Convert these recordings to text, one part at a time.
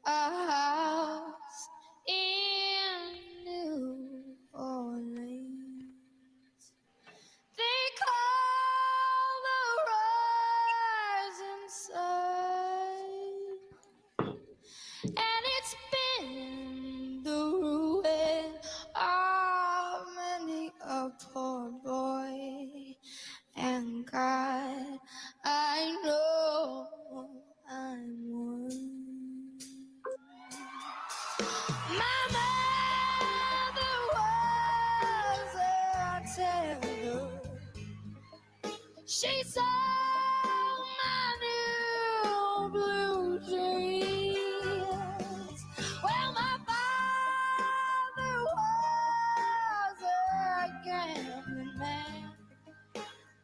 a house in New Orleans. They call the rising sun, and it's been the ruin of many a poor boy. And God, I know I'm one. My mother was a terror. She saw my new blue jeans. Well, my father was a gambling man.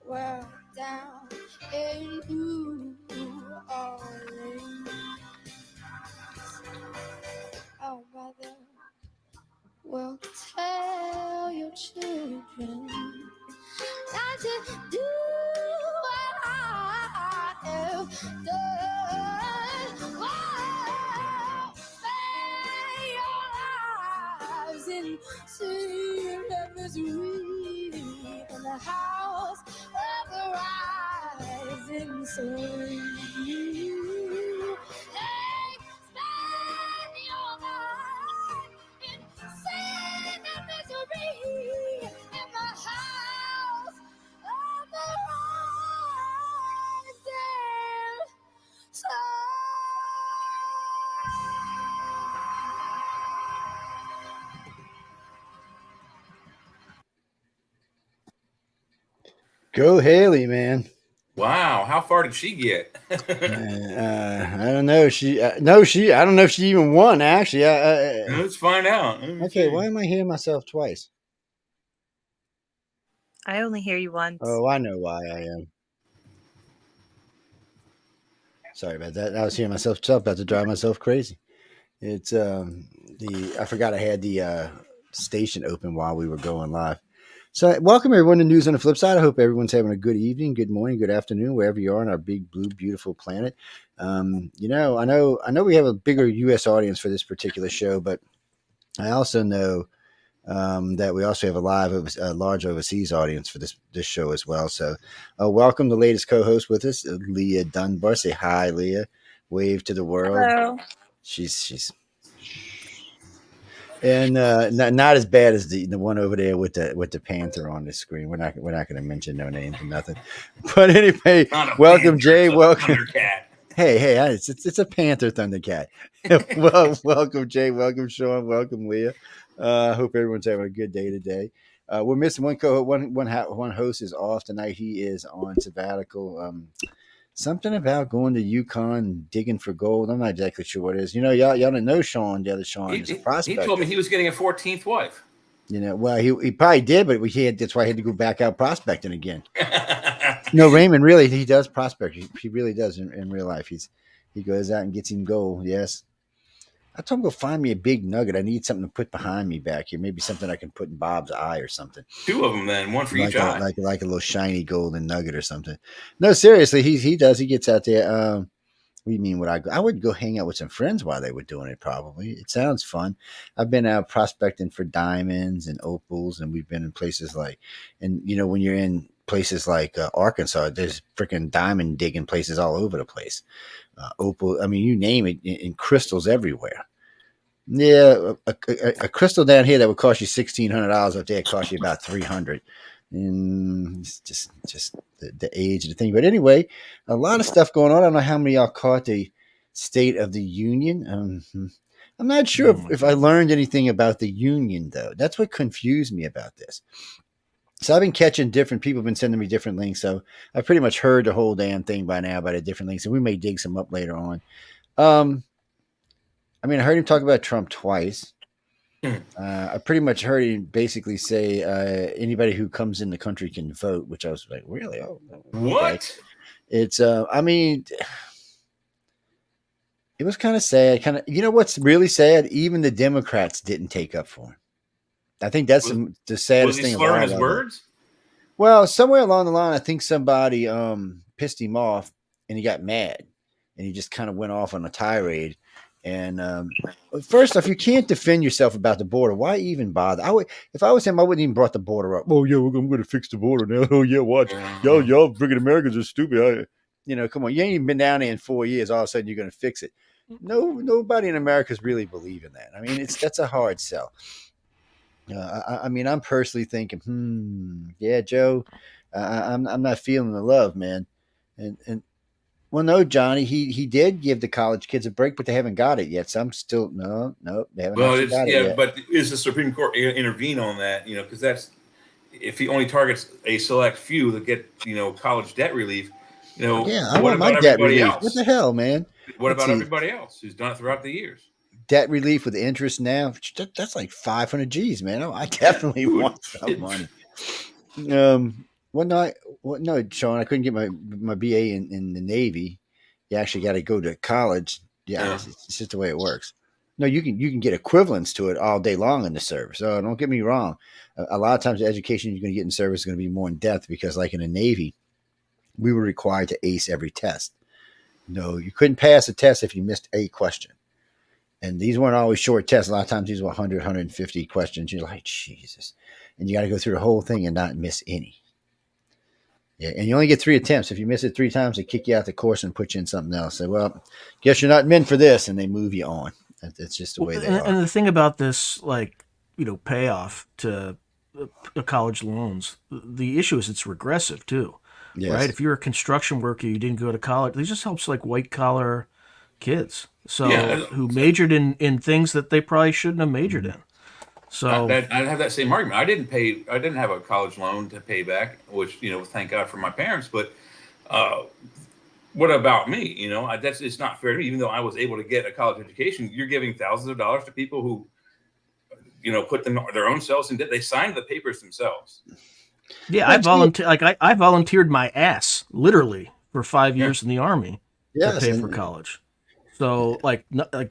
Well, down in New Orleans. Oh, mother, well, tell your children not to do what I have done. Oh, spend your lives in sin and misery in the house of the rising sun. Hey, spend your life in sin and misery in the house of the rising sun. Go Haley, man. Wow, how far did she get? I don't know. I don't know if she even won. Actually, Let's find out. Okay, why am I hearing myself twice? I only hear you once. Oh, I know why I am. Sorry about that. I was hearing myself about to drive myself crazy. It's I forgot I had the station open while we were going live. So welcome everyone to News on the Flip Side. I hope everyone's having a good evening, good morning, good afternoon, wherever you are on our big, blue, beautiful planet. I know we have a bigger U.S. audience for this particular show, but I also know that we also have a large overseas audience for this show as well. So welcome the latest co-host with us, Leah Dunbar. Say hi, Leah. Wave to the world. Hello. She's and not as bad as the one over there with the panther on the screen. We're not going to mention no names or nothing. But anyway, welcome Jay. Welcome. Hey, it's a panther Thundercat. Well, welcome Jay. Welcome Sean. Welcome Leah. Hope everyone's having a good day today. We're missing one one host is off tonight. He is on sabbatical. Something about going to Yukon digging for gold. I'm not exactly sure what it is. Y'all don't know Sean. The other Sean is a prospector. He told me he was getting a 14th wife. Well, he probably did, but that's why he had to go back out prospecting again. No, Raymond really he does prospect. He really does in real life. He goes out and gets him gold. Yes. I told him go find me a big nugget. I need something to put behind me back here. Maybe something I can put in Bob's eye or something. 2 of them then, one for each eye. Like a little shiny golden nugget or something. No, seriously, he does. He gets out there. What do you mean? I would go hang out with some friends while they were doing it. Probably. It sounds fun. I've been out prospecting for diamonds and opals, and we've been in places like, and when you're in places like Arkansas, there's freaking diamond digging places all over the place. Opal. I mean, you name it, in crystals everywhere. Yeah, a crystal down here that would cost you $1,600 up there cost you about $300. And it's just the age of the thing. But anyway, a lot of stuff going on. I don't know how many of y'all caught the State of the Union. I'm not sure if I learned anything about the Union, though. That's what confused me about this. So I've been catching different people have been sending me different links. So I've pretty much heard the whole damn thing by now by the different links. And we may dig some up later on. I mean, I heard him talk about Trump twice. I pretty much heard him basically say anybody who comes in the country can vote, which I was like, really? Oh, okay. What? It's, I mean, it was kind of sad. What's really sad? Even the Democrats didn't take up for him. I think that's the saddest thing. Was he slurring his words? Well, somewhere along the line, I think somebody pissed him off and he got mad and he just kind of went off on a tirade. And first off, you can't defend yourself about the border. Why even bother? If I was him, I wouldn't even brought the border up. Oh yeah, I'm going to fix the border now. Oh yeah, watch y'all freaking Americans are stupid. Come on, you ain't even been down there in 4 years. All of a sudden, you're going to fix it. No, nobody in America's really believing that. I mean, that's a hard sell. I mean, I'm personally thinking, yeah, Joe, I'm not feeling the love, man. And well, no, Johnny, he did give the college kids a break, but they haven't got it yet. So I'm still no, they haven't actually got it yet. But is the Supreme Court intervene on that? Because that's if he only targets a select few that get college debt relief. I want my debt relief. Else? What the hell, man? What about everybody else who's done it throughout the years? Debt relief with interest now, that's like 500 G's, man. I definitely want some money. No, Sean, I couldn't get my BA in the Navy. You actually got to go to college. Yeah. It's just the way it works. No, you can get equivalents to it all day long in the service. So don't get me wrong. A lot of times the education you're going to get in service is going to be more in depth because like in the Navy, we were required to ace every test. No, you couldn't pass a test if you missed a question. And these weren't always short tests. A lot of times these were 100, 150 questions. You're like, Jesus. And you got to go through the whole thing and not miss any. Yeah, and you only get 3 attempts. If you miss it 3 times, they kick you out the course and put you in something else. Say, well, guess you're not meant for this, and they move you on. That's just the way they are. And the thing about this, payoff to college loans, the issue is it's regressive too, right? If you're a construction worker, you didn't go to college. This just helps white collar kids, who majored in things that they probably shouldn't have majored in. So I have that same argument. I didn't have a college loan to pay back, which thank God for my parents. But what about me? It's not fair to me. Even though I was able to get a college education, you're giving thousands of dollars to people who, put their own selves in debt. They signed the papers themselves. Yeah, I volunteered my ass literally for 5 years in the Army to pay for college. So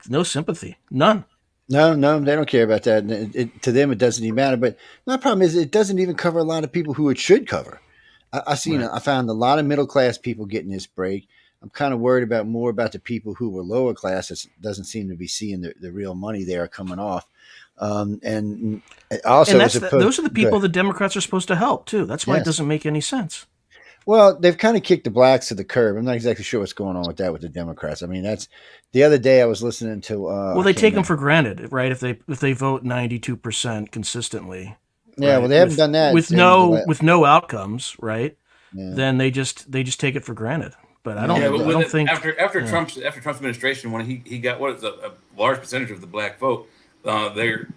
no sympathy, none. No, they don't care about that. To them, it doesn't even matter. But my problem is it doesn't even cover a lot of people who it should cover. I found a lot of middle class people getting this break. I'm kind of worried more about the people who were lower class that doesn't seem to be seeing the real money there coming off. And also, those are the people the Democrats are supposed to help too. That's why it doesn't make any sense. Well, they've kind of kicked the blacks to the curb. I'm not exactly sure what's going on with that with the Democrats. I mean, that's the other day I was listening to. They take them for granted, right? If they vote 92% consistently. Yeah, right? Well, they haven't done that with no outcomes, right? Yeah. Then they just take it for granted. But I don't think after Trump's administration, when he got a large percentage of the black vote, their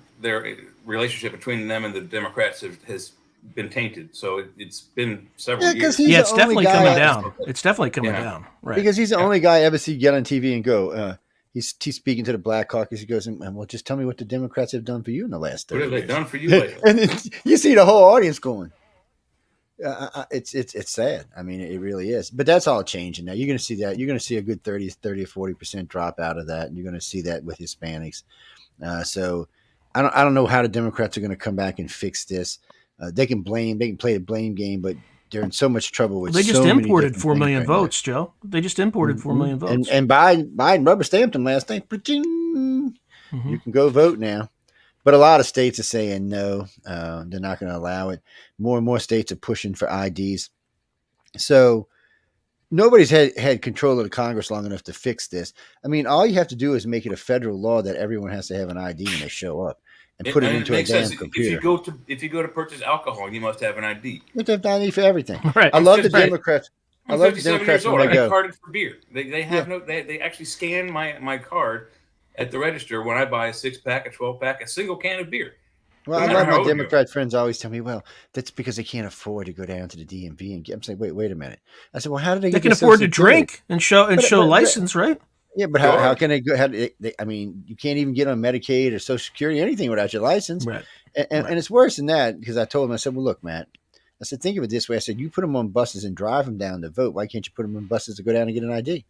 relationship between them and the Democrats has been tainted. So it's been several years. It's definitely coming down. It's definitely coming down. Right. Because he's the only guy I ever see get on TV and go, he's speaking to the Black Caucus. He goes, well, just tell me what the Democrats have done for you in the last 30 years. What have they done for you lately? And you see the whole audience going, it's sad. I mean, it really is. But that's all changing now. You're going to see that. You're going to see a good 30 or 40% drop out of that. And you're going to see that with Hispanics. So I don't know how the Democrats are going to come back and fix this. They can play the blame game, but they're in so much trouble with. They just imported 4 million votes, Joe. They just imported 4 million votes, and Biden rubber stamped them last night. You can go vote now, but a lot of states are saying no. They're not going to allow it. More and more states are pushing for IDs. So nobody's had control of the Congress long enough to fix this. I mean, all you have to do is make it a federal law that everyone has to have an ID when they show up. And put it into a damn computer. If you go to purchase alcohol, you must have an ID. You have to have an ID for everything. Right. I love the Democrats. I'm 57 years old. I got carded for beer. They actually scan my card at the register when I buy a 6-pack, a 12-pack, a single can of beer. Well, I love my Democrat friends always tell me, well, that's because they can't afford to go down to the DMV and get. I'm saying, wait a minute. I said, well, how do they? They can afford to drink and show license, right? Yeah, but how can they go? I mean, you can't even get on Medicaid or Social Security, anything without your license. Right. And it's worse than that because I told him, I said, well, look, Matt, I said, think of it this way. I said, you put them on buses and drive them down to vote. Why can't you put them on buses to go down and get an ID?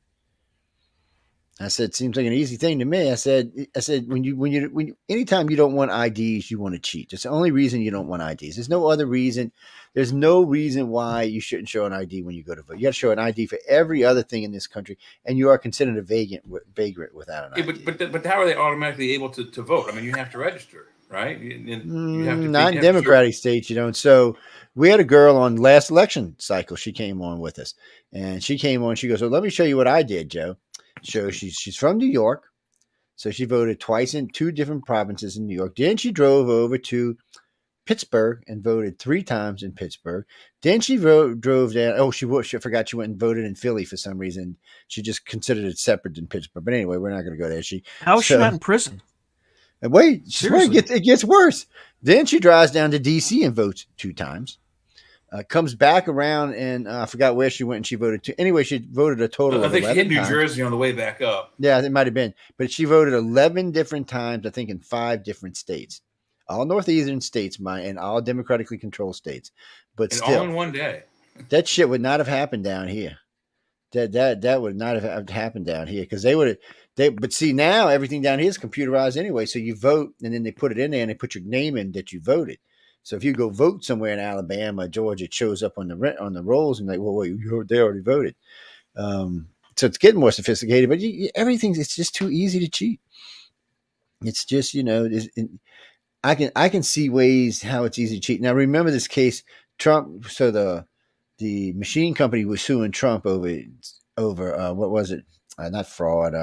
I said, seems like an easy thing to me. I said, anytime you don't want IDs, you want to cheat. That's the only reason you don't want IDs. There's no other reason. There's no reason why you shouldn't show an ID when you go to vote. You got to show an ID for every other thing in this country, and you are considered a vagrant without an ID. But how are they automatically able to vote? I mean, you have to register, right? You have to not in Democratic states, you don't. So we had a girl on last election cycle. She came on with us, and she came on. She goes, "So let me show you what I did, Joe." So she's from New York. So she voted twice in 2 different provinces in New York. Then she drove over to Pittsburgh and voted 3 times in Pittsburgh. Then she drove down. Oh, she forgot she went and voted in Philly for some reason. She just considered it separate than Pittsburgh. But anyway, we're not going to go there. How is she not in prison? And wait, it gets worse. Then she drives down to D.C. and votes 2 times. Comes back around, and I forgot where she went, and she voted to. Anyway, she voted a total of 11 times. I think she hit New Jersey on the way back up. Yeah, it might have been. But she voted 11 different times, I think, in 5 different states. All northeastern states, and all democratically controlled states. But still, all in one day. That shit would not have happened down here. That would not have happened down here, because but see, now everything down here is computerized anyway. So you vote, and then they put it in there, and they put your name in that you voted. So if you go vote somewhere in Alabama, Georgia, it shows up on the rolls, and like, well, wait, they already voted. So it's getting more sophisticated, but it's just too easy to cheat. It's just, I can see ways how it's easy to cheat. Now remember this case, Trump. So the machine company was suing Trump over what was it? Not fraud,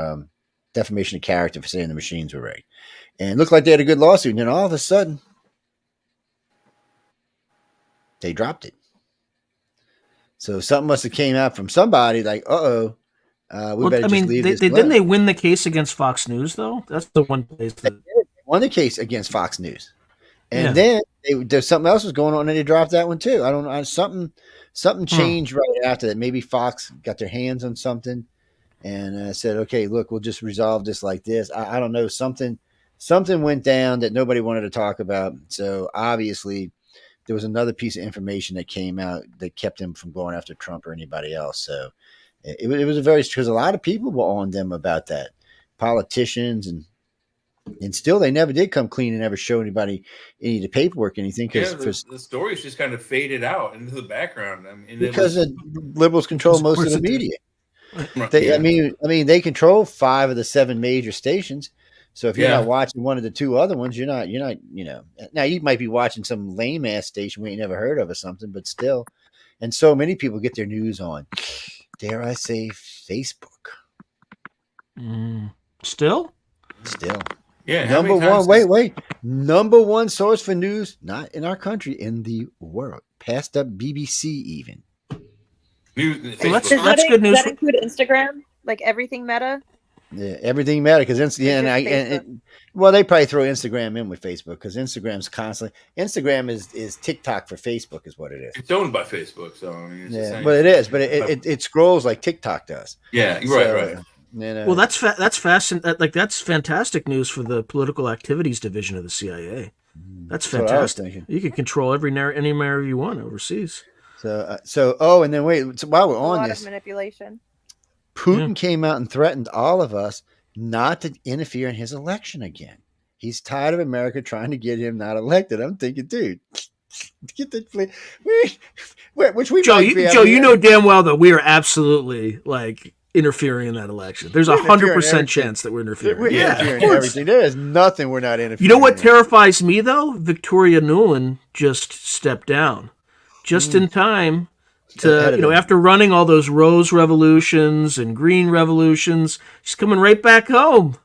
defamation of character for saying the machines were rigged, and it looked like they had a good lawsuit. And then all of a sudden, they dropped it. So something must have came out from somebody like, we better just leave this. Didn't they win the case against Fox News though? That's the one place that they won the case against Fox News, and then there's something else was going on, and they dropped that one too. I don't know, something changed right after that. Maybe Fox got their hands on something and said, "Okay, look, we'll just resolve this like this." I don't know. Something went down that nobody wanted to talk about. So obviously, there was another piece of information that came out that kept him from going after Trump or anybody else. So it was because a lot of people were on them about that, politicians, and still they never did come clean and never show anybody any of the paperwork, anything. Because the stories just kind of faded out into the background. I mean, because the liberals control most of the media. I mean, they control 5 of the 7 major stations. So if you're not watching one of the 2 other ones, you're not, now you might be watching some lame ass station we ain't never heard of or something, but still. And so many people get their news on, dare I say, Facebook. Still. Yeah. Number one, number 1 source for news, not in our country, in the world. Passed up BBC even. That's good news. Does that include Instagram? Like everything Meta? Yeah, everything matters because they probably throw Instagram in with Facebook because Instagram's constantly. Instagram is TikTok for Facebook, is what it is. It's owned by Facebook, so I mean, but it is. But it scrolls like TikTok does. Yeah, right. Well, that's fascinating. That's fantastic news for the political activities division of the CIA. That's fantastic. You can control any narrative you want overseas. And then wait. So while we're on this, of manipulation. Putin came out and threatened all of us not to interfere in his election again. He's tired of America trying to get him not elected. I'm thinking, dude, get that flea. Joe, you know damn well that we are absolutely interfering in that election. There's 100% chance that we're interfering. We're interfering in everything. There is nothing we're not interfering. You know what terrifies me though? Victoria Nuland just stepped down, just in time. After running all those rose revolutions and green revolutions, she's coming right back home.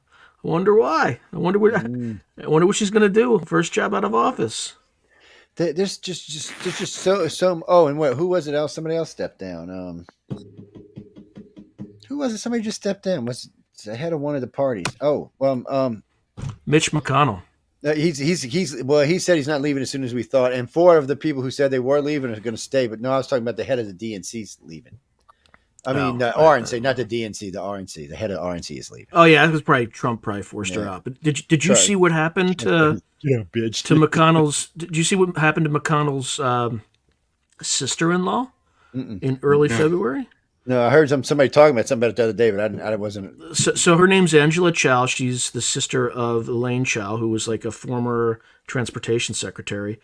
I wonder why. I wonder what she's going to do. First job out of office. There's just so. Oh, and who was it else? Somebody else stepped down. Who was it? Somebody just stepped down. Was the head of one of the parties? Oh, Mitch McConnell. He said he's not leaving as soon as we thought, and 4 of the people who said they were leaving are going to stay. But no, I was talking about the head of the DNC's leaving. I mean, RNC, not the DNC, the RNC. The head of RNC is leaving. Oh yeah, that was probably Trump forced her out. But did you see what happened to McConnell's? Did you see what happened to McConnell's sister-in-law in early February? No, I heard somebody talking about something about it the other day, but I wasn't. So her name's Angela Chow. She's the sister of Elaine Chow, who was like a former transportation secretary.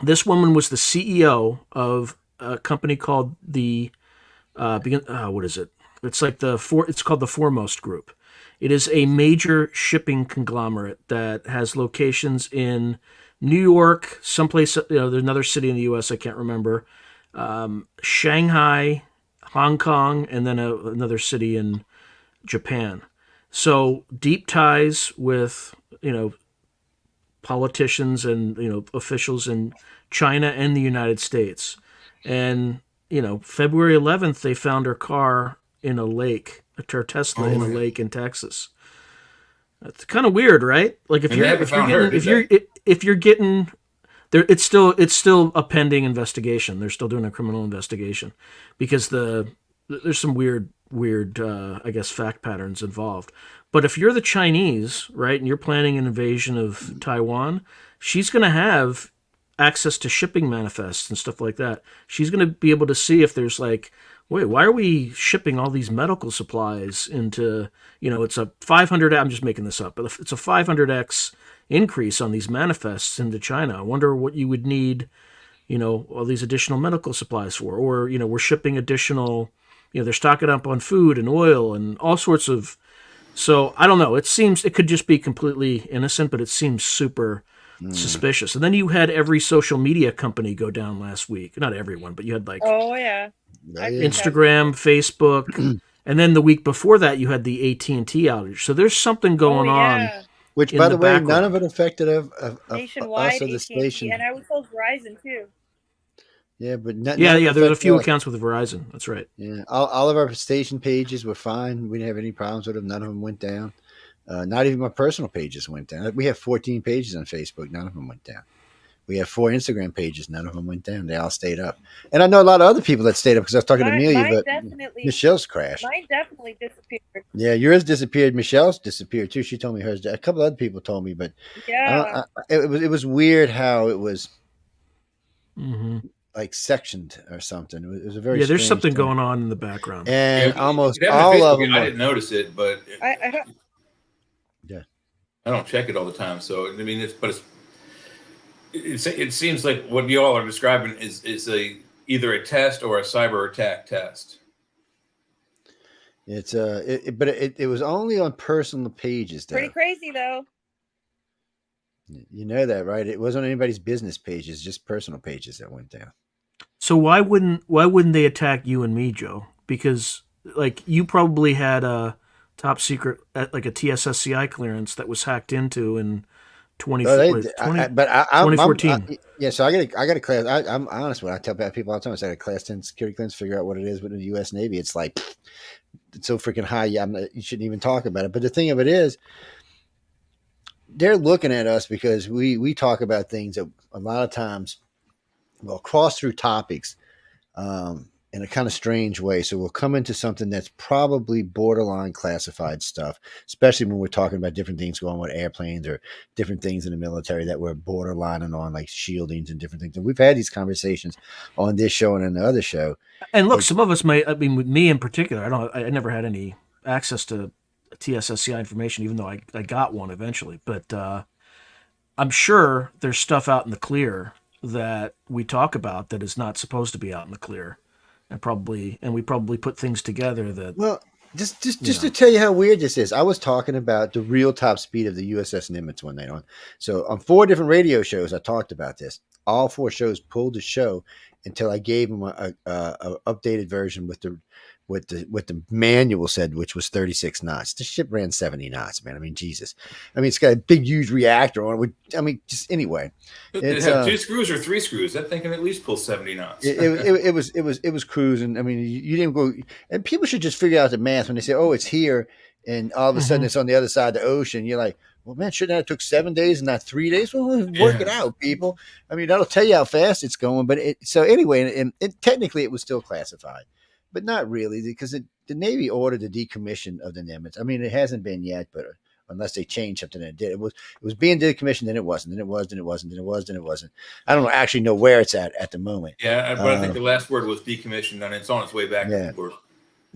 This woman was the CEO of a company called what is it? It's like it's called the Foremost Group. It is a major shipping conglomerate that has locations in New York, someplace, there's another city in the U.S. I can't remember, Shanghai, Hong Kong, and then another city in Japan. So deep ties with, politicians and, officials in China and the United States. And, February 11th, they found her car in a lake, her Tesla in a lake in Texas. That's kind of weird, right? Like if you're getting there, it's still a pending investigation. They're still doing a criminal investigation because there's some weird I guess fact patterns involved. But if you're the Chinese, right, and you're planning an invasion of Taiwan, she's going to have access to shipping manifests and stuff like that. She's going to be able to see if there's like, wait, why are we shipping all these medical supplies into, it's a 500, I'm just making this up, but it's a 500x increase on these manifests into China. I wonder what you would need, all these additional medical supplies for, or, we're shipping additional, they're stocking up on food and oil and all sorts of, so I don't know. It could just be completely innocent, but it seems super suspicious. And then you had every social media company go down last week. Not everyone, but you had like Instagram, Facebook, and then the week before that you had the AT&T outage. So there's something going on. Which, by the way, none of it affected nationwide us or the station. And I was told Verizon too. Yeah, but there's a few accounts with Verizon. That's right. Yeah, all of our station pages were fine. We didn't have any problems with them. None of them went down. Not even my personal pages went down. We have 14 pages on Facebook. None of them went down. We have 4 Instagram pages. None of them went down. They all stayed up. And I know a lot of other people that stayed up because I was talking to Amelia, but Michelle's crashed. Mine definitely disappeared. Yeah, yours disappeared. Michelle's disappeared too. She told me hers. A couple other people told me, but it was weird how it was like sectioned or something. It was a very there's something going on in the background, and almost all of them. I didn't notice it, but I don't check it all the time. So I mean, it seems like what you all are describing is either a test or a cyber attack test. But it was only on personal pages. Though. Pretty crazy though. You know that, right? It wasn't on anybody's business pages, just personal pages that went down. So why wouldn't they attack you and me, Joe? Because like you probably had a top secret, like a TSSCI clearance that was hacked into in 2014. So I got a class. I'm honest when I tell people all the time. I said a class 10 security clearance. Figure out what it is within the U.S. Navy. It's like it's so freaking high. Yeah, you shouldn't even talk about it. But the thing of it is, they're looking at us because we talk about things that a lot of times will cross through topics in a kind of strange way. So we'll come into something that's probably borderline classified stuff, especially when we're talking about different things going on with airplanes or different things in the military that we're borderline and on, like shieldings and different things. And we've had these conversations on this show and on the other show. And look, some of us may, I mean, with me in particular, I never had any access to TSSCI information, even though I got one eventually. But I'm sure there's stuff out in the clear that we talk about that is not supposed to be out in the clear. And we probably put things together that. Well, just to tell you how weird this is, I was talking about the real top speed of the USS Nimitz one night on. So on 4 different radio shows, I talked about this. All 4 shows pulled the show until I gave them a updated version with the manual said, which was 36 knots. The ship ran 70 knots, man. I mean, Jesus. I mean, it's got a big, huge reactor on it. I mean, just anyway. Is that 2 screws or 3 screws? That thing can at least pull 70 knots. It was cruising. I mean, you didn't go. And people should just figure out the math when they say, "Oh, it's here," and all of a sudden it's on the other side of the ocean. You're like, well, man, shouldn't that have took 7 days and not 3 days? Well, work it out, people. I mean, that'll tell you how fast it's going. But so anyway, and technically it was still classified. But not really, because the Navy ordered the decommission of the Nimitz. I mean, it hasn't been yet, but unless they changed something. And it did. It was being decommissioned, then it wasn't, then it was, then it wasn't, then it was, then it wasn't. I don't actually know where it's at the moment. Yeah, but I think the last word was decommissioned, and it's on its way back. Yeah. Of course.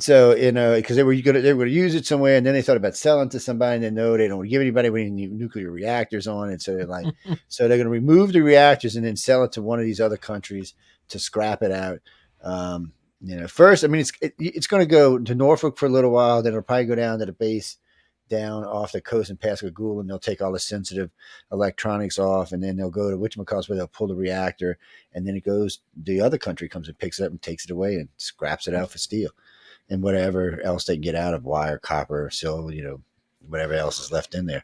So, because they were going to use it somewhere, and then they thought about selling to somebody, and then no, they don't want to give anybody any nuclear reactors on it. So they're like, so they're going to remove the reactors and then sell it to one of these other countries to scrap it out. First, I mean, it's going to go to Norfolk for a little while, then it'll probably go down to the base down off the coast in Pascagoula, and they'll take all the sensitive electronics off, and then they'll go to whatchamacallit, where they'll pull the reactor, and then it goes, the other country comes and picks it up and takes it away and scraps it out for steel. And whatever else they can get out of wire, copper, silver, whatever else is left in there.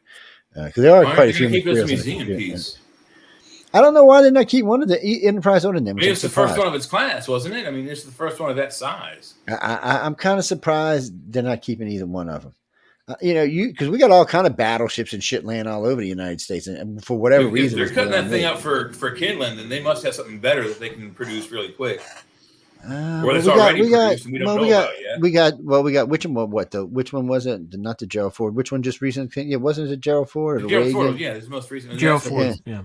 Because there are quite a few materials. Museum piece. I don't know why they not keep one of the Enterprise on them. I mean, it's the first one of its class, wasn't it? I mean, it's the first one of that size. I'm kind of surprised they're not keeping either one of them. Because we got all kind of battleships and shit laying all over the United States, and for whatever reason, they're cutting that thing out for kindling, then they must have something better that they can produce really quick. We got which one? Which one was it? Not the Gerald Ford. Which one just recently? Yeah, wasn't it Gerald Ford or the Gerald Reagan? Ford, yeah, it's the most recent. Gerald Ford, yeah.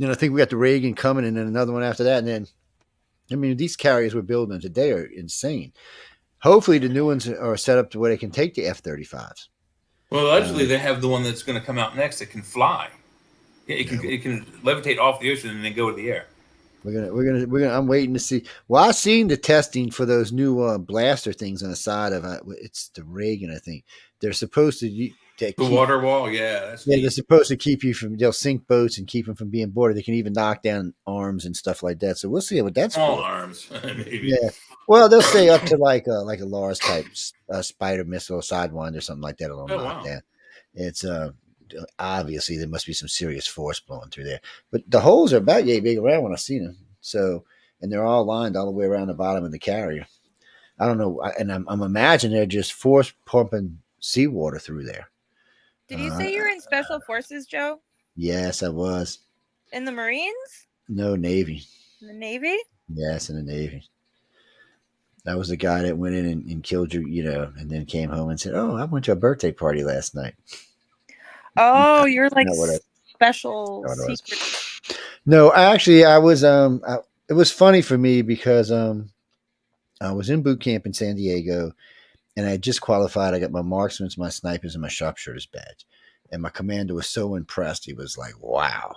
I think we got the Reagan coming, and then another one after that. And then, I mean, these carriers we're building today are insane. Hopefully, the new ones are set up to where they can take the F-35s. Well, allegedly, they have the one that's going to come out next that can fly. It can levitate off the ocean and then go to the air. We're gonna. I'm waiting to see. Well, I've seen the testing for those new blaster things on the side of it's the Reagan, I think. They're supposed to take the water wall. Yeah, they're supposed to keep you from. They'll sink boats and keep them from being boarded. They can even knock down arms and stuff like that. So we'll see what that's small for. Arms, maybe. Yeah. Well, they'll say up to like a Lars type Spider missile sidewinder or something like that. It'll knock down. It's obviously there must be some serious force blowing through there, but the holes are about yay big around when I seen them. So, and they're all lined all the way around the bottom of the carrier. I don't know, and I'm imagining they're just force pumping seawater through there. Did you say you were in Special Forces, Joe? Yes, I was. In the Marines? No, Navy. In the Navy? Yes, in the Navy. That was the guy that went in and killed you, and then came home and said, "Oh, I went to a birthday party last night." Oh, you're like special secret. No, I was. It was funny for me because I was in boot camp in San Diego, and I had just qualified. I got my marksman's, my snipers, and my sharpshooter's badge. And my commander was so impressed. He was like, "Wow."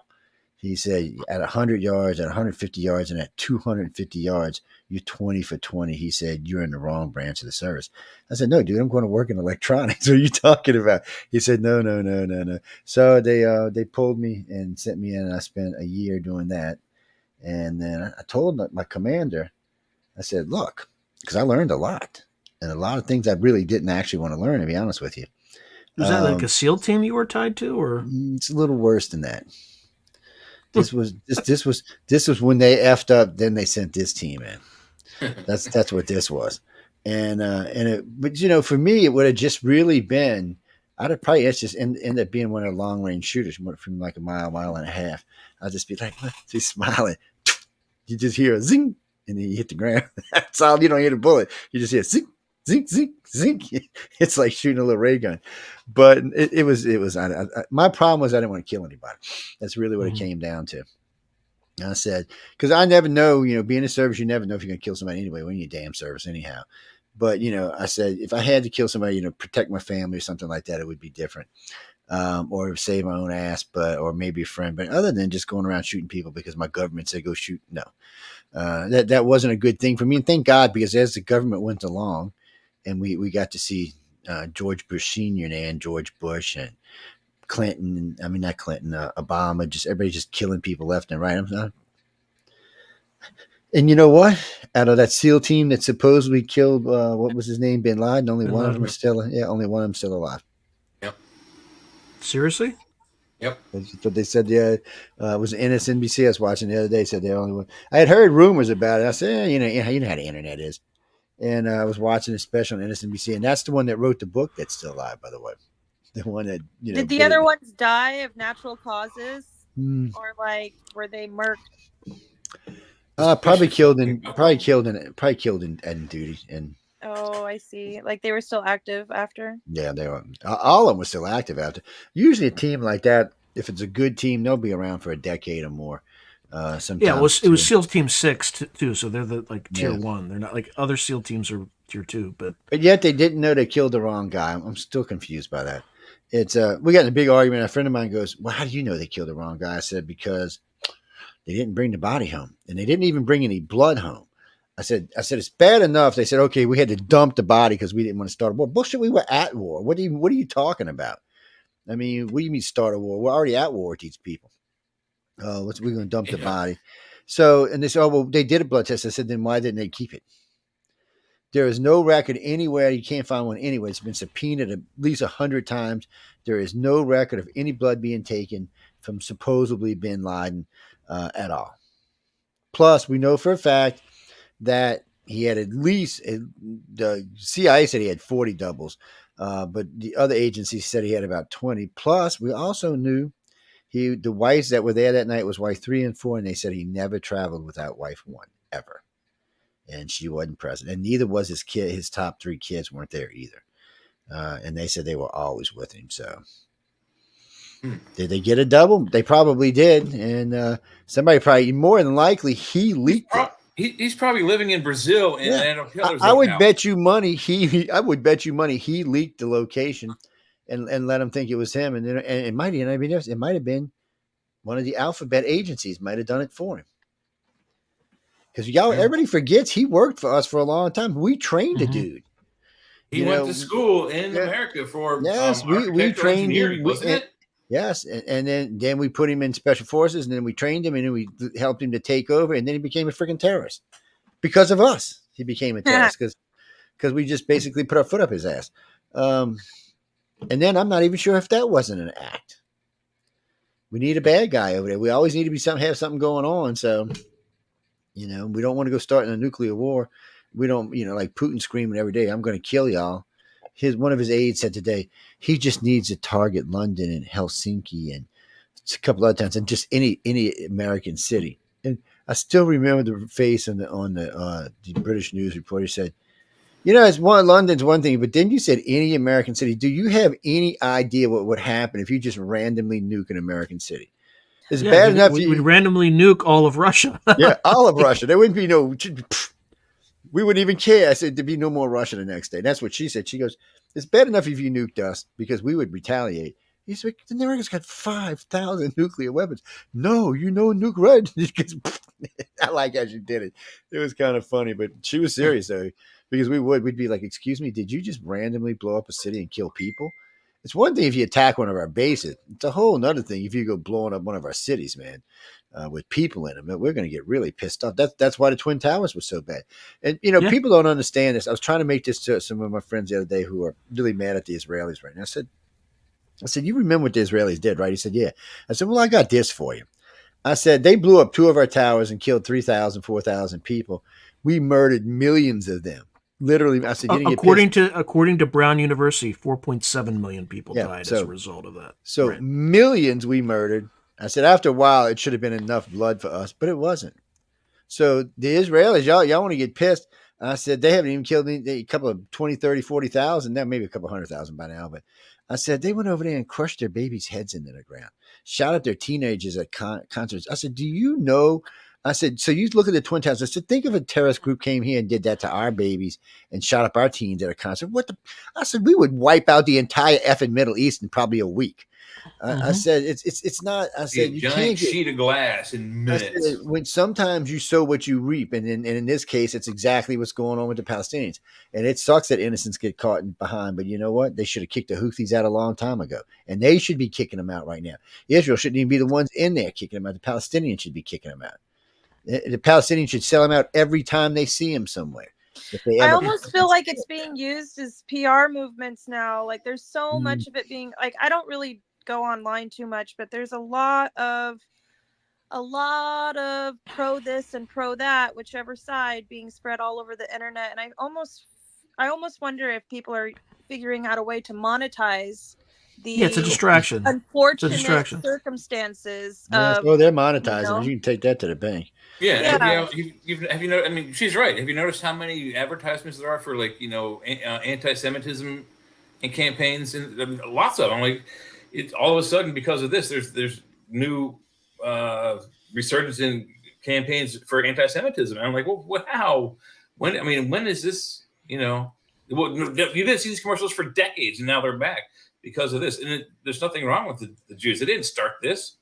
He said, "At 100 yards, at 150 yards, and at 250 yards, you're 20 for 20. He said, "You're in the wrong branch of the service." I said, "No, dude, I'm going to work in electronics. What are you talking about?" He said, No. So they pulled me and sent me in, and I spent a year doing that. And then I told my commander, I said, "Look," because I learned a lot, and a lot of things I really didn't actually want to learn, to be honest with you. Was that like a SEAL team you were tied to, or? It's a little worse than that. This was when they effed up. Then they sent this team in. That's what this was, but for me, it would have just really been. I'd have probably just end up being one of the long range shooters from like a mile and a half. I'd just be like, just smiling. You just hear a zing, and then you hit the ground. That's all. You don't hear the bullet. You just hear zing, zing, zing, zing. It's like shooting a little ray gun. But it was. My problem was I didn't want to kill anybody. That's really what it came down to. And I said, because I never know, being in service, you never know if you're going to kill somebody anyway. We're in your damn service anyhow. But, I said, if I had to kill somebody, protect my family or something like that, it would be different. Or save my own ass, or maybe a friend. But other than just going around shooting people because my government said go shoot, no. That wasn't a good thing for me. And thank God, because as the government went along and we got to see George Bush Sr. and George Bush and Clinton, not Clinton, Obama, just everybody just killing people left and right. And you know what? Out of that SEAL team that supposedly killed, what was his name, Bin Laden, only one of them is still alive. Yep. Seriously? Yep. That's what they said. Yeah, it was NSNBC I was watching the other day. Said they're only one. I had heard rumors about it. I said, you know how the internet is. And I was watching a special on NSNBC, and that's the one that wrote the book that's still alive, by the way. The one that Did the other ones die of natural causes, or were they murked? Probably killed in duty. And Oh, I see. Like they were still active after. Yeah, they were. All of them were still active after. Usually, a team like that, if it's a good team, they'll be around for a decade or more. Yeah, it Sometimes was it was two. SEAL Team 6 too, so they're the like tier Yeah, 1. They're not like other SEAL teams are tier 2, but but yet they didn't know they killed the wrong guy. I'm still confused by that. It's we got in a big argument. A friend of mine goes, "Well, how do you know they killed the wrong guy?" I said, "Because they didn't bring the body home, and they didn't even bring any blood home." I said it's bad enough. They said, okay, we had to dump the body because we didn't want to start a war. Bullshit. We were at war. What are you talking about? I mean, what do you mean start a war? We're already at war with these people. We're going to dump the Yeah. body. So, and they said, oh, well, they did a blood test. I said, then why didn't they keep it? There is no record anywhere. You can't find one anywhere. It's been subpoenaed at least 100 times. There is no record of any blood being taken from supposedly bin Laden at all. Plus, we know for a fact that he had at least, the CIA said he had 40 doubles, but the other agencies said he had about 20. Plus, we also knew the wives that were there that night was wife 3 and 4, and they said he never traveled without wife 1 ever, and she wasn't present, and neither was his kid. His top 3 kids weren't there either, and they said they were always with him. So, did they get a double? They probably did, and somebody probably more than likely he leaked it. He's probably living in Brazil in Adolf Hitler's I would locale. bet you money I would bet you money he leaked the location and let him think it was him, and then and it might have been one of the alphabet agencies might have done it for him. Because everybody forgets he worked for us for a long time. We trained the dude. He went to school in America for we trained him, wasn't it? Yes, and then we put him in special forces, and then we trained him, and then we helped him to take over, and then he became a freaking terrorist because of us. He became a terrorist because we just basically put our foot up his ass. And then I'm not even sure if that wasn't an act. We need a bad guy over there. We always need to have something going on. So, we don't want to go starting a nuclear war. We don't, like Putin screaming every day, "I'm going to kill y'all." One of his aides said today, he just needs to target London and Helsinki and a couple other times, and just any American city. And I still remember the face on the British news report. He said, it's London's one thing, but then you said any American city. Do you have any idea what would happen if you just randomly nuke an American city? It's bad enough we'd randomly nuke all of Russia. Yeah, all of Russia. There wouldn't be we wouldn't even care. I said there'd be no more Russia the next day. That's what she said. She goes, it's bad enough if you nuked us because we would retaliate. He's like, the Americans got 5,000 nuclear weapons. No, nuke red. I like how she did it. It was kind of funny, but she was serious though, because we'd be like, excuse me, did you just randomly blow up a city and kill people? It's one thing if you attack one of our bases. It's a whole nother thing if you go blowing up one of our cities, man. With people in them, we're going to get really pissed off. That's why the Twin Towers was so bad. And people don't understand this. I was trying to make this to some of my friends the other day who are really mad at the Israelis right now. I said, you remember what the Israelis did, right? He said, yeah. I said, well, I got this for you. I said, they blew up 2 of our towers and killed 3,000, 4,000 people. We murdered millions of them. Literally, I said, according to Brown University, 4.7 million people died as a result of that. So millions we murdered. I said, after a while, it should have been enough blood for us, but it wasn't. So the Israelis, y'all want to get pissed. I said, they haven't even killed a couple of 20, 30, 40,000, now maybe a couple 100,000 by now. But I said, they went over there and crushed their babies' heads into the ground, shot at their teenagers at concerts. I said, do you know? I said, so you look at the Twin Towers. I said, think if a terrorist group came here and did that to our babies and shot up our teens at a concert. I said, we would wipe out the entire effing Middle East in probably a week. I said, it's not. I said, you can't sheet of glass in minutes. Said, when sometimes you sow what you reap, and in this case, it's exactly what's going on with the Palestinians. And it sucks that innocents get caught behind. But you know what? They should have kicked the Houthis out a long time ago, and they should be kicking them out right now. Israel shouldn't even be the ones in there kicking them out. The Palestinians should be kicking them out. The Palestinians should sell them out every time they see them somewhere. I almost feel like it's being used as PR movements now. Like there's so much of it being like, I don't really go online too much, but there's a lot of pro this and pro that, whichever side, being spread all over the internet. And I almost wonder if people are figuring out a way to monetize it's a distraction. Unfortunate circumstances. Yeah, Of, they're monetizing. you know? You can take that to the bank. Yeah, Yeah. have you noticed? I mean, she's right. Have you noticed how many advertisements there are for like anti-Semitism and campaigns, and I mean, lots of them? Like, it's all of a sudden because of this. There's new resurgence in campaigns for anti-Semitism. And I'm like, well, how? When? I mean, when is this? You didn't see these commercials for decades, and now they're back because of this. And there's nothing wrong with the Jews. They didn't start this.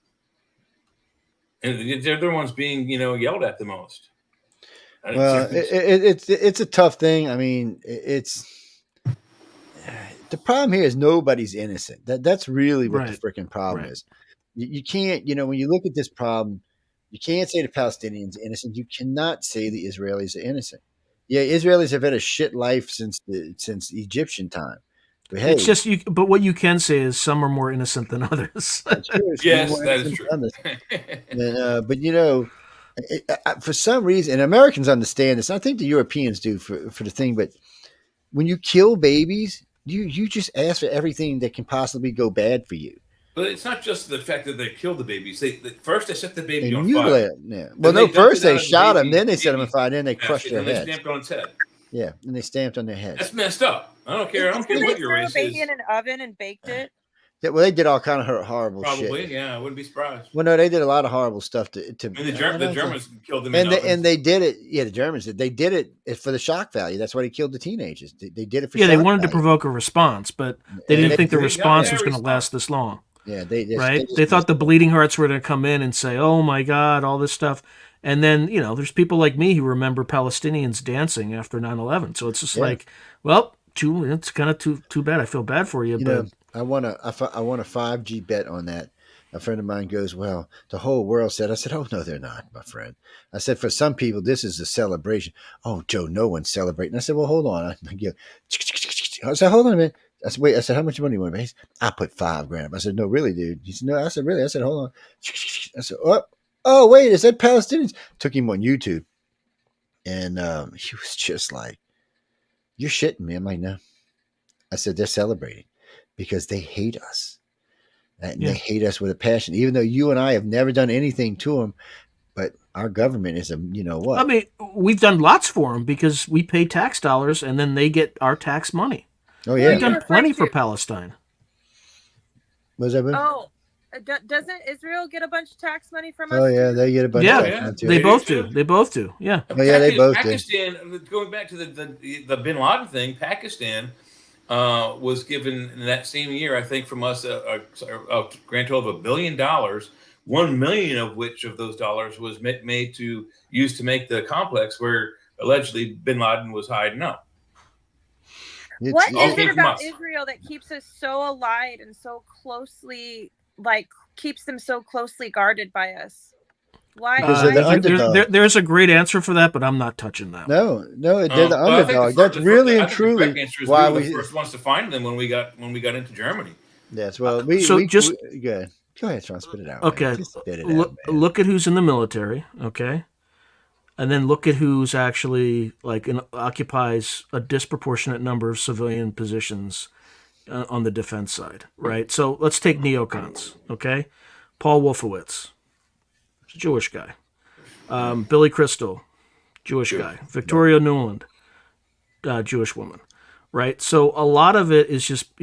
And they're the ones being, yelled at the most. Well, it's a tough thing. I mean, it's the problem here is nobody's innocent. That's really what the freaking problem is. You can't, when you look at this problem, you can't say the Palestinians are innocent. You cannot say the Israelis are innocent. Yeah, Israelis have had a shit life since Egyptian time. But hey, it's just but what you can say is some are more innocent than others. Yes, that is true. But for some reason, and Americans understand this. I think the Europeans do for the thing. But when you kill babies, you just ask for everything that can possibly go bad for you. But it's not just the fact that they killed the babies. First they set the baby on fire. Yeah. Well, no, first they shot him, then they set him on fire, then they crushed their heads. They stamped on its head. Yeah, and they stamped on their heads. That's messed up. I don't care. I don't care what your race is. They threw a baby in an oven and baked it. Yeah, well, they did all kind of horrible shit. Probably, yeah. I wouldn't be surprised. Well, no, they did a lot of horrible stuff to. I mean, the Germans killed them. And they did it. Yeah, the Germans did. They did it for the shock value. That's why they killed the teenagers. They did it for. Yeah, they wanted to provoke a response, but they didn't think the response was going to last this long. Yeah, they thought the bleeding hearts were going to come in and say, "Oh my God," all this stuff, and then there's people like me who remember Palestinians dancing after 9/11. So it's just like, well, it's kind of too bad. I feel bad for you, but I want a 5G bet on that. A friend of mine goes, well, the whole world said. I said, oh no, they're not, my friend. I said, for some people, this is a celebration. Oh, Joe, no one's celebrating. I said, well, hold on. I said, hold on a minute. I said, wait. I said, how much money do you want to pay? I put $5,000. I said, no, really, dude. He said, no. I said, really? I said, hold on. I said, oh, wait, is that Palestinians? Took him on YouTube, and he was just like, you're shitting me. I'm like, no. I said, they're celebrating because they hate us. And they hate us with a passion, even though you and I have never done anything to them. But our government is what? I mean, we've done lots for them because we pay tax dollars and then they get our tax money. Oh, yeah. We've done plenty for Palestine. Was that? Oh, doesn't Israel get a bunch of tax money from us? Oh, yeah, they get a bunch of tax money too. They both do. They both do. Yeah. Oh, yeah, they both do. Pakistan, going back to the Bin Laden thing, Pakistan was given in that same year, I think, from us a grand total of $1 billion, 1 million of which of those dollars was used to make the complex where allegedly Bin Laden was hiding up. What is it about Israel that keeps us so allied and so closely, keeps them so closely guarded by us? Why? There's a great answer for that, but I'm not touching that. No, they're the underdog. That's really and truly why we were the first ones to find them when we got into Germany. Yes, well, go ahead, Sean, spit it out. Okay, look at who's in the military. Okay, and then look at who's actually occupies a disproportionate number of civilian positions on the defense side. Right. So let's take neocons. Okay, Paul Wolfowitz. Jewish guy. Billy Crystal, Jewish guy. Victoria Nuland, Jewish woman. Right? So a lot of it is just,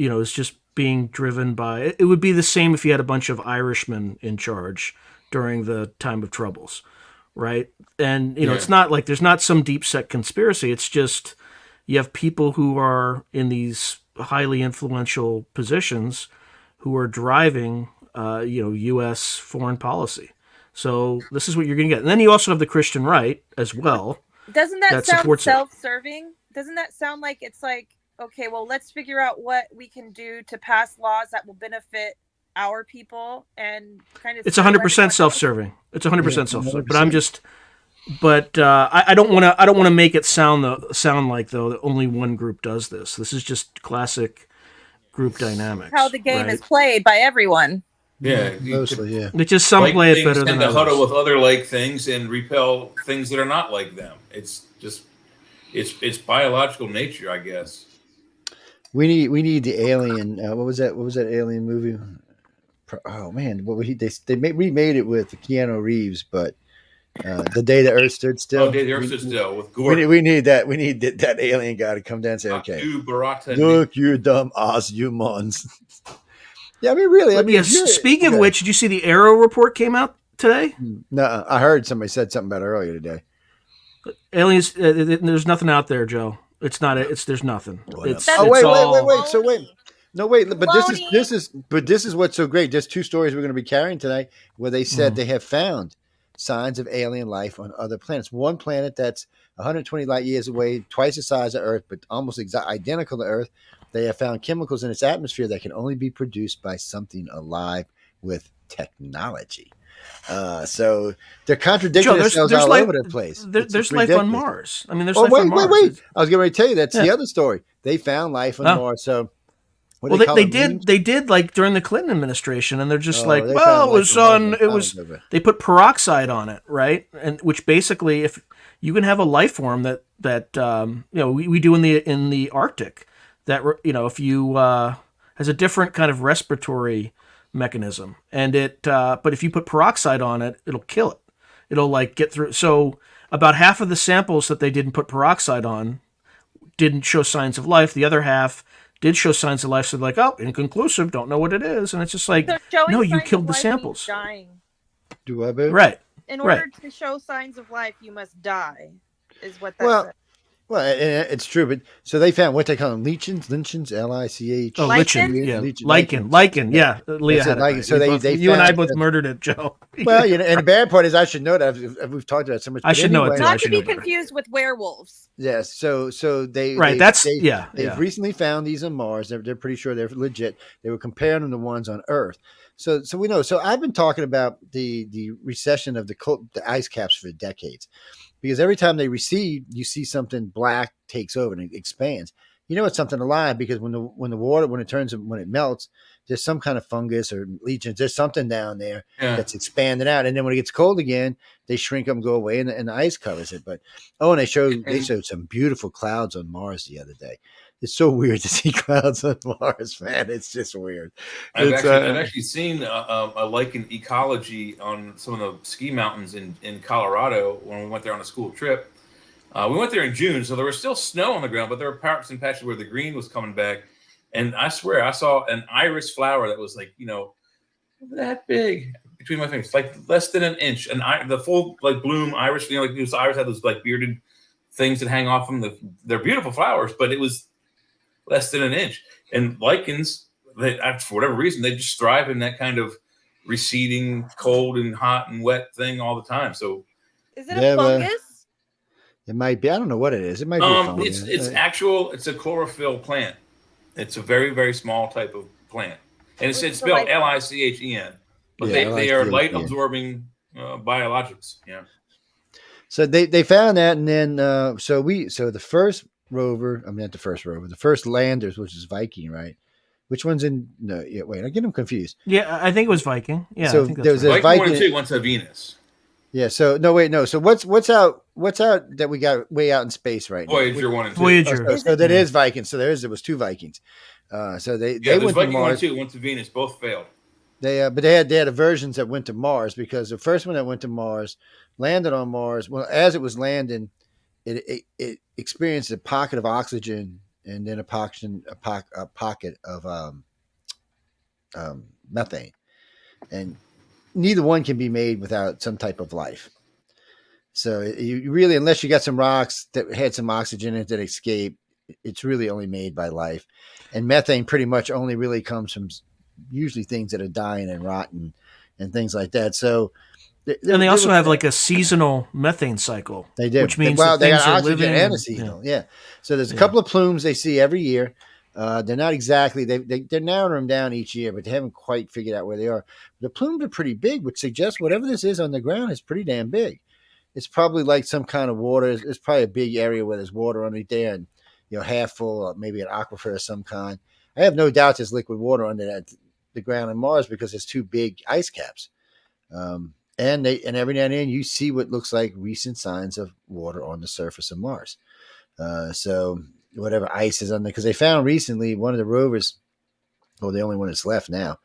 being driven by, it would be the same if you had a bunch of Irishmen in charge during the time of troubles. Right? And, it's not like there's not some deep set conspiracy. It's just you have people who are in these highly influential positions who are driving, U.S. foreign policy. So this is what you're going to get. And then you also have the Christian right as well. Doesn't that sound self-serving? Doesn't that sound like it's like, okay, well, let's figure out what we can do to pass laws that will benefit our people and kind of... It's 100% self-serving. It's 100% self-serving. But I don't want to make it sound like, though, that only one group does this. This is just classic group dynamics. How the game is played by everyone. Yeah, mostly, yeah. It's just some play it better than others. Huddle with other things and repel things that are not like them. It's just it's biological nature, I guess. We need the alien. What was that? What was that alien movie? Oh man, they remade it with Keanu Reeves, but the day the Earth stood still. Oh, the Earth stood still with Gordon. We need that. We need that alien guy to come down and say, "Okay, look, you dumb Oz humans." Yeah, I mean, really. I mean, speaking of which, did you see the Arrow report came out today? No, I heard somebody said something about it earlier today. Aliens, there's nothing out there, Joe. It's not. There's nothing. Wait. So wait. No, wait. But this is what's so great. There's two stories we're going to be carrying tonight where they said they have found signs of alien life on other planets. One planet that's 120 light years away, twice the size of Earth, but almost identical to Earth. They have found chemicals in its atmosphere that can only be produced by something alive with technology. So they're contradicting themselves all over the place. There's life on Mars. I mean, there's life on Mars. Wait. I was getting ready to tell you that's the other story. They found life on Mars. So they did like during the Clinton administration, and they're just like, well, they put peroxide on it, right? And which basically, if you can have a life form that we do in the Arctic, that if you has a different kind of respiratory mechanism, and but if you put peroxide on it, it'll kill it. It'll like get through. So about half of the samples that they didn't put peroxide on didn't show signs of life. The other half did show signs of life. So they're like, oh, inconclusive, don't know what it is. And it's just like, no, you killed the samples. Do I, babe? Right. In order to show signs of life, you must die, is what that says. Well, it's true, but so they found what they call them lichens, L-I-C-H. Oh, lichen, lichen, yeah. Leah had it right. So you and I both murdered it, Joe. Well, and the bad part is I should know that we've talked about it so much. I should know it too. Not to be confused with werewolves. Yes, so they they've recently found these on Mars. They're pretty sure they're legit. They were comparing them to ones on Earth. So we know. So I've been talking about the recession of the ice caps for decades. Because every time they recede, you see something black takes over and it expands. You know it's something alive because when it melts, there's some kind of fungus or legions. There's something down there that's expanded out, and then when it gets cold again, they shrink up and go away, and the ice covers it. But and they showed some beautiful clouds on Mars the other day. It's so weird to see clouds on Mars, man. It's just weird. I've actually seen a lichen ecology on some of the ski mountains in Colorado when we went there on a school trip. We went there in June, so there was still snow on the ground, but there were parts and patches where the green was coming back. And I swear I saw an iris flower that was like, that big between my fingers, like less than an inch. And the full like bloom iris, like these iris had those like bearded things that hang off them. They're beautiful flowers, but it was less than an inch. And lichens, for whatever reason, they just thrive in that kind of receding, cold and hot and wet thing all the time. So, is it a fungus? It might be. I don't know what it is. It might be a fungus. It's a chlorophyll plant. It's a very, very small type of plant, and it's spelled L-I-C-H-E-N. But they are light absorbing biologics. Yeah. So they found that, and then the first rover, the first landers, which is Viking, right? Which one's in? No, yeah. Wait, I get them confused. Yeah, I think it was Viking. Yeah, so I think there was a Viking. 1 and 2 went to Venus. Yeah. So no. So what's out that we got way out in space right now? Voyager 1 and 2. Voyager. So that is Viking. So there was 2 Vikings. So they went Viking to Mars. 1 and 2 went to Venus. Both failed. But they had versions that went to Mars, because the first one that went to Mars landed on Mars. Well, as it was landing, it experienced a pocket of oxygen and then a pocket of methane, and neither one can be made without some type of life. So you really, unless you got some rocks that had some oxygen in it that escape, it's really only made by life. And methane pretty much only really comes from usually things that are dying and rotten and things like that. So, and they also have like a seasonal methane cycle. They do, which means they got are oxygen living and a seasonal. Yeah. So there's a couple of plumes they see every year. They're not exactly, they're narrowing them down each year, but they haven't quite figured out where they are. The plumes are pretty big, which suggests whatever this is on the ground is pretty damn big. It's probably like some kind of water. It's probably a big area where there's water underneath there, and half full, or maybe an aquifer of some kind. I have no doubt there's liquid water under the ground on Mars, because there's 2 big ice caps. And every now and then you see what looks like recent signs of water on the surface of Mars. So whatever ice is on there. Because they found recently one of the rovers, well, the only one that's left now,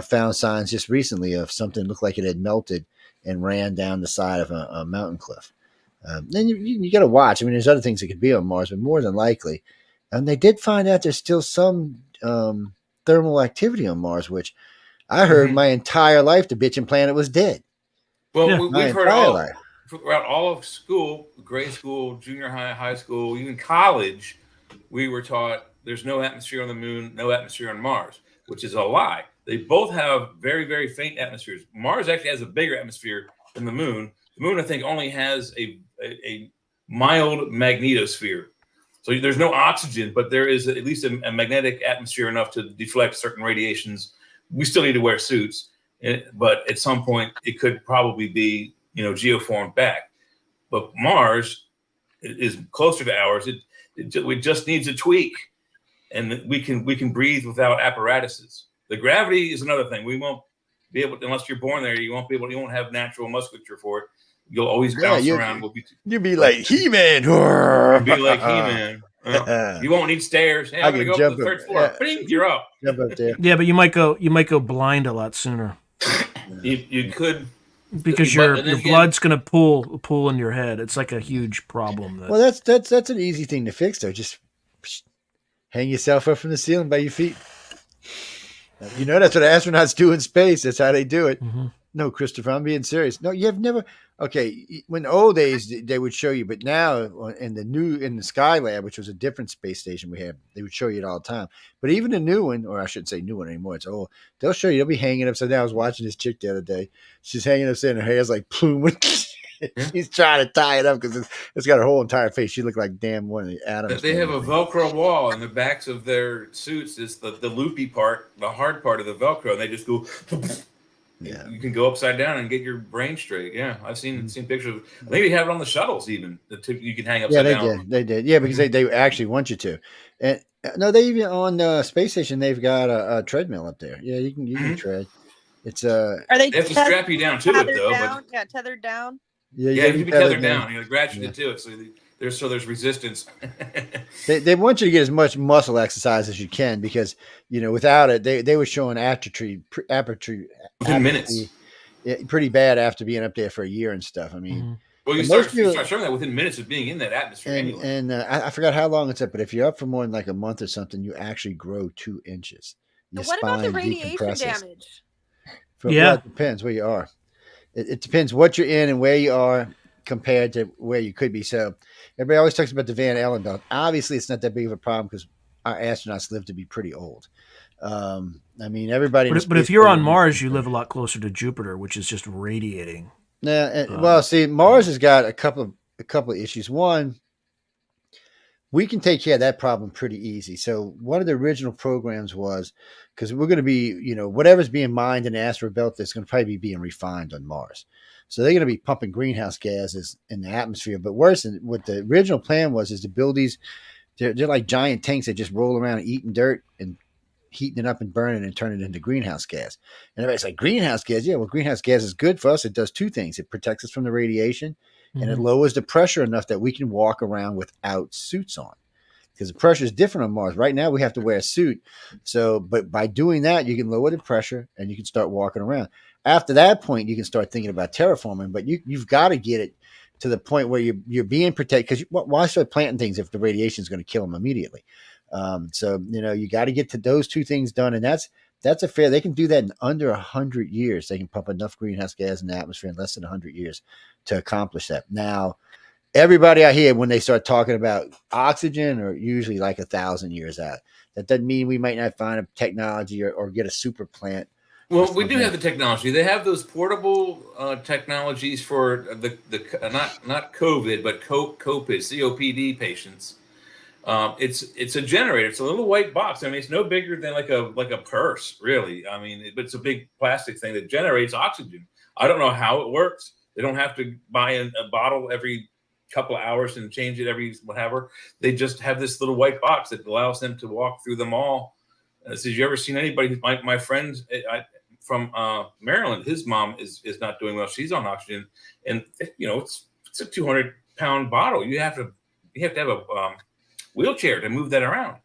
found signs just recently of something looked like it had melted and ran down the side of a mountain cliff. Then you got to watch. I mean, there's other things that could be on Mars, but more than likely, and they did find out there's still some thermal activity on Mars, which I heard my entire life the bitchin' planet was dead. Well, we've heard throughout all of school, grade school, junior high, high school, even college, we were taught there's no atmosphere on the moon, no atmosphere on Mars, which is a lie. They both have very, very faint atmospheres. Mars actually has a bigger atmosphere than the moon. The moon, I think, only has a mild magnetosphere. So there's no oxygen, but there is at least a magnetic atmosphere enough to deflect certain radiations. We still need to wear suits, but at some point it could probably be, geoformed back. But Mars is closer to ours. It just needs a tweak, and we can breathe without apparatuses. The gravity is another thing. We won't be able to, unless you're born there. You won't have natural musculature for it. You'll always bounce around. You'll be like He-Man. You'll be like He-Man. You won't need stairs. Hey, I'm gonna go up to the third floor. Bing, you're up. Jump up there. Yeah, but you might go blind a lot sooner. You could, because your blood's gonna pool in your head. It's like a huge problem. Well, that's an easy thing to fix though. Just hang yourself up from the ceiling by your feet. That's what astronauts do in space. That's how they do it. Mm-hmm. No, Christopher, I'm being serious. No, you have never. Okay, when the old days they would show you, but now in the Skylab, which was a different space station we had, they would show you it all the time. But even the new one, or I shouldn't say new one anymore, it's old. They'll show you. They'll be hanging upside down. I was watching this chick the other day. She's hanging upside down. Her hair's like plume. She's trying to tie it up because it's got her whole entire face. She looked like damn one of the atoms. They have a Velcro wall in the backs of their suits. Is the loopy part, the hard part of the Velcro, and they just go. Yeah, you can go upside down and get your brain straight. Yeah, I've seen pictures. I think they have it on the shuttles even. You can hang upside down. Yeah, they did. Yeah, because they actually want you to. And no, they even on the space station they've got a treadmill up there. Yeah, you can tread. It's Are they have to strap you down to it though. Down? But tethered down. Yeah, you have to be tethered down. They graduate you to it, so there's resistance. they want you to get as much muscle exercise as you can because without it they were showing atrophy within minutes. Yeah, pretty bad after being up there for a year and stuff. I mean, well, you start showing that within minutes of being in that atmosphere. And I forgot how long it's up, but if you're up for more than like a month or something, you actually grow 2 inches. Your what about the radiation damage? Well, it depends where you are. It depends what you're in and where you are compared to where you could be. So everybody always talks about the Van Allen belt. Obviously, it's not that big of a problem because our astronauts live to be pretty old. I mean, everybody. But if you're on Mars, you live a lot closer to Jupiter, which is just radiating. Well, see, Mars has got a couple of issues. One, we can take care of that problem pretty easy. So one of the original programs was because we're going to be, whatever's being mined in the asteroid belt, that's going to probably be being refined on Mars. So they're going to be pumping greenhouse gases in the atmosphere. But worse than what the original plan was is to build these. They're like giant tanks that just roll around eating dirt and heating it up and burning and turning it into greenhouse gas. And everybody's like, greenhouse gas? Yeah, well, greenhouse gas is good for us. It does 2 things. It protects us from the radiation and it lowers the pressure enough that we can walk around without suits on. Because the pressure is different on Mars. Right now, we have to wear a suit. So, but by doing that, you can lower the pressure and you can start walking around. After that point, you can start thinking about terraforming. But you've got to get it to the point where you're being protected. Because why start planting things if the radiation is going to kill them immediately? So you got to get to those 2 things done, and that's they can do that in under 100 years. They can pump enough greenhouse gas in the atmosphere in less than 100 years to accomplish that. Now, everybody out here, when they start talking about oxygen, are usually like 1,000 years out. That doesn't mean we might not find a technology or get a super plant. Well, we do have the technology. They have those portable technologies for the not COVID, but COPD patients. It's a generator. It's a little white box. I mean, it's no bigger than like a purse, really. I mean, but it's a big plastic thing that generates oxygen. I don't know how it works. They don't have to buy a bottle every couple of hours and change it every whatever. They just have this little white box that allows them to walk through the mall. So, you ever seen anybody? My friend from Maryland, his mom is not doing well. She's on oxygen, and it's a 200-pound bottle. You have to have a wheelchair to move that around.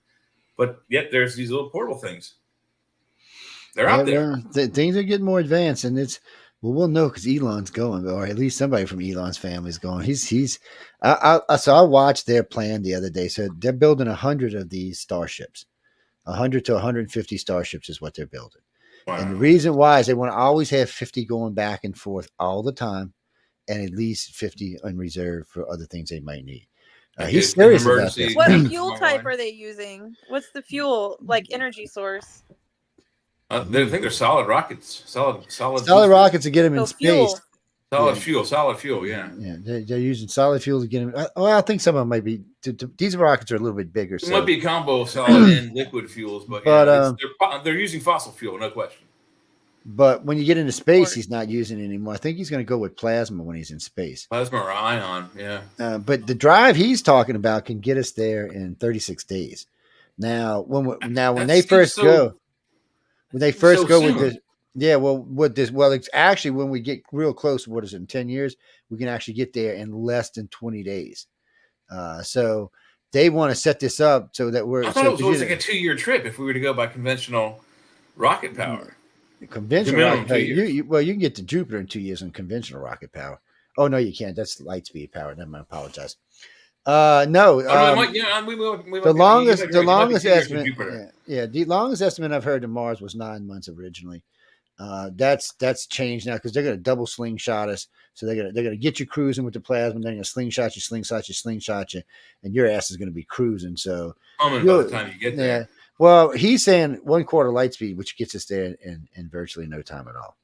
But yet there's these little portable things. They're out there. Things are getting more advanced, and we'll know because Elon's going, or at least somebody from Elon's family is going. So I watched their plan the other day. So they're building 100 of these starships. 100 to 150 starships is what they're building. Wow. And the reason why is they want to always have 50 going back and forth all the time, and at least 50 in reserve for other things they might need. He's serious about this. What fuel type are they using? What's the fuel, like energy source? I think they're solid rockets. Solid rockets to get them in space. Solid fuel. Yeah. Yeah, they're using solid fuel to get them. I think some of them might be. These rockets are a little bit bigger. It might be a combo of solid and liquid fuels, but they're using fossil fuel, no question. But when you get into space, he's not using it anymore. I think he's going to go with plasma when he's in space. Plasma or ion, yeah. But the drive he's talking about can get us there in 36 days. Now, when they first go with this, it's actually when we get real close. What is it, in 10 years? We can actually get there in less than 20 days. So they want to set this up so that we're. I thought it was like a 2-year trip if we were to go by conventional rocket power. Conventional rocket power. You can get to Jupiter in 2 years on conventional rocket power. Oh no, you can't. That's light speed power. Never mind. Apologize. The longest estimate. The longest estimate I've heard to Mars was 9 months originally. That's changed now because they're going to double slingshot us. So they're gonna get you cruising with the plasma, then they're gonna slingshot you, and your ass is going to be cruising. So by the time you get there. Yeah. Well, he's saying 1/4 light speed, which gets us there in virtually no time at all.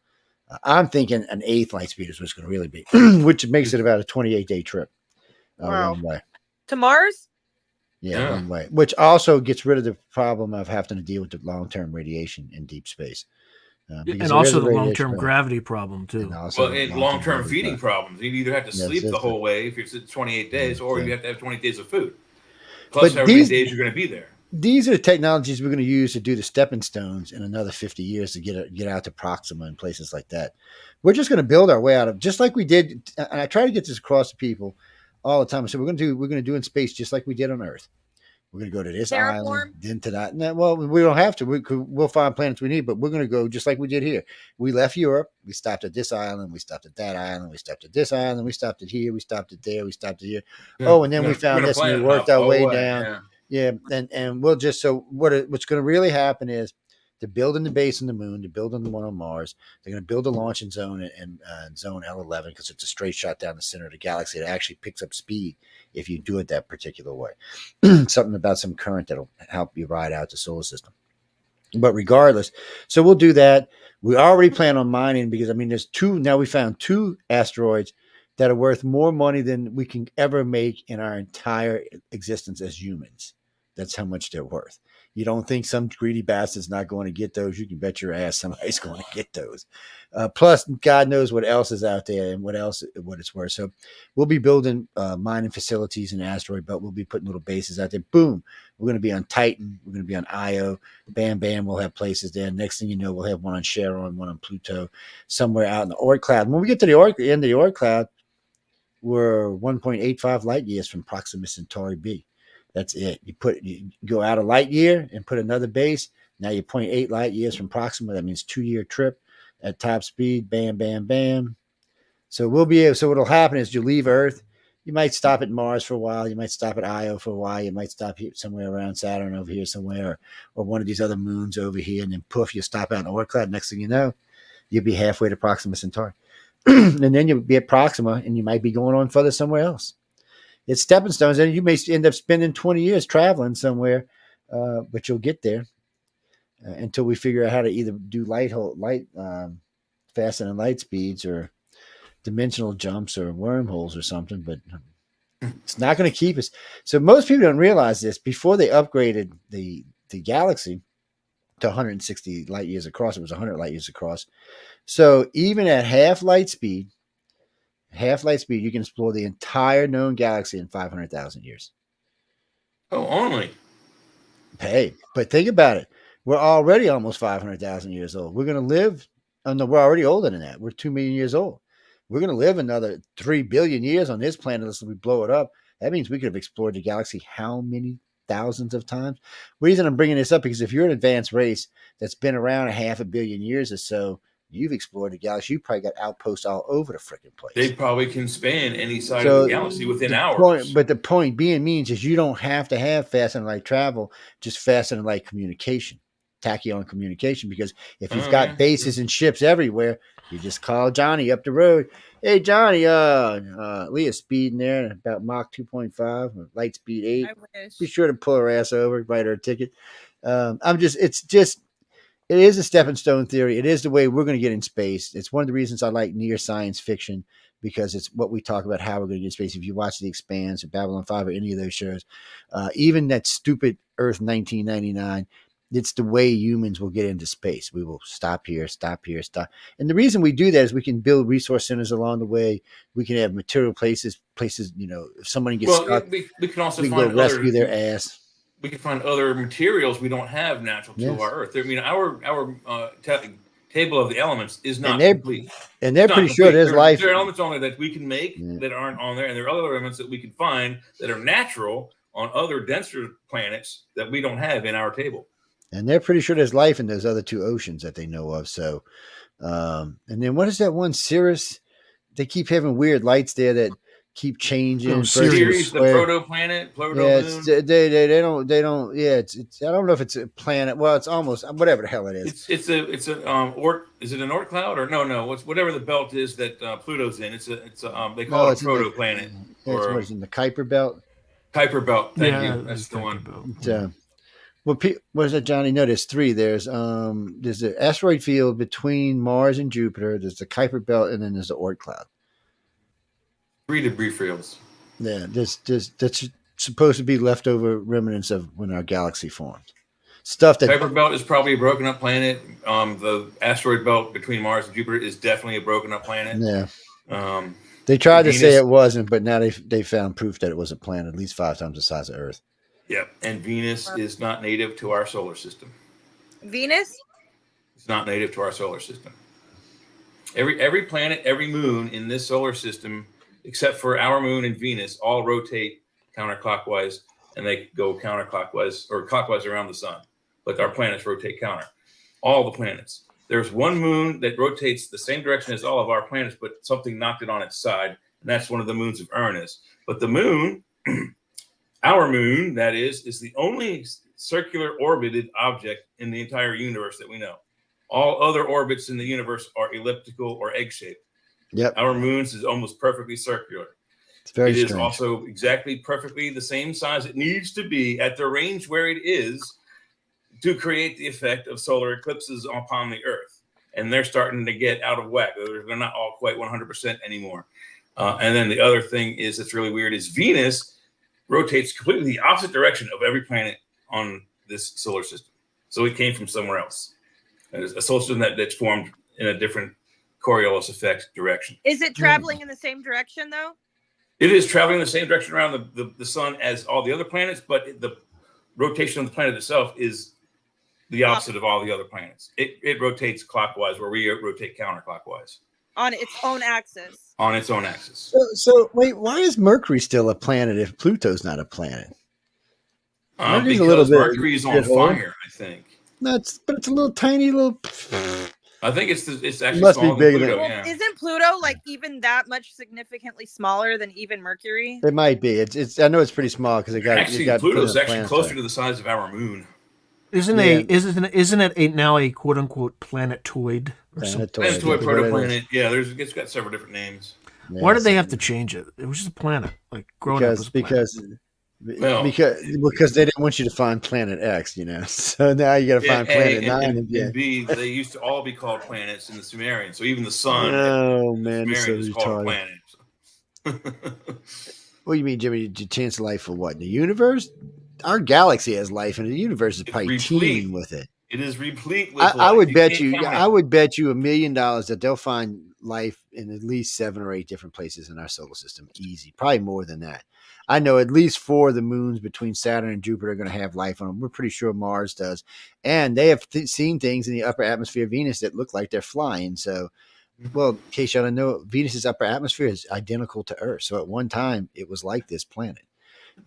I'm thinking an 1/8 light speed is what's going to really be, which makes it about a 28-day trip. Wow. One way. To Mars? Yeah, one way. Which also gets rid of the problem of having to deal with the long-term radiation in deep space. And also the long-term gravity problem, too. And long-term feeding problems. You either have to sleep the whole way if it's 28 days, or you have to have 20 days of food. Plus, how many days you're going to be there. These are the technologies we're going to use to do the stepping stones in another 50 years to get out to Proxima and places like that. We're just going to build our way out of, just like we did. And I try to get this across to people all the time. So we're going to do in space just like we did on Earth. We're going to go to this island, then to that. No, well, we don't have to. We'll find planets we need, but we're going to go just like we did here. We left Europe. We stopped at this island. We stopped at that island. We stopped at this island. We stopped at here. We stopped at there. We stopped at here. Yeah. And then we found this and we worked our way down. Yeah. And we'll just, so what's going to really happen is they're building the base on the moon. They're building the one on Mars. They're going to build a launching zone in zone L11 because it's a straight shot down the center of the galaxy. It actually picks up speed if you do it that particular way. Something about some current that'll help you ride out the solar system. But regardless, so we'll do that. We already plan on mining because, there's we found 2 asteroids that are worth more money than we can ever make in our entire existence as humans. That's how much they're worth. You don't think some greedy bastard's not going to get those? You can bet your ass somebody's going to get those. Plus, God knows what else is out there and what it's worth. So we'll be building mining facilities in the asteroid belt. We'll be putting little bases out there. Boom. We're going to be on Titan. We're going to be on Io. Bam, bam. We'll have places there. Next thing you know, we'll have one on Charon, one on Pluto, somewhere out in the Oort cloud. When we get to the end of the Oort cloud, we're 1.85 light years from Proxima Centauri B. That's it. You go out a light year and put another base. Now you're 0.8 light years from Proxima. That means 2-year trip at top speed. Bam, bam, bam. So what'll happen is you leave Earth. You might stop at Mars for a while. You might stop at Io for a while. You might stop here, somewhere around Saturn over here somewhere, or one of these other moons over here. And then poof, you stop out in the Oort cloud. Next thing you know, you'll be halfway to Proxima Centauri. And then you'll be at Proxima and you might be going on further somewhere else. It's stepping stones, and you may end up spending 20 years traveling somewhere, but you'll get there until we figure out how to either do faster than light speeds, or dimensional jumps, or wormholes, or something. But it's not going to keep us. So most people don't realize this. Before they upgraded the galaxy to 160 light years across, it was 100 light years across. So even at half light speed, you can explore the entire known galaxy in 500,000 years. Oh, only. Hey, but think about it. We're already almost 500,000 years old. We're going to live. Oh, no, we're already older than that. We're 2 million years old. We're going to live another 3 billion years on this planet unless we blow it up. That means we could have explored the galaxy how many thousands of times. The reason I'm bringing this up because if you're an advanced race that's been around a 500 million years or so, you've explored the galaxy. You probably got outposts all over the freaking place. They probably can span any side of the galaxy within hours. But the point being means is you don't have to have fast and light travel, just fast and light communication, tachyon communication. Because if you've got bases and ships everywhere, you just call Johnny up the road. Hey Johnny, Leah's speeding there at about Mach 2.5, light speed 8. I wish. Be sure to pull her ass over, write her a ticket. It is a stepping stone theory. It is the way we're going to get in space. It's one of the reasons I like near science fiction because it's what we talk about how we're going to get in space. If you watch The Expanse or Babylon 5 or any of those shows, even that stupid Earth 1999, it's the way humans will get into space. We will stop here. And the reason we do that is we can build resource centers along the way. We can have material places, if somebody gets stuck, we can also go rescue their ass. We can find other materials we don't have natural to our Earth. I mean, our table of the elements is not complete. And they're pretty sure there's life. There are elements on there that we can make that aren't on there, and there are other elements that we can find that are natural on other denser planets that we don't have in our table. And they're pretty sure there's life in those other two oceans that they know of. So, and then what is that one? Cirrus? They keep having weird lights there that keep changing. Ceres, the protoplanet, moon. They don't. Yeah, it's. I don't know if it's a planet. Well, it's almost whatever the hell it is. Is it an Oort cloud or no? Whatever the belt is that Pluto's in. They call it a protoplanet. What is it, in the Kuiper belt? Kuiper belt. Thank you. That's the one. What is that, Johnny? No, there's three. There's the asteroid field between Mars and Jupiter. There's the Kuiper belt, and then there's the Oort cloud. 3 debris fields. Yeah, that's supposed to be leftover remnants of when our galaxy formed. Stuff that Kuiper belt is probably a broken up planet. The asteroid belt between Mars and Jupiter is definitely a broken up planet. Yeah. They tried to say it wasn't, but now they found proof that it was a planet at least 5 times the size of Earth. Yeah, and Venus is not native to our solar system. Venus? It's not native to our solar system. Every planet, every moon in this solar system, except for our moon and Venus, all rotate counterclockwise, and they go counterclockwise or clockwise around the sun. But our planets rotate counter. All the planets. There's one moon that rotates the same direction as all of our planets, but something knocked it on its side, and that's one of the moons of Uranus. But the moon, our moon, that is the only circular orbited object in the entire universe that we know. All other orbits in the universe are elliptical or egg-shaped. Yep. Our moon's is almost perfectly circular. It's very strange. It is also exactly perfectly the same size it needs to be at the range where it is to create the effect of solar eclipses upon the Earth. And they're starting to get out of whack. They're not all quite 100% anymore. And then the other thing is that's really weird is Venus rotates completely the opposite direction of every planet on this solar system. So it came from somewhere else. It's a solar system that's formed in a different Coriolis effect direction. Is it traveling in the same direction, though? It is traveling in the same direction around the sun as all the other planets, but the rotation of the planet itself is the opposite of all the other planets. It rotates clockwise where we rotate counterclockwise. On its own axis. On its own axis. So wait, why is Mercury still a planet if Pluto's not a planet? Because a little bit Mercury's on fire, I think. But it's a little tiny little. I think it's actually must be bigger Pluto, than. Well, isn't Pluto like even that much significantly smaller than even Mercury? It might be. It's. I know it's pretty small because it got. Actually, Pluto's actually closer to the size of our moon. Isn't it now a quote unquote planetoid? Planetoid protoplanet. Yeah, it's got several different names. Yeah, why did they have to change it? It was just a planet, like growing up as a planet. Because they didn't want you to find Planet X, So now you got to find Planet 9 and B. They used to all be called planets in the Sumerian. So even the sun, is called a planet. What do you mean, Jimmy? Chance of life for what? In the universe? Our galaxy has life, and the universe is probably teeming with it. It is replete with life. I would bet you $1 million that they'll find life in at least 7 or 8 different places in our solar system. Easy, probably more than that. I know at least 4 of the moons between Saturn and Jupiter are going to have life on them. We're pretty sure Mars does. And they have seen things in the upper atmosphere of Venus that look like they're flying. So, well, in case y'all don't know, Venus's upper atmosphere is identical to Earth. So at one time, it was like this planet.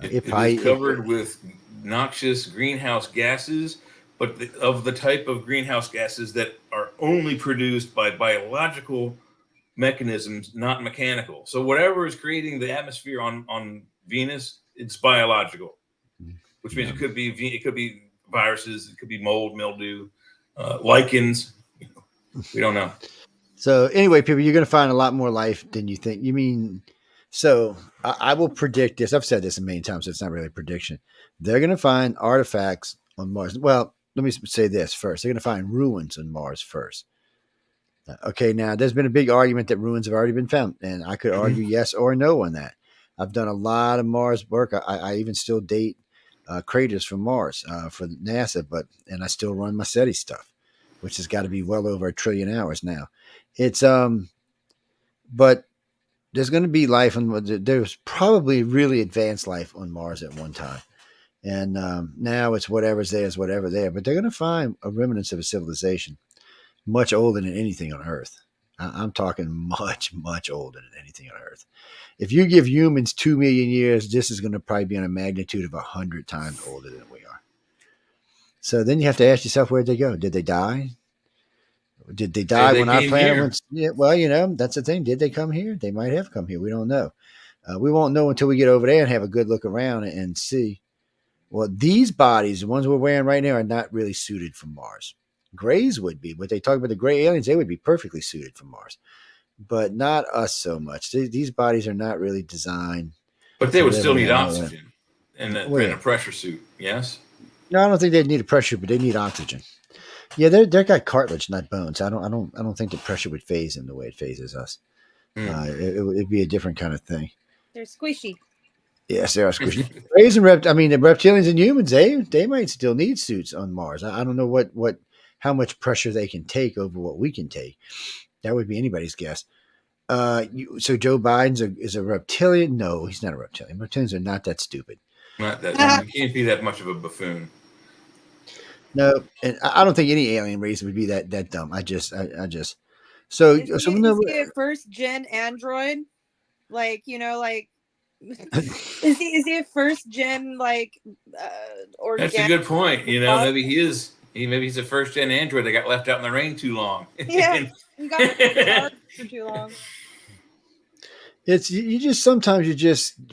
It is covered with noxious greenhouse gases, but of the type of greenhouse gases that are only produced by biological mechanisms, not mechanical. So whatever is creating the atmosphere on Venus, it's biological, which means it could be viruses, it could be mold, mildew, lichens. We don't know. So anyway, people, you're going to find a lot more life than you think. You mean, so I will predict this. I've said this a million times, so it's not really a prediction. They're going to find artifacts on Mars. Well, let me say this first. They're going to find ruins on Mars first. Okay, now there's been a big argument that ruins have already been found, and I could argue yes or no on that. I've done a lot of Mars work. I even still date craters from Mars for NASA, and I still run my SETI stuff, which has got to be well over 1 trillion hours now. It's but there's going to be life there's probably really advanced life on Mars at one time, and now it's whatever's there is whatever there. But they're going to find a remnants of a civilization much older than anything on Earth. I'm talking much, much older than anything on Earth. If you give humans 2 million years, this is going to probably be on a magnitude of 100 times older than we are. So then you have to ask yourself, where'd they go? Did they die? Did they die when our planet went? Yeah, well, that's the thing. Did they come here? They might have come here. We don't know. We won't know until we get over there and have a good look around and see. Well, these bodies, the ones we're wearing right now, are not really suited for Mars. Grays would be, but they talk about the gray aliens. They would be perfectly suited for Mars, but not us so much. These bodies are not really designed. But they would still need oxygen in a pressure suit. Yes. No, I don't think they'd need a pressure, but they need oxygen. Yeah, they're got cartilage, not bones. I don't think the pressure would phase them the way it phases us. It'd be a different kind of thing. They're squishy. Yes, they are squishy. The reptilians and humans, they might still need suits on Mars. I don't know how much pressure they can take over what we can take. That would be anybody's guess. So Joe Biden is a reptilian? No, he's not a reptilian. Reptilians are not that stupid. Not that. You can't be that much of a buffoon. No, and I don't think any alien race would be that dumb. I just. Is he a first gen android? Is he a first gen organic? That's a good point. Maybe he is. Maybe he's a first gen android that got left out in the rain too long. Yeah, he got for too long. It's sometimes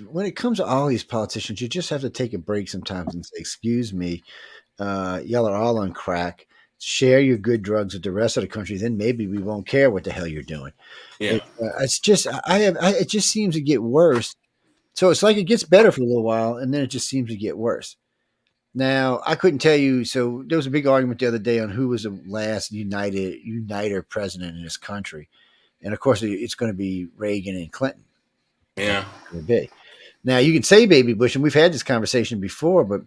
when it comes to all these politicians, you just have to take a break sometimes and say, "Excuse me, y'all are all on crack. Share your good drugs with the rest of the country, then maybe we won't care what the hell you're doing." Yeah, it just seems to get worse. So it's like it gets better for a little while, and then it just seems to get worse. Now, I couldn't tell you. So there was a big argument the other day on who was the last uniter president in this country, and of course, it's going to be Reagan and Clinton. Yeah, it would be. Now you can say Baby Bush, and we've had this conversation before, but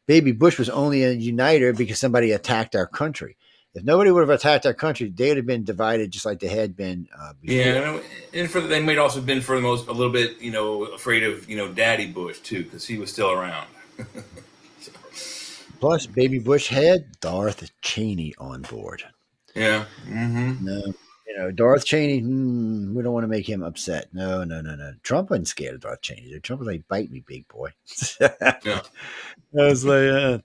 Baby Bush was only a uniter because somebody attacked our country. If nobody would have attacked our country, they would have been divided just like they had been before. Yeah, and they might also have been for the most a little bit, afraid of Daddy Bush too, because he was still around. Plus, Baby Bush had Darth Cheney on board. Yeah. Mm-hmm. No, Darth Cheney. We don't want to make him upset. No. Trump wasn't scared of Darth Cheney. Trump was like, "Bite me, big boy." Yeah. I was like,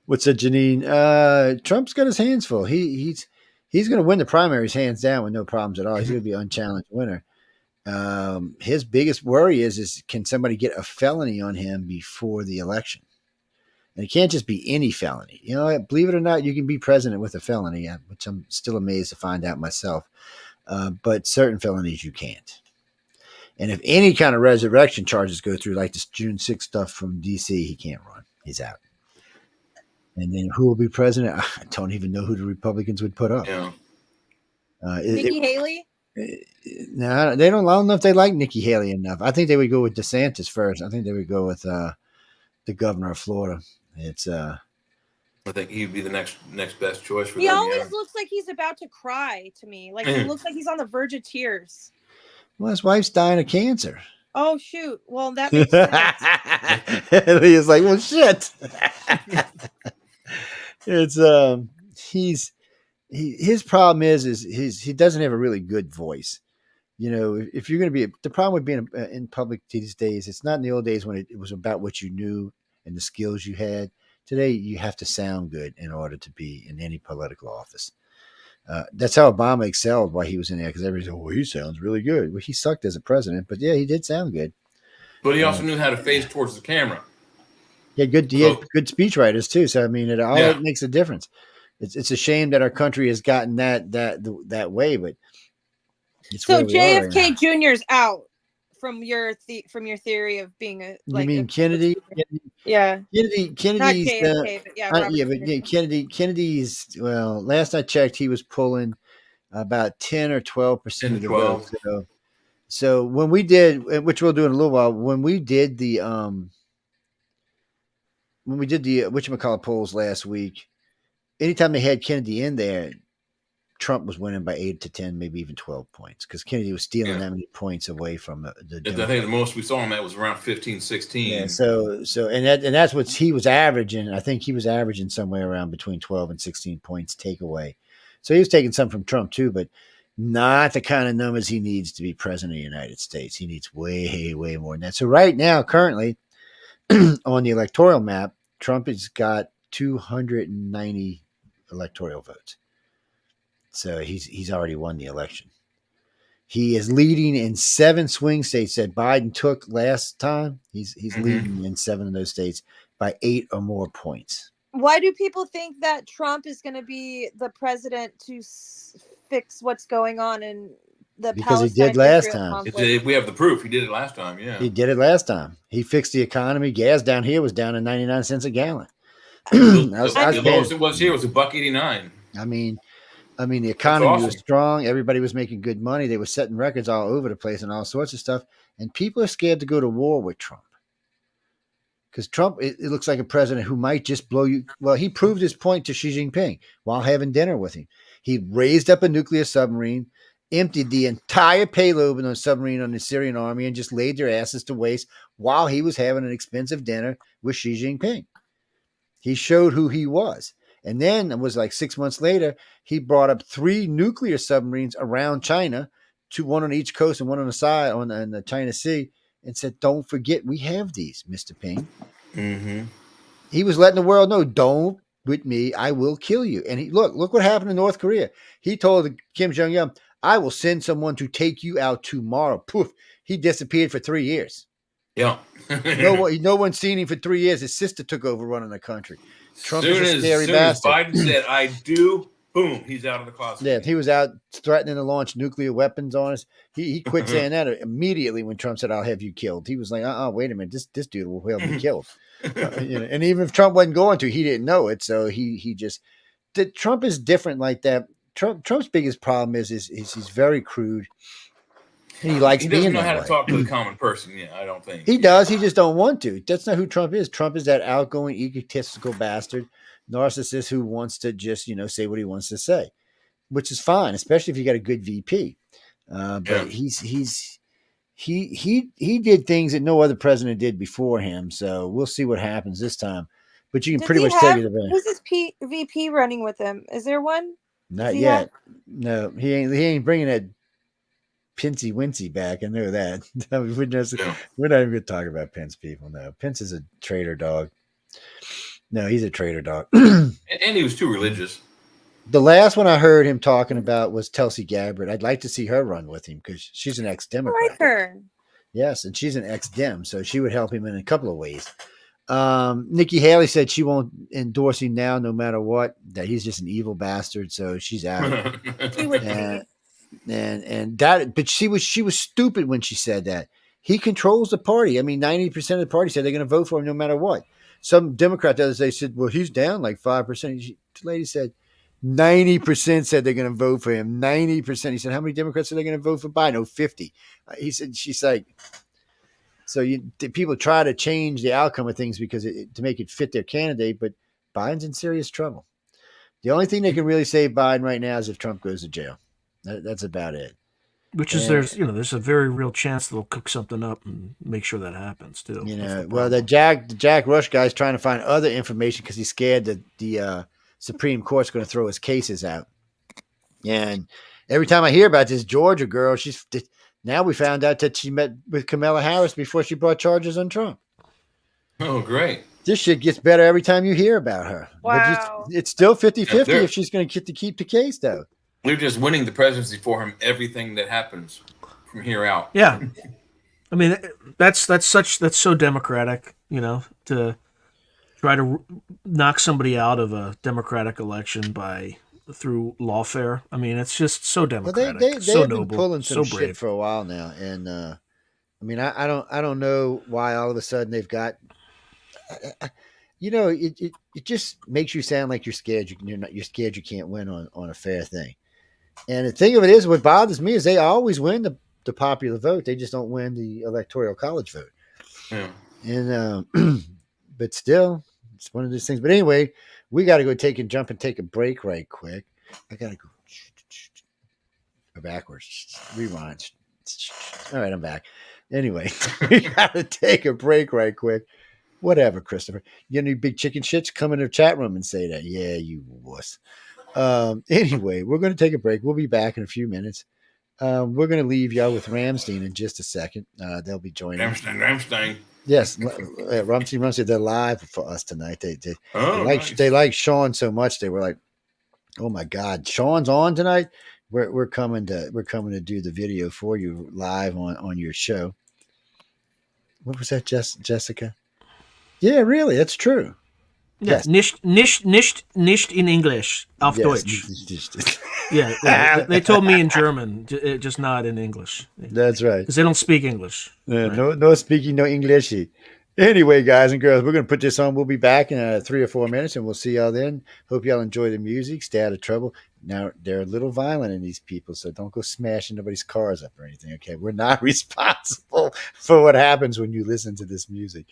"What's that, Janine?" Trump's got his hands full. He's going to win the primaries hands down with no problems at all. He's going to be an unchallenged winner. His biggest worry is can somebody get a felony on him before the election? And it can't just be any felony. Believe it or not, you can be president with a felony, which I'm still amazed to find out myself. But certain felonies you can't. And if any kind of resurrection charges go through, like this June 6th stuff from D.C., he can't run. He's out. And then who will be president? I don't even know who the Republicans would put up. Yeah. Nikki Haley? No, they don't. I don't know if they like Nikki Haley enough. I think they would go with DeSantis first. I think they would go with the governor of Florida. I think he'd be the next best choice for them. He always looks like he's about to cry to me. Like he looks like he's on the verge of tears. Well, his wife's dying of cancer. Oh shoot! Well, that makes sense. He's like, well, shit. It's his problem is he doesn't have a really good voice. if you're going to be the problem with being in public these days, it's not in the old days when it was about what you knew and the skills you had. Today, you have to sound good in order to be in any political office. That's how Obama excelled while he was in there, because everybody said, "Oh, he sounds really good." Well, he sucked as a president, but yeah, he did sound good. But he also knew how to face towards the camera. He had good speech writers too. So I mean, it makes a difference. It's a shame that our country has gotten that way, but it's so JFK right Jr.'s out from your theory of being a. You mean Kennedy? Yeah. Kennedy's JFK, but Kennedy's. Well, last I checked, he was pulling about 10 or 12% of the vote. So when we did, which we'll do in a little while, when we did the whatchamacallit polls last week, anytime they had Kennedy in there, Trump was winning by 8 to 10, maybe even 12 points, because Kennedy was stealing that many points away from the I think the most we saw him at was around 15, 16. Yeah, so that's what he was averaging. I think he was averaging somewhere around between 12 and 16 points takeaway. So he was taking some from Trump too, but not the kind of numbers he needs to be president of the United States. He needs way, way more than that. So right now, currently, on the electoral map, Trump has got 290 electoral votes. So he's already won the election. He is leading in 7 swing states that Biden took last time. He's leading in 7 of those states by 8 or more points. Why do people think that Trump is going to be the president to fix what's going on in the because he did last time. We have the proof. He did it last time. Yeah, he did it last time. He fixed the economy. Gas down here was down to 99 cents a gallon. The lowest it was here was $1.89. I mean, the economy was strong. Everybody was making good money. They were setting records all over the place and all sorts of stuff. And people are scared to go to war with Trump. Because Trump, it looks like a president who might just blow you. Well, he proved his point to Xi Jinping while having dinner with him. He raised up a nuclear submarine, emptied the entire payload on the submarine on the Syrian army, and just laid their asses to waste while he was having an expensive dinner with Xi Jinping. He showed who he was. And then it was like 6 months later, he brought up 3 nuclear submarines around China, one on each coast and one on the side on the China Sea, and said, "Don't forget, we have these, Mr. Ping." Mm-hmm. He was letting the world know, "Don't with me, I will kill you." And look what happened in North Korea. He told Kim Jong-un, "I will send someone to take you out tomorrow." Poof, he disappeared for 3 years. Yeah. no one's seen him for 3 years. His sister took over running the country. Trump is a scary bastard. As Biden said, "I do," boom, he's out of the closet. Yeah, he was out threatening to launch nuclear weapons on us. He quit saying that immediately when Trump said, "I'll have you killed." He was like, wait a minute, this dude will have me killed. And even if Trump wasn't going to, he didn't know it. So he just Trump is different like that. Trump's biggest problem is he's very crude. And he likes being that way. He doesn't know how to talk to the common person. Yeah, I don't think. He does. He just don't want to. That's not who Trump is. Trump is that outgoing, egotistical bastard, narcissist who wants to just, say what he wants to say, which is fine, especially if you got a good VP. But he did things that no other president did before him. So we'll see what happens this time. But you can pretty much tell you the who's his VP running with him? Is there one? Not yet. No, he ain't bringing that Pincey Wincy back. I know that. We're not even going to talk about Pence, people. No, Pence is a traitor dog. No, he's a traitor dog. And he was too religious. The last one I heard him talking about was Tulsi Gabbard. I'd like to see her run with him because she's an ex-Democrat. I like her. Yes, and she's an ex-Dem, so she would help him in a couple of ways. Nikki Haley said she won't endorse him now, no matter what. That he's just an evil bastard, so she's out. She would be. And that, but she was stupid when she said that. He controls the party. I mean, 90% of the party said they're going to vote for him no matter what. Some Democrat the other day said, "Well, he's down like 5%." The lady said 90% said they're going to vote for him. 90%. He said, "How many Democrats said they're going to vote for Biden?" "Oh, 50." He said, she's like, so people try to change the outcome of things because to make it fit their candidate, but Biden's in serious trouble. The only thing that can really save Biden right now is if Trump goes to jail. That's about it. Which is there's a very real chance they'll cook something up and make sure that happens too. The Jack Rush guy's trying to find other information because he's scared that the Supreme Court's going to throw his cases out. And every time I hear about this Georgia girl, Now we found out that she met with Kamala Harris before she brought charges on Trump. Oh, great. This shit gets better every time you hear about her. Wow. But it's still 50-50 if she's going to get to keep the case, though. We're just winning the presidency for him. Everything that happens from here out. Yeah. I mean, that's so democratic, to try to knock somebody out of a democratic election through lawfare. I mean, it's just so democratic. Well, they so have noble, been pulling some so shit brave for a while now, and I mean, I don't know why all of a sudden they've got. It just makes you sound like you're scared. You're scared you can't win on a fair thing. And the thing of it is, what bothers me is they always win the popular vote. They just don't win the electoral college vote. Yeah. And but still, it's one of those things. But anyway, we got to go take a break right quick. I got to go backwards. Rewind. All right, I'm back. Anyway, we got to take a break right quick. Whatever, Christopher. You got any big chicken shits? Come in the chat room and say that. Yeah, you wuss. Anyway, we're going to take a break. We'll be back in a few minutes. We're going to leave y'all with Ramstein in just a second. They'll be joining. Ramstein. Yes, Ramstein. They're live for us tonight. Nice. They like Sean so much. They were like, "Oh my God, Sean's on tonight." We're coming to do the video for you live on your show. What was that, Jessica? Yeah, really, that's true. Yeah, yes. Nicht in English, auf Deutsch. Yeah, they told me in German, just not in English. That's right. Because they don't speak English. Right. No speaking, no Englishy. Anyway, guys and girls, we're going to put this on. We'll be back in 3 or 4 minutes, and we'll see y'all then. Hope y'all enjoy the music. Stay out of trouble. Now, they're a little violent in these people, so don't go smashing nobody's cars up or anything, okay? We're not responsible for what happens when you listen to this music.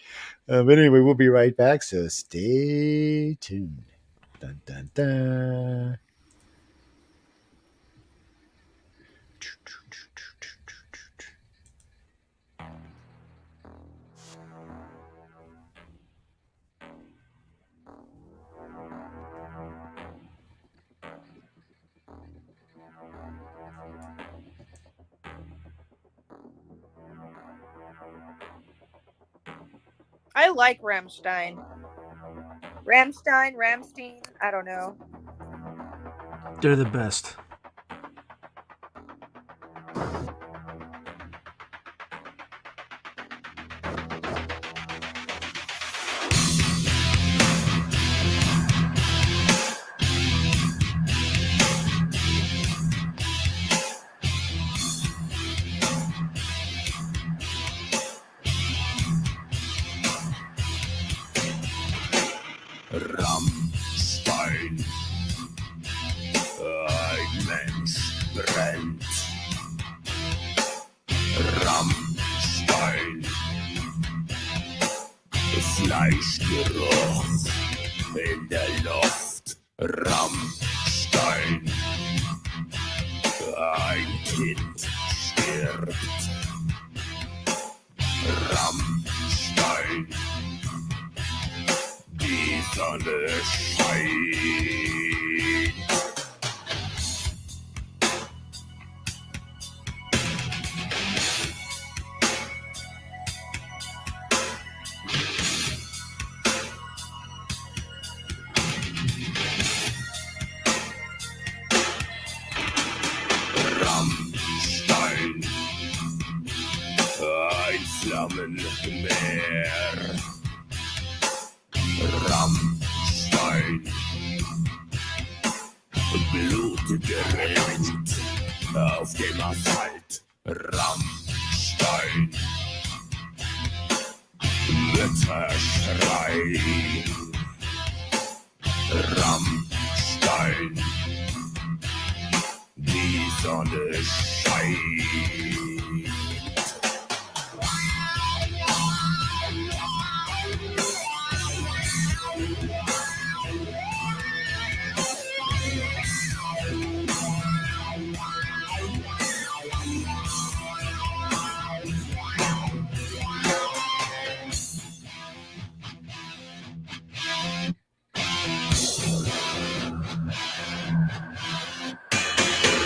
But anyway, we'll be right back, so stay tuned. Dun, dun, dun. I like Rammstein. Ramstein, I don't know. They're the best. Rammstein. Ein Mensch brennt. Rammstein. Fleischgeruch in der Luft. Rammstein. Ein Kind stirbt. Rammstein. Die Sonne scheint. Rammstein. Ein Flammenmeer. Rammstein. Blut gerinnt auf dem Asphalt. Rammstein. Mütterschrei. Rammstein. Die Sonne scheint.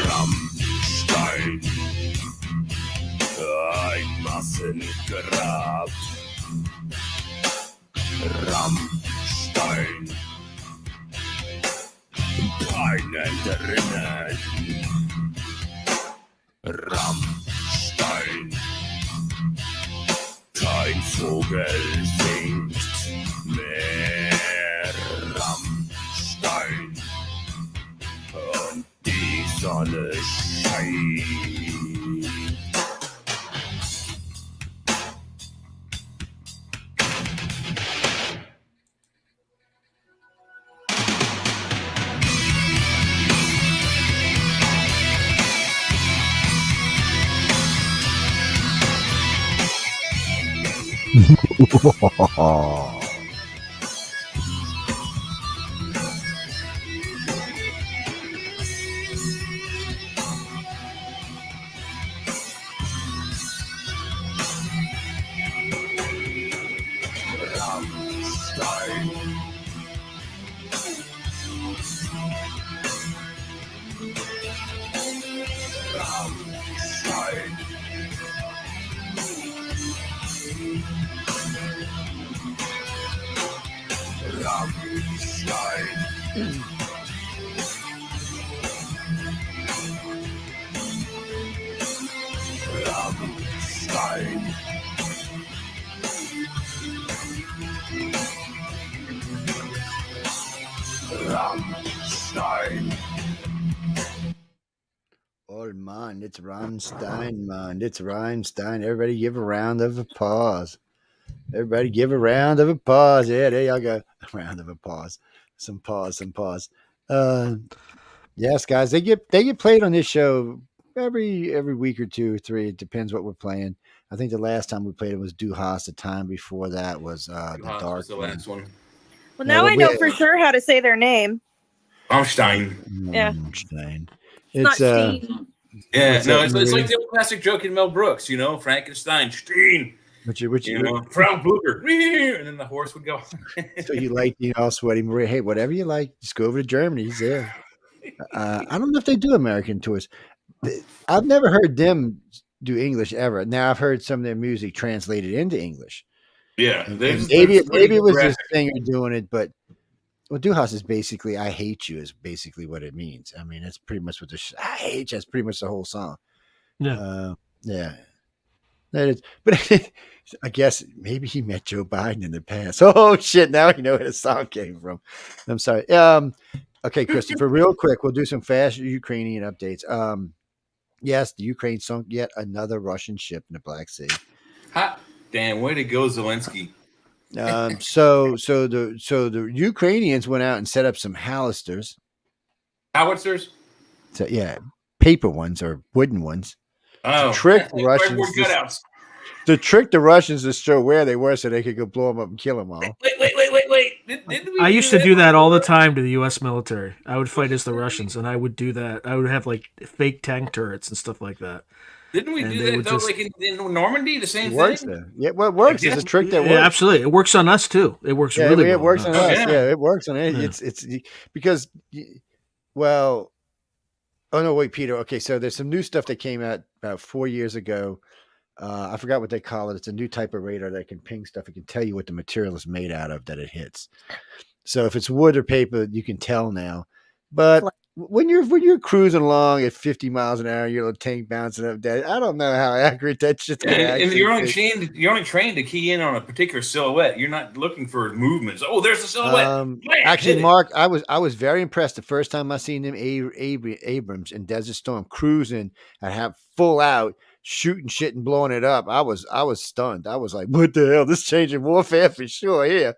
Rammstein. Massengrab. Rammstein. Keinen drinnen. Rammstein. Kein Vogel singt mehr. Rammstein. Und die Sonne scheint. Oh man, it's Rammstein, man. It's Rammstein. Everybody give a round of applause. Everybody give a round of applause. Yeah, there y'all go. A round of applause. Some pause. Yes, guys, they get played on this show every week or two or three. It depends what we're playing. I think the last time we played it was Du Hast. The time before that was the Dark. Was the last one. Well, now I know for sure how to say their name. Rammstein. Yeah. Rammstein. It's not Steen. Yeah, no, it's like the old classic joke in Mel Brooks, you know, Frankenstein, Steen. Which Frau Blucher, and then the horse would go. So you like, all sweaty Maria. Hey, whatever you like, just go over to Germany. He's there. I don't know if they do American tours. I've never heard them do English ever. Now I've heard some of their music translated into English. Yeah, maybe it was this singer doing it, but well, Du Hast is basically "I hate you" is basically what it means. I mean, that's pretty much what I hate you. That's pretty much the whole song. Yeah, yeah. That is, but I guess maybe he met Joe Biden in the past. Oh shit! Now you know where the song came from. I'm sorry. Okay, Christopher, real quick, we'll do some fast Ukrainian updates. Yes, the Ukraine sunk yet another Russian ship in the Black Sea. Hot damn! Way to go, Zelensky. So the Ukrainians went out and set up some howitzers. Howitzers? So yeah, paper ones or wooden ones. Oh, to trick the Russians. To trick the Russians to show where they were, so they could go blow them up and kill them all. Wait! I used to do that all the time to the U.S. military. I would fight as the Russians, and I would do that. I would have like fake tank turrets and stuff like that. Didn't we do that though? Like in Normandy, the same thing. There. Yeah, well, it works. It's a trick that works. Yeah, absolutely, it works on us too. It works really well. It works on us. Yeah, it works on it. Yeah. It's because, well, oh no, wait, Peter. Okay, so there's some new stuff that came out about 4 years ago. I forgot what they call it. It's a new type of radar that can ping stuff. It can tell you what the material is made out of that it hits. So if it's wood or paper, you can tell now. But when you're cruising along at 50 miles an hour, your little tank bouncing up, I don't know how accurate that shit's going to and you're only trained to key in on a particular silhouette. You're not looking for movements. Oh, there's a silhouette. Actually, Mark, I was very impressed the first time I seen them Abrams in Desert Storm cruising and have full out shooting shit and blowing it up. I was stunned. I was like, what the hell? This changing warfare for sure here.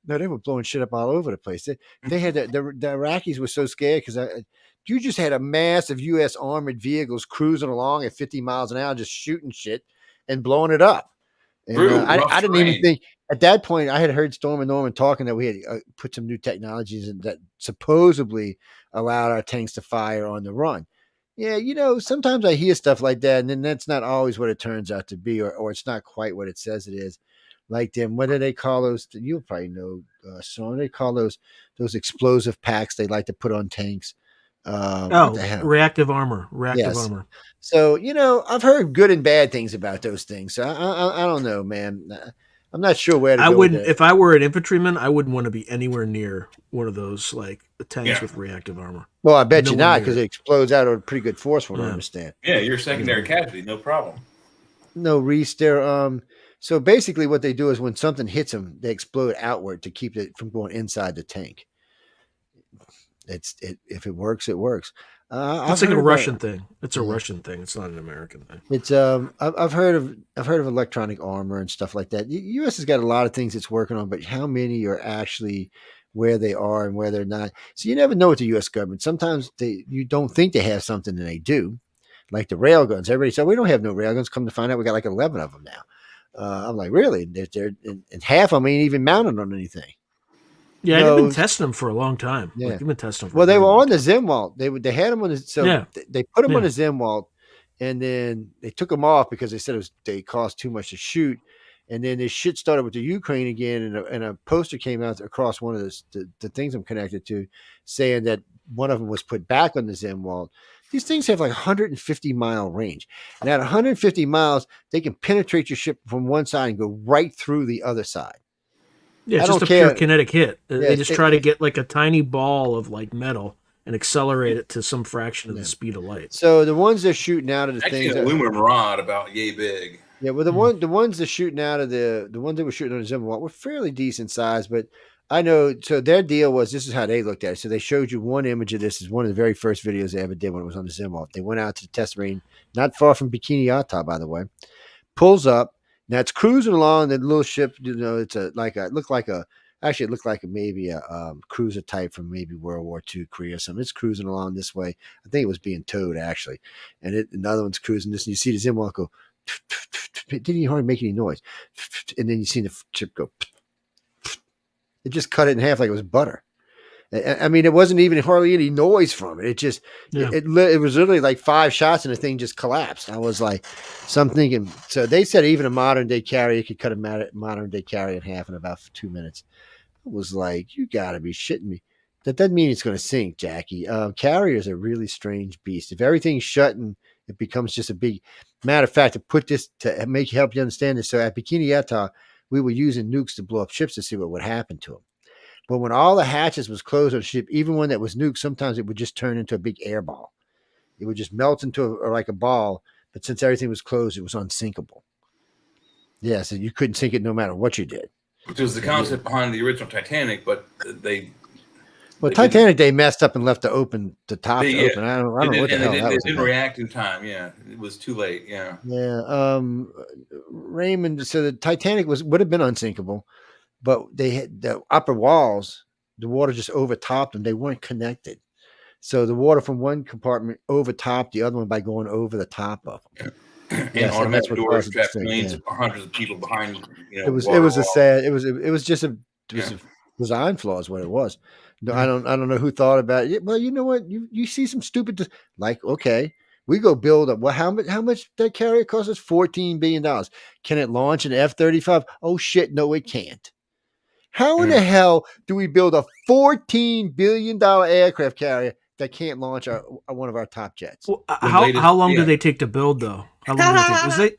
No, they were blowing shit up all over the place. They had the Iraqis were so scared because you just had a mass of U.S. armored vehicles cruising along at 50 miles an hour, just shooting shit and blowing it up. And, I didn't even think at that point. I had heard Storm and Norman talking that we had put some new technologies in that supposedly allowed our tanks to fire on the run. Yeah, sometimes I hear stuff like that, and then that's not always what it turns out to be, or it's not quite what it says it is. Like them, what do they call those? You'll probably know, Sean. They call those explosive packs they like to put on tanks. What the hell? Reactive armor. Reactive Yes. armor. So, I've heard good and bad things about those things. So I don't know, man. I'm not sure where to I go wouldn't, with that. if I were an infantryman, I wouldn't want to be anywhere near one of those like tanks with reactive armor. Well, I bet you one not, near because it. it explodes out of a pretty good force, from what I Yeah. understand. Yeah, you're secondary casualty, no problem. No, Reese, so basically what they do is when something hits them, they explode outward to keep it from going inside the tank. If it works, it works. It's like a Russian thing. It's a Russian thing. It's not an American thing. It's I've heard of electronic armor and stuff like that. The U.S. has got a lot of things it's working on, but how many are actually where they are and where they're not? So you never know with the U.S. government. Sometimes you don't think they have something, and they do. Like the rail guns. Everybody said we don't have no rail guns. Come to find out, we got like 11 of them now. I'm like, really? They're and half of them ain't even mounted on anything. Yeah, they've been testing them for a long time. Yeah, they've been testing them. Well, they were on the Zimwalt. They had them on the they put them on the Zimwalt, and then they took them off because they said they cost too much to shoot. And then this shit started with the Ukraine again, and a poster came out across one of the things I'm connected to, saying that one of them was put back on the Zimwalt. These things have like 150-mile range, and at 150 miles, they can penetrate your ship from one side and go right through the other side. Yeah, it's just a pure kinetic hit. They just try to get like a tiny ball of like metal and accelerate it to some fraction of the speed of light. So the ones they're shooting out of the Actually, things, an aluminum rod about yay big. Yeah, well, the ones they're shooting out of the ones that were shooting on the Zimwalt were fairly decent size, but I know. So their deal was, this is how they looked at it. So they showed you one image of this. Is one of the very first videos they ever did when it was on the Zimwalt. They went out to the test range, not far from Bikini Atoll, by the way. Pulls up. Now it's cruising along. The little ship, it's it looked like maybe a cruiser type from maybe World War II Korea or something. It's cruising along this way. I think it was being towed actually, and another one's cruising this, and you see the Zimwalt go. It didn't even hardly make any noise, and then you see the ship go. It just cut it in half like it was butter. I mean, it wasn't even hardly any noise from it. It just it was literally like 5 shots and the thing just collapsed. I was like, so I'm thinking. So they said even a modern day carrier could cut a modern day carrier in half in about 2 minutes. I was like, you got to be shitting me. That doesn't mean it's going to sink, Jackie. Carriers are a really strange beast. If everything's shut and it becomes just a big matter of fact, to put this to help you understand this. So at Bikini Atoll, we were using nukes to blow up ships to see what would happen to them. But when all the hatches was closed on the ship, even when that was nuked, sometimes it would just turn into a big air ball. It would just melt into like a ball. But since everything was closed, it was unsinkable. Yeah, so you couldn't sink it no matter what you did. Which was the concept behind the original Titanic, but they. Well, Titanic, they messed up and left the top open. I don't know what the hell that was. They didn't react in time. Yeah, it was too late. Yeah. Yeah. Raymond. So the Titanic would have been unsinkable, but they had the upper walls. The water just overtopped them. They weren't connected, so the water from one compartment overtopped the other one by going over the top of them. And automatic doors trapped millions or hundreds of people behind. It was just a design flaw is what it was. No, I don't know who thought about it. Well, you know what? You see some stupid okay, we go build up. Well, how much that carrier cost us? $14 billion. Can it launch an F-35? Oh shit, no, it can't. How in the hell do we build a $14 billion aircraft carrier that can't launch one of our top jets? Well, how long do they take to build though? How long do they take?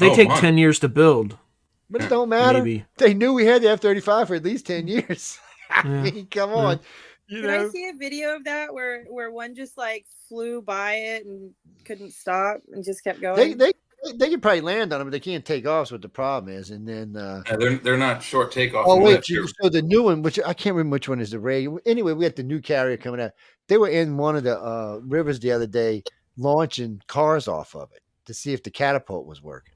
They take 10 years to build. But it don't matter. Maybe. They knew we had the F-35 for at least 10 years. I mean, come on. Can I see a video of that where one just like flew by it and couldn't stop and just kept going? They can probably land on it, but they can't take off. Is what the problem is. And then they're not short takeoff. Oh wait, so the new one, which I can't remember which one is the Ray. Anyway, we got the new carrier coming out. They were in one of the rivers the other day, launching cars off of it to see if the catapult was working.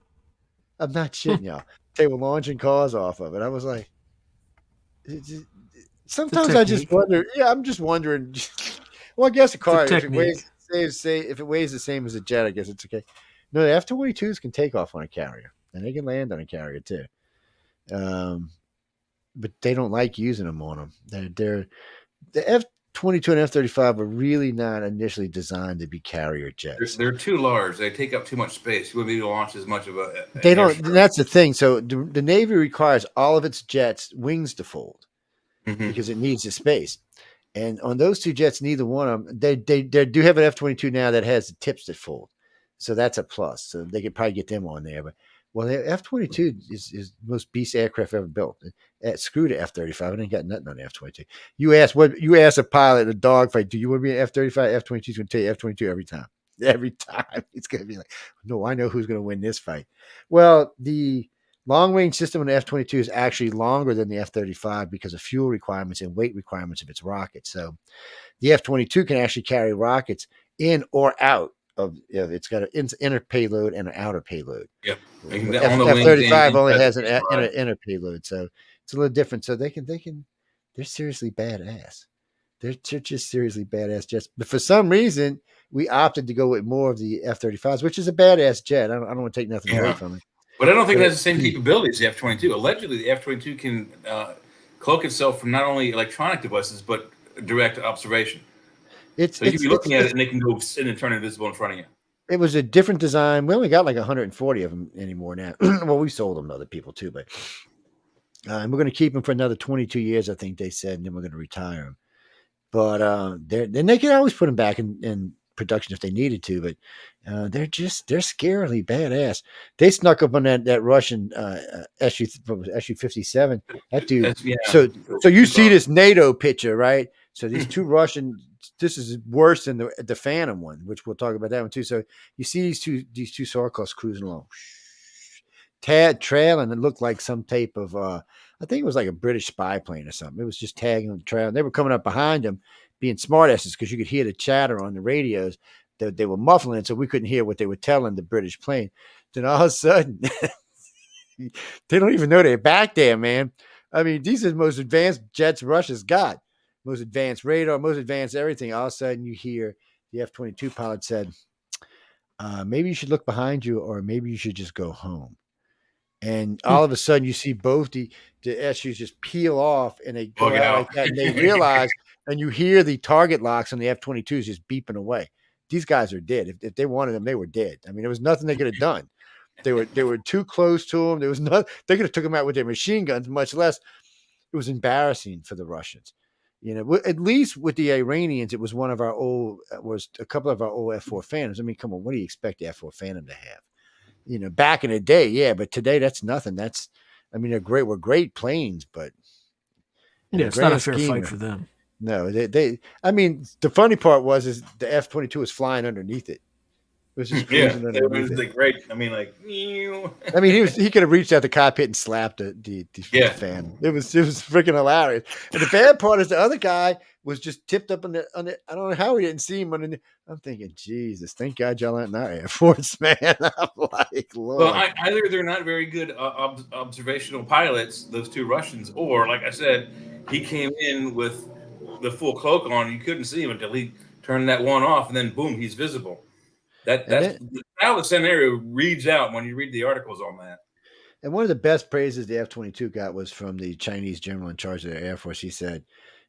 I'm not shitting y'all. They were launching cars off of it. I was like, sometimes I just wonder. Yeah, I'm just wondering. Well, I guess a car, if it weighs the same as a jet, I guess it's okay. No, the F-22s can take off on a carrier, and they can land on a carrier too. But they don't like using them on them. The F-22 and F-35 were really not initially designed to be carrier jets. They're too large. They take up too much space. You wouldn't be able to launch as much of a. They don't. That's the thing. So the Navy requires all of its jets wings to fold because it needs the space. And on those two jets, neither one of them, they do have an F-22 now that has the tips that fold. So that's a plus. So they could probably get them on there. But well, the F-22 is the most beast aircraft ever built. Screw the F-35. I ain't got nothing on the F-22. You ask a pilot in a dogfight, do you want to be an F-35? F-22 is going to tell you F-22 every time. Every time. It's going to be like, no, I know who's going to win this fight. Well, the long-range system on the F-22 is actually longer than the F-35 because of fuel requirements and weight requirements of its rockets. So the F-22 can actually carry rockets in or out of it's got an inner payload and an outer payload. Yep. F-35 only has an inner payload, so it's a little different. So they're seriously badass. They're just seriously badass jets. But for some reason, we opted to go with more of the F-35s, which is a badass jet. I don't want to take nothing away from it. But I don't think it has the same capabilities as the F-22. Allegedly, the F-22 can cloak itself from not only electronic devices, but direct observation. So you can be looking at it, and they can go sit and turn invisible in front of you. It was a different design. We only got like 140 of them anymore now. Well, we sold them to other people too, but and we're going to keep them for another 22 years, I think they said, and then we're going to retire them. But they could always put them back in production if they needed to, but they're scarily badass. They snuck up on that Russian Su-57. That dude. So you see this NATO picture, right? So these two Russian. This is worse than the Phantom one, which we'll talk about that one too. So you see these two Sarkos cruising along, trailing. It looked like some type of I think it was like a British spy plane or something. It was just tagging the trail. They were coming up behind them, being smartasses because you could hear the chatter on the radios. They were muffling, so we couldn't hear what they were telling the British plane. Then all of a sudden, they don't even know they're back there, man. I mean, these are the most advanced jets Russia's got. Most advanced radar, most advanced everything. All of a sudden, you hear the F-22 pilot said, maybe you should look behind you, or maybe you should just go home. And all of a sudden, you see both the SUs just peel off, and they go out like that, and they realize, and you hear the target locks on the F-22s just beeping away. These guys are dead. If they wanted them, they were dead. I mean, there was nothing they could have done. They were too close to them. There was nothing. They could have took them out with their machine guns, much less. It was embarrassing for the Russians. You know, at least with the Iranians, it was a couple of our old F-4 Phantoms. I mean, come on, what do you expect the F-4 Phantom to have? You know, back in the day, yeah, but today that's nothing. They're great. We're great planes, but it's not a fair fight for them. No, they. I mean, the funny part is the F-22 was flying underneath it. It was just cruising underneath it. Great. I mean, like. I mean, he could have reached out the cockpit and slapped the fan. It was freaking hilarious. And the bad part is the other guy was just tipped up on the. I don't know how we didn't see him. I'm thinking, Jesus, thank God y'all aren't in our Air Force, man. I'm like, Lord. Well, either they're not very good observational pilots, those two Russians, or like I said, he came in with the full cloak on. You couldn't see him until he turned that one off, and then boom, he's visible. That's how the scenario reads out when you read the articles on that. And one of the best praises the F-22 got was from the Chinese general in charge of the Air Force. He said,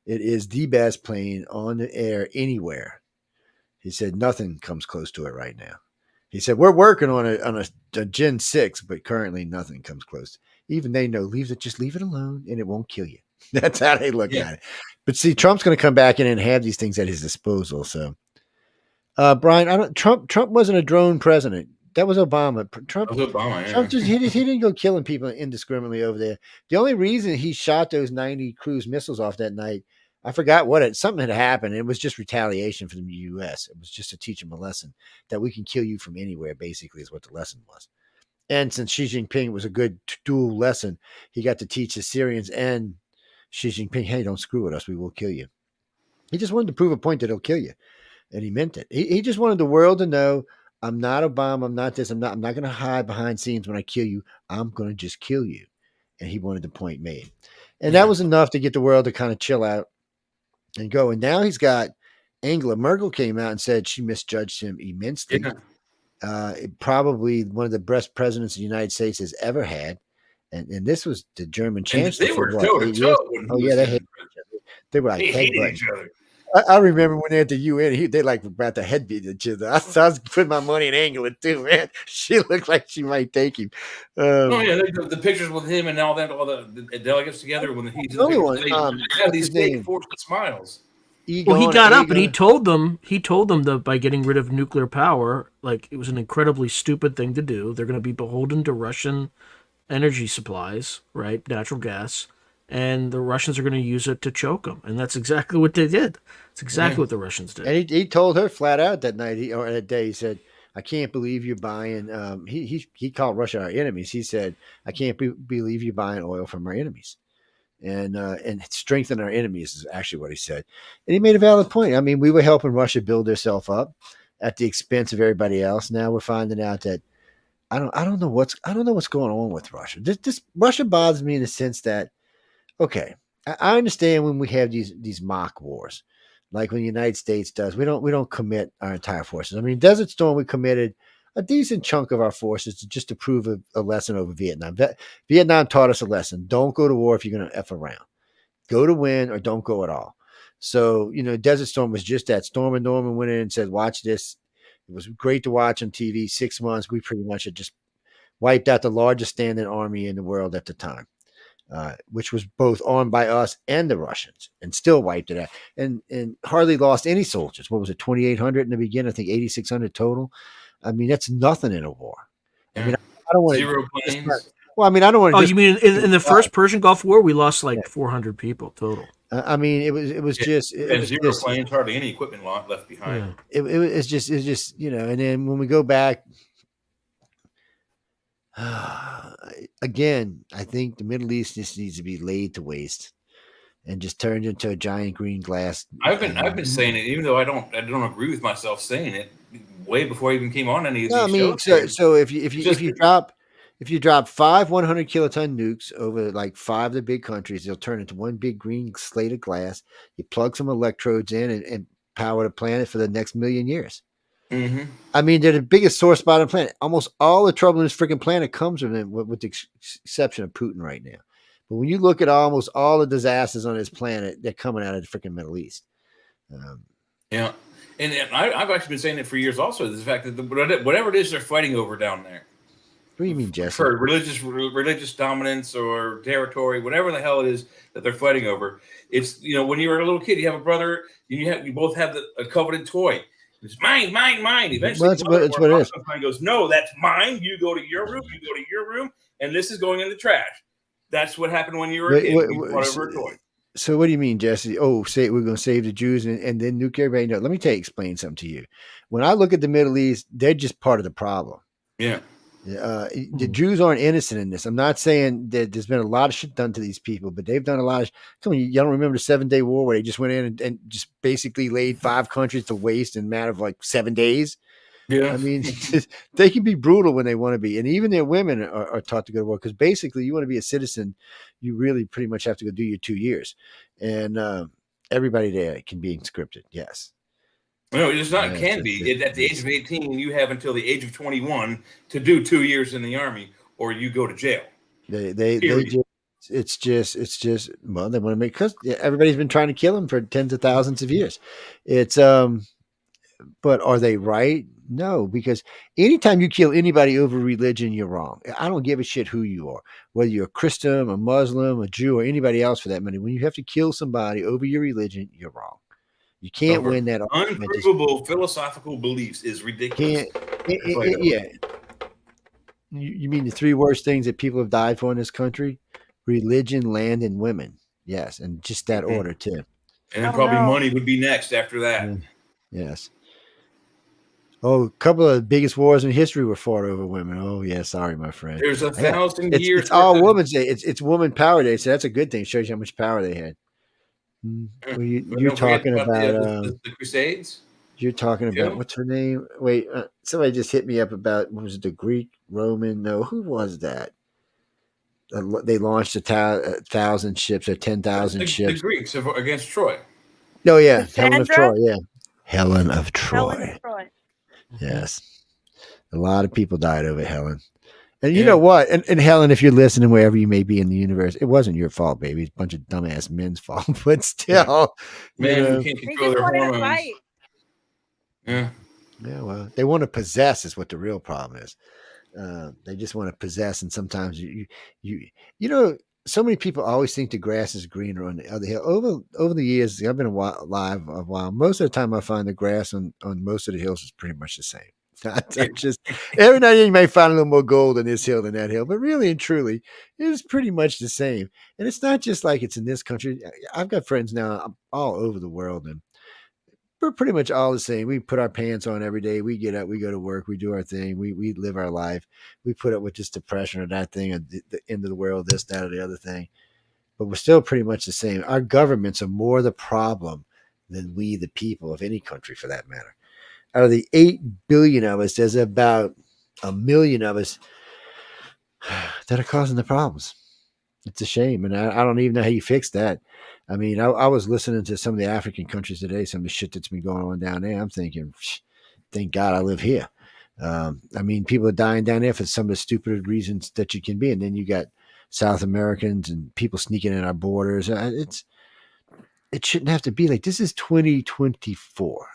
"It is the best plane on the air anywhere." He said, "Nothing comes close to it right now." He said, "We're working on a Gen 6, but currently nothing comes close." Even they know, just leave it alone, and it won't kill you. That's how they look at it. But see, Trump's going to come back in and have these things at his disposal. So. Brian, Trump wasn't a drone president. That was Obama. Trump just he didn't go killing people indiscriminately over there. The only reason he shot those 90 cruise missiles off that night, I forgot something had happened. It was just retaliation from the U.S. It was just to teach him a lesson that we can kill you from anywhere, basically, is what the lesson was. And since Xi Jinping was a good dual lesson, he got to teach the Syrians and Xi Jinping, hey, don't screw with us. We will kill you. He just wanted to prove a point that he'll kill you. And he meant it. He just wanted the world to know, I'm not Obama. I'm not this. I'm not going to hide behind scenes when I kill you. I'm going to just kill you. And he wanted the point made. And that was enough to get the world to kind of chill out and go. And now he's got Angela Merkel came out and said she misjudged him immensely. Probably one of the best presidents the United States has ever had. And this was the German chancellor. They were toe-to-toe. Oh, yeah, they hated each other. They were like hated each other. I remember when they're at the UN, they like about to headbeat each other. I was putting my money in England too, man. She looked like she might take him. The pictures with him and all the delegates together when he's the only one. They have these fake forced smiles. ego. Well, he and got up and he ego. told them that by getting rid of nuclear power, like it was an incredibly stupid thing to do. They're going to be beholden to Russian energy supplies, right? Natural gas, and the Russians are going to use it to choke them, and that's exactly what they did. It's exactly what the Russians did. And he told her flat out that night or that day. He said, "I can't believe you're buying." He called Russia our enemies. He said, "I can't believe you're buying oil from our enemies." And strengthen our enemies is actually what he said. And he made a valid point. I mean, we were helping Russia build herself up at the expense of everybody else. Now we're finding out that I don't know what's going on with Russia. This Russia bothers me in the sense that, okay, I understand when we have these mock wars, like when the United States does. We don't commit our entire forces. I mean, Desert Storm, we committed a decent chunk of our forces just to prove a lesson over Vietnam. Vietnam taught us a lesson. Don't go to war if you're going to F around. Go to win or don't go at all. So, Desert Storm was just that. Storm and Norman went in and said, watch this. It was great to watch on TV. 6 months, we pretty much had just wiped out the largest standing army in the world at the time, which was both armed by us and the Russians, and still wiped it out. And hardly lost any soldiers. What was it, 2,800 in the beginning? I think 8,600 total. I mean, that's nothing in a war. I mean, I don't want to. Zero planes. Well, I mean, I don't want to. Oh, you mean in the first Persian Gulf War, we lost like 400 people total. I mean, it was just zero planes, hardly any equipment left behind. Yeah. It's just and then when we go back, again, I think the Middle East just needs to be laid to waste and just turned into a giant green glass. I've been saying it, even though I don't agree with myself saying it, way before I even came on any of these shows. So if you drop 5 100 kiloton nukes over like 5 of the big countries, they'll turn into one big green slate of glass. You plug some electrodes in and power the planet for the next million years. Mm-hmm. I mean, they're the biggest sore spot on the planet. Almost all the trouble in this freaking planet comes from them, with the exception of Putin right now. But when you look at almost all the disasters on this planet, they're coming out of the freaking Middle East. Yeah. And I've actually been saying it for years also, the fact that whatever it is they're fighting over down there. What do you mean, Jesse? For religious dominance or territory, whatever the hell it is that they're fighting over. It's, when you were a little kid, you have a brother, you both have a coveted toy. It's mine. Eventually, that's what it is. Goes, no, that's mine. You go to your room, and this is going in the trash. That's what happened when you were a kid. You brought over a toy. So what do you mean, Jesse? Oh, say we're going to save the Jews and then nuke everybody? No, let me explain something to you. When I look at the Middle East, they're just part of the problem. Yeah. The Jews aren't innocent in this. I'm not saying that there's been a lot of shit done to these people, but they've done a lot of. Come on, you don't remember the 7-day war where they just went in and just basically laid 5 countries to waste in a matter of like 7 days? Yeah, I mean, they can be brutal when they want to be, and even their women are taught to go to war because basically, you want to be a citizen, you really pretty much have to go do your 2 years, and everybody there can be conscripted. Yes. No, it's not. Can be at the age of 18. You have until the age of 21 to do 2 years in the army, or you go to jail. It's just well, they want to make, because everybody's been trying to kill them for tens of thousands of years. It's but are they right? No, because anytime you kill anybody over religion, you're wrong. I don't give a shit who you are, whether you're a Christian, a Muslim, a Jew, or anybody else for that matter. When you have to kill somebody over your religion, you're wrong. You can't win that. Unprovable philosophical beliefs is ridiculous. Yeah. You mean the 3 worst things that people have died for in this country? Religion, land, and women. Yes, and just that order too. And then probably money would be next after that. Yes. Oh, a couple of the biggest wars in history were fought over women. Oh, yeah. Sorry, my friend. There's 1,000 years. It's all Women's Day. It's Woman Power Day, so that's a good thing. It shows you how much power they had. Well, you're talking about the Crusades. You're talking about what's her name? Wait, somebody just hit me up about, what was it, the Greek, Roman? No, who was that? They launched 1,000 ships or 10,000 ships. The Greeks against Troy. Oh yeah, Helen of Troy. Yeah, Helen of Troy. Yes, a lot of people died over Helen. And you know what? And Helen, if you're listening, wherever you may be in the universe, it wasn't your fault, baby. It's a bunch of dumbass men's fault. But still, man, you can't control their hormones. Yeah. Yeah, well, they want to possess is what the real problem is. They just want to possess, and sometimes you so many people always think the grass is greener on the other hill. Over the years, I've been alive a while. Most of the time, I find the grass on most of the hills is pretty much the same. Just every now and then you may find a little more gold on this hill than that hill, but really and truly, it is pretty much the same. And it's not just like it's in this country. I've got friends now all over the world, and we're pretty much all the same. We put our pants on every day. We get up, we go to work, we do our thing, we live our life. We put up with this depression or that thing, or the end of the world, this, that, or the other thing. But we're still pretty much the same. Our governments are more the problem than we, the people of any country, for that matter. Out of the 8 billion of us, there's about 1 million of us that are causing the problems. It's a shame. And I don't even know how you fix that. I mean, I was listening to some of the African countries today, some of the shit that's been going on down there. I'm thinking, thank God I live here. I mean, people are dying down there for some of the stupid reasons that you can be. And then you got South Americans and people sneaking in our borders. It shouldn't have to be like this. Is 2024.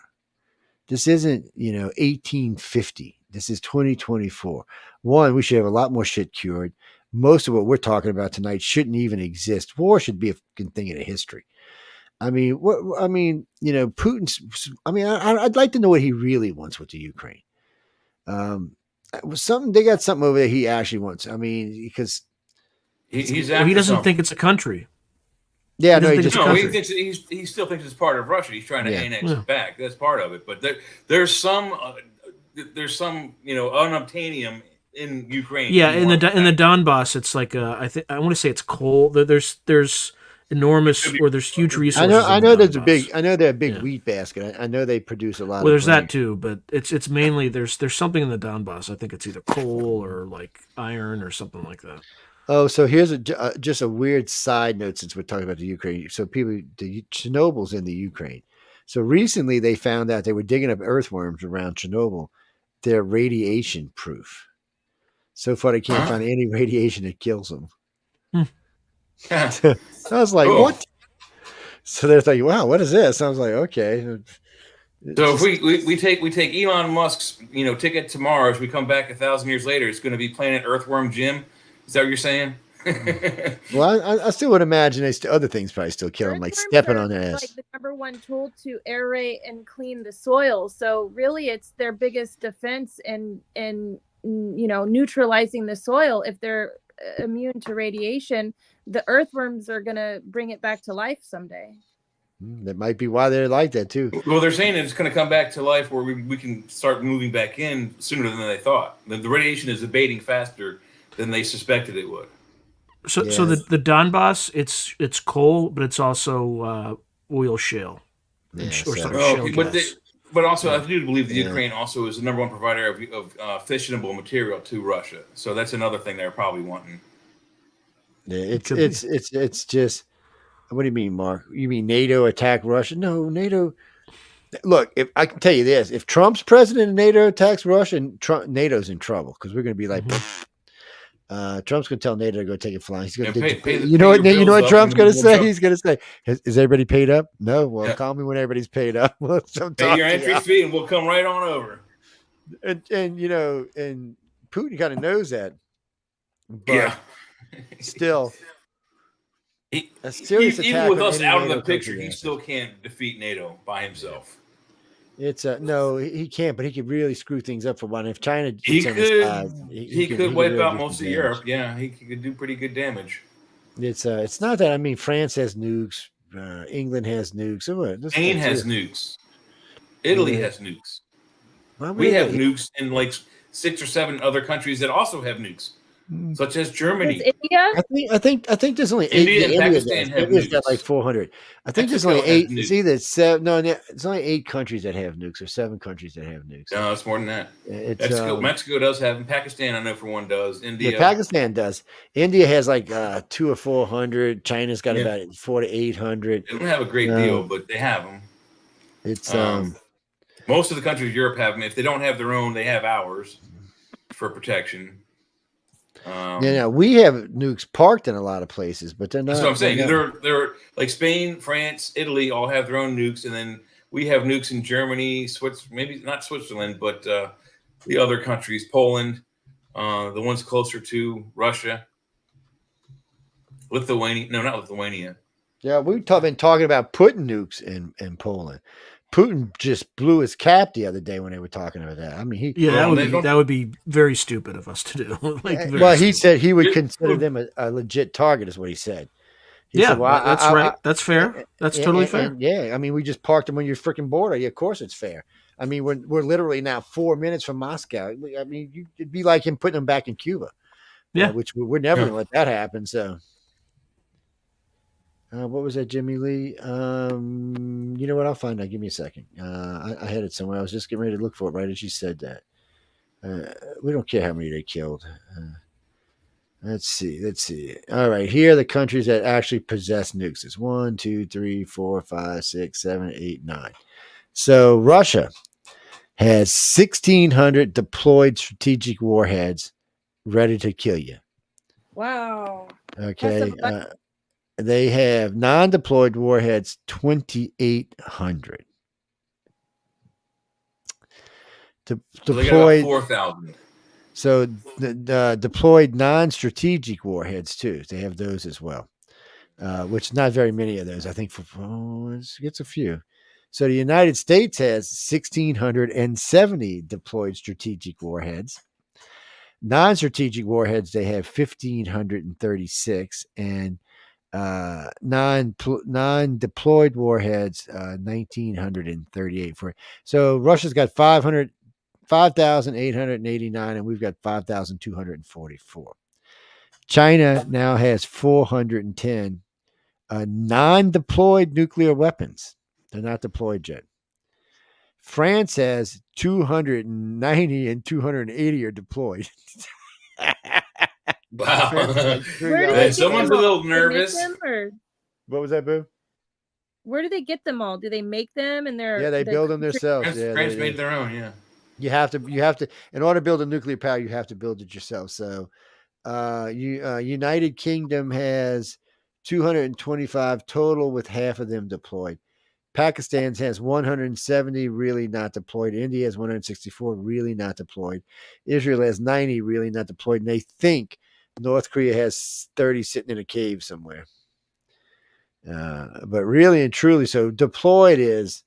This isn't, 1850. This is 2024. One, we should have a lot more shit cured. Most of what we're talking about tonight shouldn't even exist. War should be a fucking thing in history. I mean, Putin's. I mean, I'd like to know what he really wants with the Ukraine. They got something over there he actually wants. I mean, because he doesn't think it's a country. Yeah, he still thinks it's part of Russia. He's trying to annex it back. That's part of it. But there's some unobtainium in Ukraine. Yeah, in the Donbass, it's like I want to say it's coal. There's enormous, or there's huge resources. I know there's they're a big wheat basket. I know they produce a lot. Well, there's that too, but it's mainly there's something in the Donbass. I think it's either coal or like iron or something like that. Oh, so here's just a weird side note since we're talking about the Ukraine. So Chernobyl's in the Ukraine. So recently they found out they were digging up earthworms around Chernobyl. They're radiation proof. So far they can't find any radiation that kills them. I was like, what? So they're like, wow, what is this? I was like, okay. So if we take Elon Musk's ticket to Mars, we come back 1,000 years later, it's going to be Planet Earthworm Jim. Is that what you're saying? Well, I still would imagine other things probably still kill them, like stepping on their ass. Like the number one tool to aerate and clean the soil. So really, it's their biggest defense in neutralizing the soil. If they're immune to radiation, the earthworms are going to bring it back to life someday. That might be why they're like that too. Well, they're saying it's going to come back to life where we can start moving back in sooner than they thought. The radiation is abating faster than they suspected it would. So the Donbass, it's coal, but it's also oil shale. Yeah, but also, I do believe the Ukraine also is the number one provider of fissionable material to Russia. So that's another thing they're probably wanting. Yeah, it's just. What do you mean, Mark? You mean NATO attack Russia? No, NATO. Look, if I can tell you this, if Trump's president and NATO attacks Russia, NATO's in trouble because we're going to be like. Trump's going to tell NATO to go take it flying. He's going to pay. You know what Trump's going to say? He's going to say, "Is everybody paid up?" No. Well, call me when everybody's paid up. Pay your entry fee, and we'll come right on over. And Putin kind of knows that. But still, a serious attack even with us out of the NATO picture, he still can't defeat NATO by himself. It's no, he can't, but he could really screw things up for one. If China, he could wipe out most of Europe. Yeah, he could do pretty good damage. It's not that. I mean, France has nukes. England has nukes. So what? Spain has nukes. Italy has nukes. We have nukes in like 6 or 7 other countries that also have nukes, such as Germany. India? I think there's only 8. India and Pakistan have India's nukes. got like 400. I think there's only 8. It's either 7. No, it's only 8 countries that have nukes, or 7 countries that have nukes. No, it's more than that. It's, Mexico does have them. Pakistan, I know for one, does. India. Yeah, Pakistan does. India has like 200 or 400. China's got about 400 to 800. They don't have a great deal, but they have them. It's most of the countries in Europe have them. If they don't have their own, they have ours for protection. We have nukes parked in a lot of places, but they're not. That's what I'm saying. They're like Spain, France, Italy all have their own nukes, and then we have nukes in Germany, maybe not Switzerland, but the other countries, Poland, the ones closer to Russia. Lithuania. No, not Lithuania. Yeah, we've been talking about putting nukes in Poland. Putin just blew his cap the other day when they were talking about that. I mean, that would be very stupid of us to do. He said he would consider them a legit target, is what he said. He said, well, that's right. That's fair. That's totally fair. Yeah, I mean, we just parked them on your freaking border. Yeah, of course it's fair. I mean, we're literally now 4 minutes from Moscow. I mean, it'd be like him putting them back in Cuba. Yeah, which we're never going to let that happen. So, what was that, Jimmy Lee? You know what? I'll find out. Give me a second. I had it somewhere. I was just getting ready to look for it right as you said that. We don't care how many they killed. Let's see. All right, here are the countries that actually possess nukes. It's 1, 2, 3, 4, 5, 6, 7, 8, 9. So Russia has 1,600 deployed strategic warheads ready to kill you. Wow. Okay. They have non-deployed warheads 2,800. Deployed 4,000. So the deployed non-strategic warheads too. They have those as well, which not very many of those. I think it's a few. So the United States has 1,670 deployed strategic warheads. Non-strategic warheads, they have 1,536, and non-deployed warheads, 1,938. So Russia's got 5,889, and we've got 5,244. China now has 410 non-deployed nuclear weapons. They're not deployed yet. France has 290 and 280 are deployed. Wow. Someone's a little nervous. What was that, Boo? Where do they get them all? Do they make them and they build them themselves. France made their own, yeah. You have to in order to build a nuclear power, you have to build it yourself. So United Kingdom has 225 total, with half of them deployed. Pakistan has 170 really not deployed. India has 164 really not deployed. Israel has 90 really not deployed. And they think North Korea has 30 sitting in a cave somewhere. But really and truly, so deployed is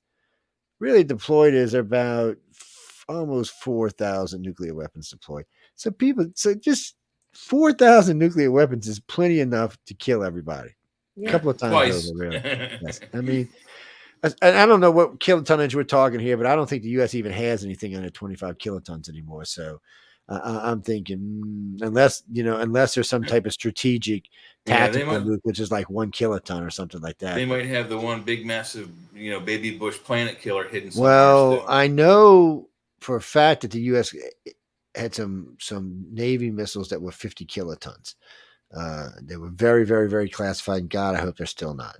about almost 4,000 nuclear weapons deployed. So just 4,000 nuclear weapons is plenty enough to kill everybody. A couple of times over, really. Yes. I mean, I don't know what kilotonnage we're talking here, but I don't think the U.S. even has anything under 25 kilotons anymore. So I'm thinking, unless there's some type of strategic tactical nuke, which is like 1 kiloton or something like that. They might have the one big, massive, baby bush planet killer hidden somewhere. Well, I know for a fact that the U.S. had some Navy missiles that were 50 kilotons. They were very, very, very classified. God, I hope they're still not.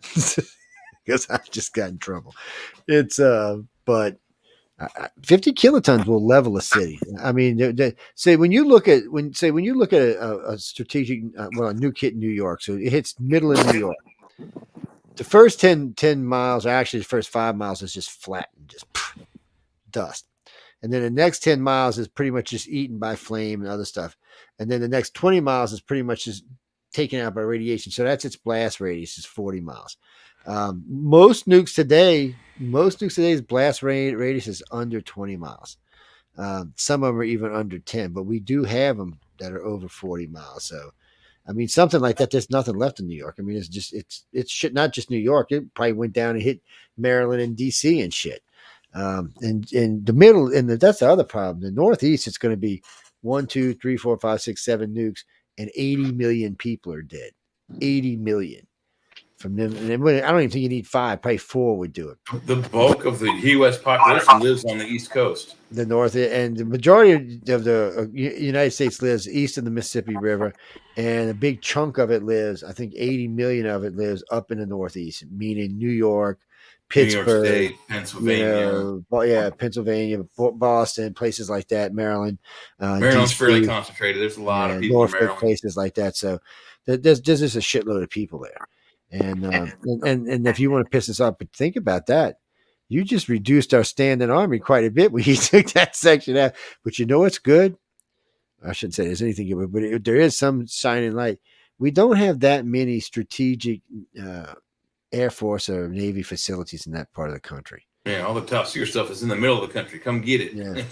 Because I've just got in trouble. It's but 50 kilotons will level a city. I mean, when you look at a strategic a nuke hit in New York, so it hits middle of New York. The first 10 miles, or actually the first 5 miles, is just flat and just dust, and then the next 10 miles is pretty much just eaten by flame and other stuff, and then the next 20 miles is pretty much just taken out by radiation. So that's its blast radius is 40 miles. Most nukes today's blast radius is under 20 miles. Some of them are even under 10, but we do have them that are over 40 miles. So, I mean, something like that, there's nothing left in New York. I mean, it's shit, not just New York. It probably went down and hit Maryland and DC and shit. And the middle, that's the other problem. The Northeast, it's going to be 1, 2, 3, 4, 5, 6, 7 nukes, and 80 million people are dead. 80 million. From them, and I don't even think you need 5. Probably 4 would do it. The bulk of the U.S. population lives on the East Coast. The North, and the majority of the United States lives east of the Mississippi River, and a big chunk of it lives, I think 80 million of it lives up in the Northeast, meaning New York, Pittsburgh, New York State, Pennsylvania. Pennsylvania, Boston, places like that, Maryland. Maryland's DC, fairly concentrated. There's a lot of people Norfolk, in Maryland. places like that. So there's just a shitload of people there. And if you want to piss us off, but think about that. You just reduced our standing army quite a bit when you took that section out. But you know what's good? I shouldn't say there's anything good, but there is some shining light. we don't have that many strategic Air Force or Navy facilities in that part of the country. Yeah, all the top secret stuff is in the middle of the country. Come get it. Yeah.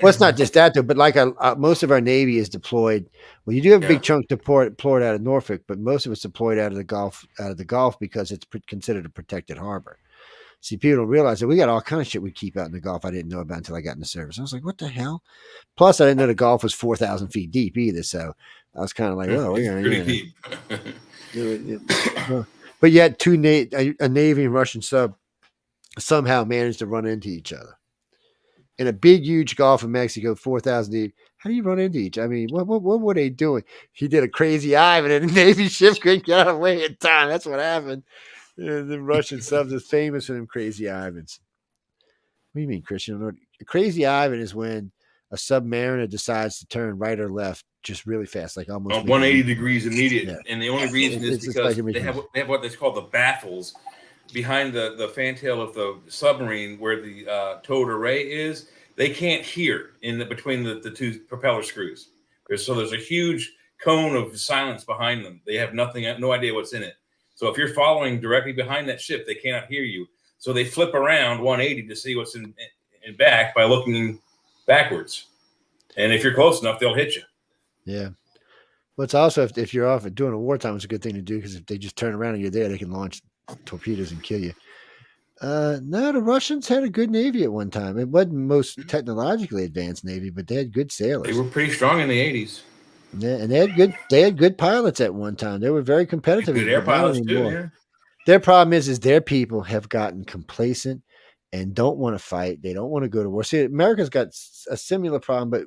Well, it's not just that though, but like most of our Navy is deployed. Well, you do have a big chunk deployed out of Norfolk, but most of it's deployed out of the Gulf because it's considered a protected harbor. See, people don't realize that we got all kind of shit we keep out in the Gulf I didn't know about until I got in the service. I was like, what the hell? Plus, I didn't know the Gulf was 4,000 feet deep either. So I was kind of like, well, we're going pretty deep. But yet, a Navy and Russian sub somehow managed to run into each other in a big, huge Gulf of Mexico, 4,000 deep. How do you run into each? I mean, what were they doing? He did a crazy Ivan, and the Navy ship couldn't get out of the way in time. That's what happened. And the Russian subs is famous for them crazy Ivans. What do you mean, Christian? A crazy Ivan is when a submariner decides to turn right or left just really fast, like almost 180 degrees immediate. Yeah. And the only reason is because they have what they call the baffles behind the fantail of the submarine where the towed array is. They can't hear between the two propeller screws. There's a huge cone of silence behind them. They have no idea what's in it. So if you're following directly behind that ship, they cannot hear you. So they flip around 180 to see what's in back by looking backwards. And if you're close enough, they'll hit you. Yeah. Well, it's also if you're off during a wartime, it's a good thing to do because if they just turn around and you're there, they can launch torpedoes and kill you. No, the Russians had a good navy at one time. It wasn't most technologically advanced navy, but they had good sailors. They were pretty strong in the 80s. Yeah, and they had good pilots at one time. They were very competitive. Good air pilots too. Yeah. Their problem is their people have gotten complacent and don't want to fight. They don't want to go to war. See, America's got a similar problem, but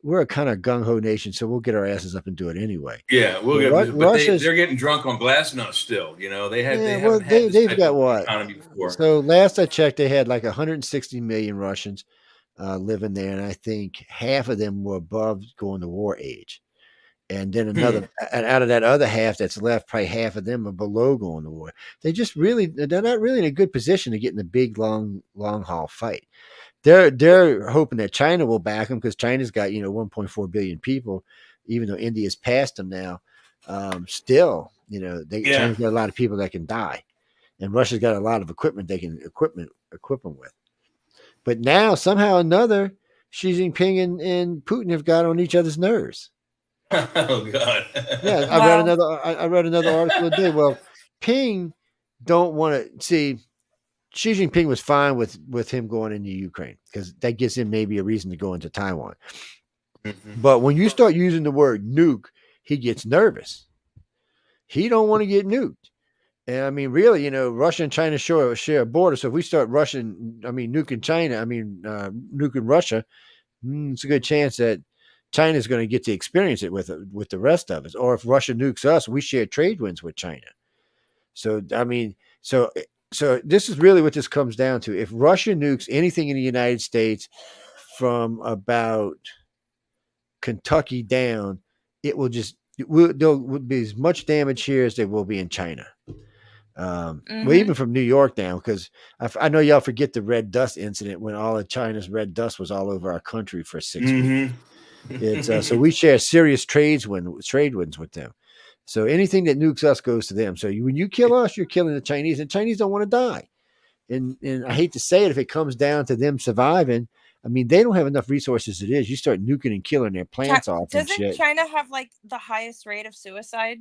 we're a kind of gung-ho nation, so we'll get our asses up and do it anyway. Yeah, they're getting drunk on glasnost still. You know, they've got what? Economy before. So last I checked, they had like 160 million Russians living there, and I think half of them were above going to war age. And then and out of that other half that's left, probably half of them are below going to war. They're not really in a good position to get in a big, long haul fight. They're hoping that China will back them because China's got 1.4 billion people, even though India's passed them now. Still, China's got a lot of people that can die, and Russia's got a lot of equipment they can equip them with. But now somehow or another, Xi Jinping and Putin have got on each other's nerves. Oh God! Yeah, I read another article today. Well, Ping don't want to see. Xi Jinping was fine with him going into Ukraine because that gives him maybe a reason to go into Taiwan. Mm-hmm. But when you start using the word nuke, he gets nervous. He don't want to get nuked. And I mean, really, Russia and China share a border. So if we start nuking China, nuking Russia, it's a good chance that China's going to get to experience it with the rest of us. Or if Russia nukes us, we share trade winds with China. So, So this is really what this comes down to. If Russia nukes anything in the United States from about Kentucky down, there'll be as much damage here as there will be in China. Well, even from New York down, because I know y'all forget the red dust incident when all of China's red dust was all over our country for 6 weeks. It's so we share serious trade winds with them. So anything that nukes us goes to them. So when you kill us, you're killing the Chinese, and Chinese don't want to die. And I hate to say it, if it comes down to them surviving, I mean, they don't have enough resources as it is. You start nuking and killing their plants off and shit. Doesn't China have like the highest rate of suicide?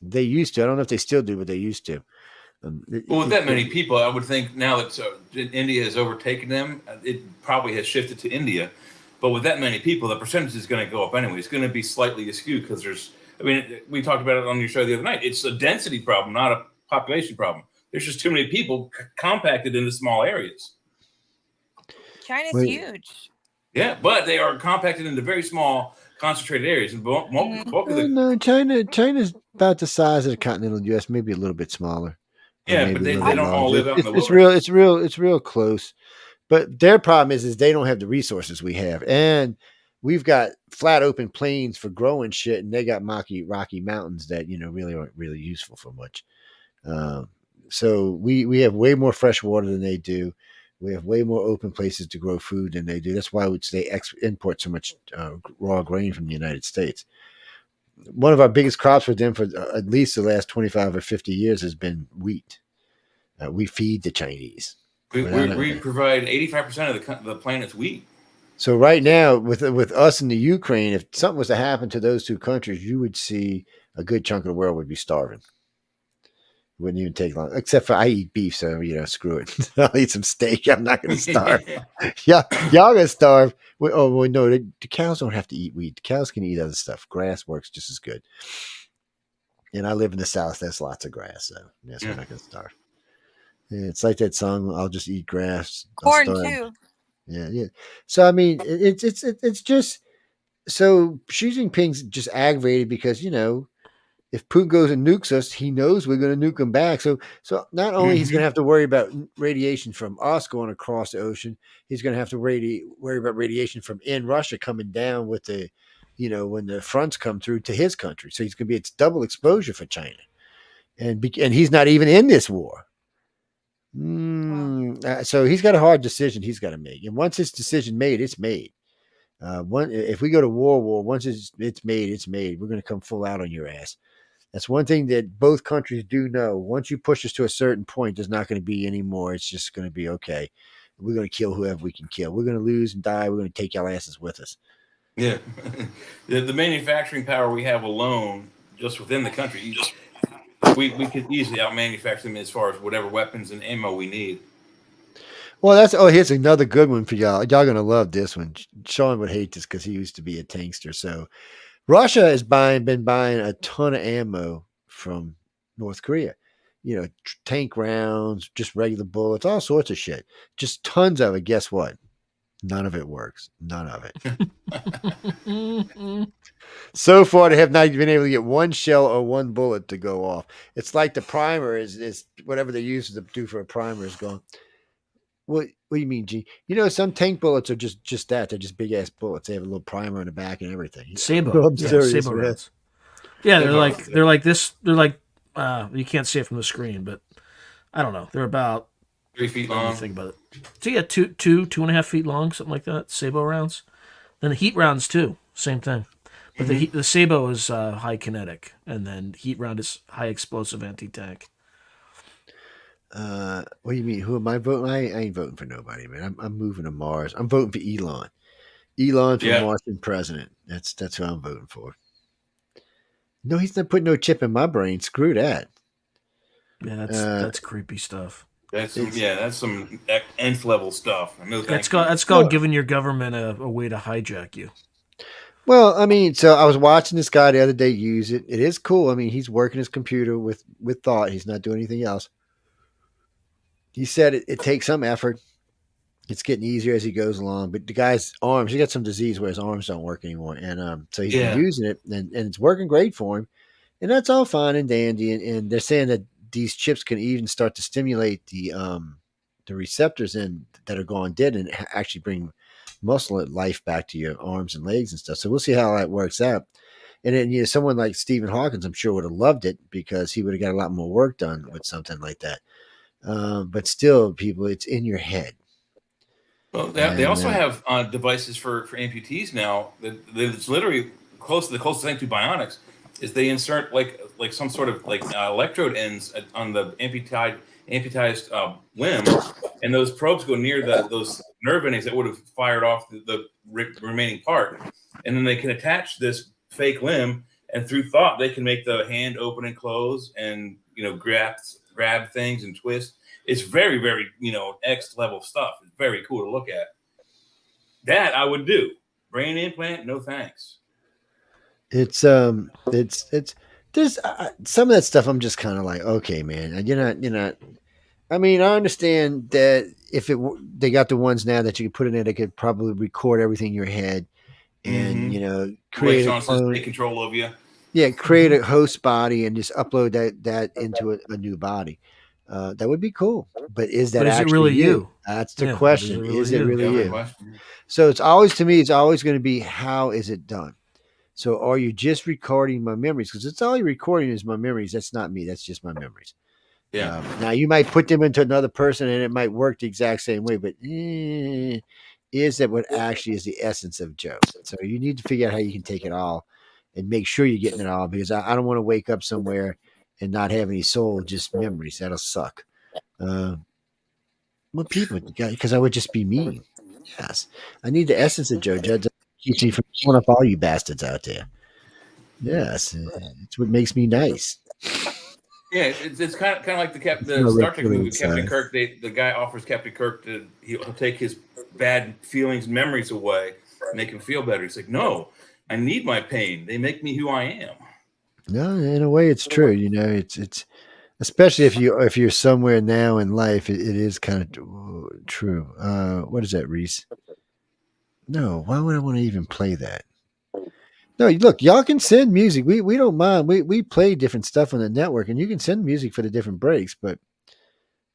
They used to. I don't know if they still do, but they used to. Well, with that many people, I would think now that India has overtaken them, it probably has shifted to India. But with that many people, the percentage is going to go up anyway. It's going to be slightly askew because we talked about it on your show the other night. It's a density problem, not a population problem. There's just too many people compacted into small areas. China's huge. Yeah, but they are compacted into very small, concentrated areas. And China's about the size of the continental U.S., maybe a little bit smaller. Yeah, but they don't all live out in the wilderness. It's real close. But their problem is they don't have the resources we have. And we've got flat open plains for growing shit, and they got rocky mountains that, really aren't really useful for much. So we have way more fresh water than they do. We have way more open places to grow food than they do. That's why they import so much raw grain from the United States. one of our biggest crops for them for at least the last 25 or 50 years has been wheat. We feed the Chinese. We provide 85% of the planet's wheat. So right now, with us in the Ukraine, if something was to happen to those two countries, you would see a good chunk of the world would be starving. It wouldn't even take long, except for I eat beef, so screw it. I'll eat some steak. I'm not going to starve. Y'all gonna starve. No, the cows don't have to eat wheat. The cows can eat other stuff. Grass works just as good. And I live in the South. There's lots of grass, so yes, we're not going to starve. Yeah, it's like that song. I'll just eat grass. Corn too. Yeah. So I mean, it's just so Xi Jinping's just aggravated because if Putin goes and nukes us, he knows we're going to nuke him back. So not only he's going to have to worry about radiation from us going across the ocean, he's going to have to worry about radiation from in Russia coming down with the, when the fronts come through to his country. So he's going to be it's double exposure for China, and he's not even in this war. So he's got a hard decision he's got to make, and once his decision made, it's made. If we go to war, once it's made. We're going to come full out on your ass. That's one thing that both countries do know. Once you push us to a certain point, there's not going to be any more. It's just going to be okay. We're going to kill whoever we can kill. We're going to lose and die. We're going to take our asses with us. Yeah, the manufacturing power we have alone, just within the country. We could easily out-manufacture them as far as whatever weapons and ammo we need. Well, here's another good one for y'all. Y'all going to love this one. Sean would hate this because he used to be a tankster. So Russia has been buying a ton of ammo from North Korea. Tank rounds, just regular bullets, all sorts of shit. Just tons of it. Guess what? None of it works. None of it. So far, they have not been able to get one shell or one bullet to go off. It's like the primer is whatever they use to do for a primer is gone. What do you mean, G? Some tank bullets are just that. They're just big ass bullets. They have a little primer in the back and everything. Sabo. Sabo rounds. Yeah, they're like this. They're like you can't see it from the screen, but I don't know. They're about 3 feet long. Think about it. So yeah, 2.5 feet long, something like that. Sabo rounds. Then the heat rounds too. Same thing. But the Sabo is high kinetic, and then heat round is high explosive anti-tank. What do you mean? Who am I voting? I ain't voting for nobody, man. I'm moving to Mars. I'm voting for Elon. Elon for Martian president. That's who I'm voting for. No, he's not putting no chip in my brain. Screw that. Yeah, that's creepy stuff. That's some nth level stuff. That's called giving your government a way to hijack you. Well, I mean, so I was watching this guy the other day use it. It is cool. I mean, he's working his computer with thought. He's not doing anything else. He said it takes some effort. It's getting easier as he goes along. But the guy's arms, he got some disease where his arms don't work anymore. And so he's been using it, and it's working great for him. And that's all fine and dandy. And they're saying that these chips can even start to stimulate the receptors that are going dead and actually bring muscle life back to your arms and legs and stuff. So we'll see how that works out. And then someone like Stephen Hawkins, I'm sure, would have loved it because he would have got a lot more work done with something like that. But still, people, it's in your head. Well, they also have devices for amputees now. It's literally the closest thing to bionics is they insert like some sort of electrode ends on the amputized limb, and those probes go near those nerve endings that would have fired off the remaining part, and then they can attach this fake limb, and through thought they can make the hand open and close, and grab things and twist. It's very, very X level stuff. It's very cool to look at. That I would do. Brain implant, no thanks. It's there's some of that stuff. I'm just kind of like, okay, man, you're not. I mean, I understand that if they got the ones now that you could put in there, they could probably record everything in your head and create take control of you. Yeah, create a host body and just upload that into a new body. That would be cool. But is that actually really you? That's the question. Is it really you? Question. So it's always going to be, how is it done? So are you just recording my memories? Because it's all you're recording is my memories. That's not me. That's just my memories. Yeah. Now you might put them into another person and it might work the exact same way, but is that what actually is the essence of Joe? So you need to figure out how you can take it all and make sure you're getting it all, because I don't want to wake up somewhere and not have any soul, just memories. That'll suck. What people, because I would just be mean. Yes, I need the essence of Joe Judge. Keeps me from killing up all you bastards out there. Yes, it's what makes me nice. Yeah, it's kind of like the Star Trek movie, Captain Kirk. The guy offers Captain Kirk he'll take his bad feelings, memories away, make him feel better. He's like, no, I need my pain. They make me who I am. No, in a way, it's true. You know, it's especially if you're somewhere now in life, it is kind of true. What is that, Reese? No, why would I want to even play that? No, look, y'all can send music. We don't mind. We play different stuff on the network, and you can send music for the different breaks. But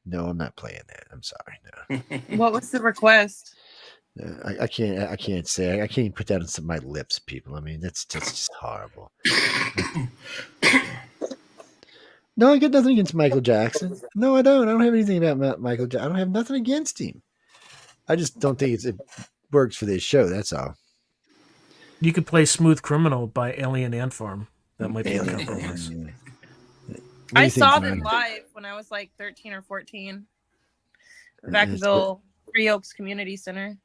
no, I'm not playing that. I'm sorry. No. What was the request? I can't say. I can't even put that on my lips, people. I mean, that's just horrible. No, I got nothing against Michael Jackson. No, I don't. I don't have anything about Michael Jackson. I don't have nothing against him. I just don't think it works for this show. That's all. You could play "Smooth Criminal" by Alien Ant Farm. That might be a compromise. I saw them live when I was like 13 or 14. Vacaville, Three Oaks Community Center.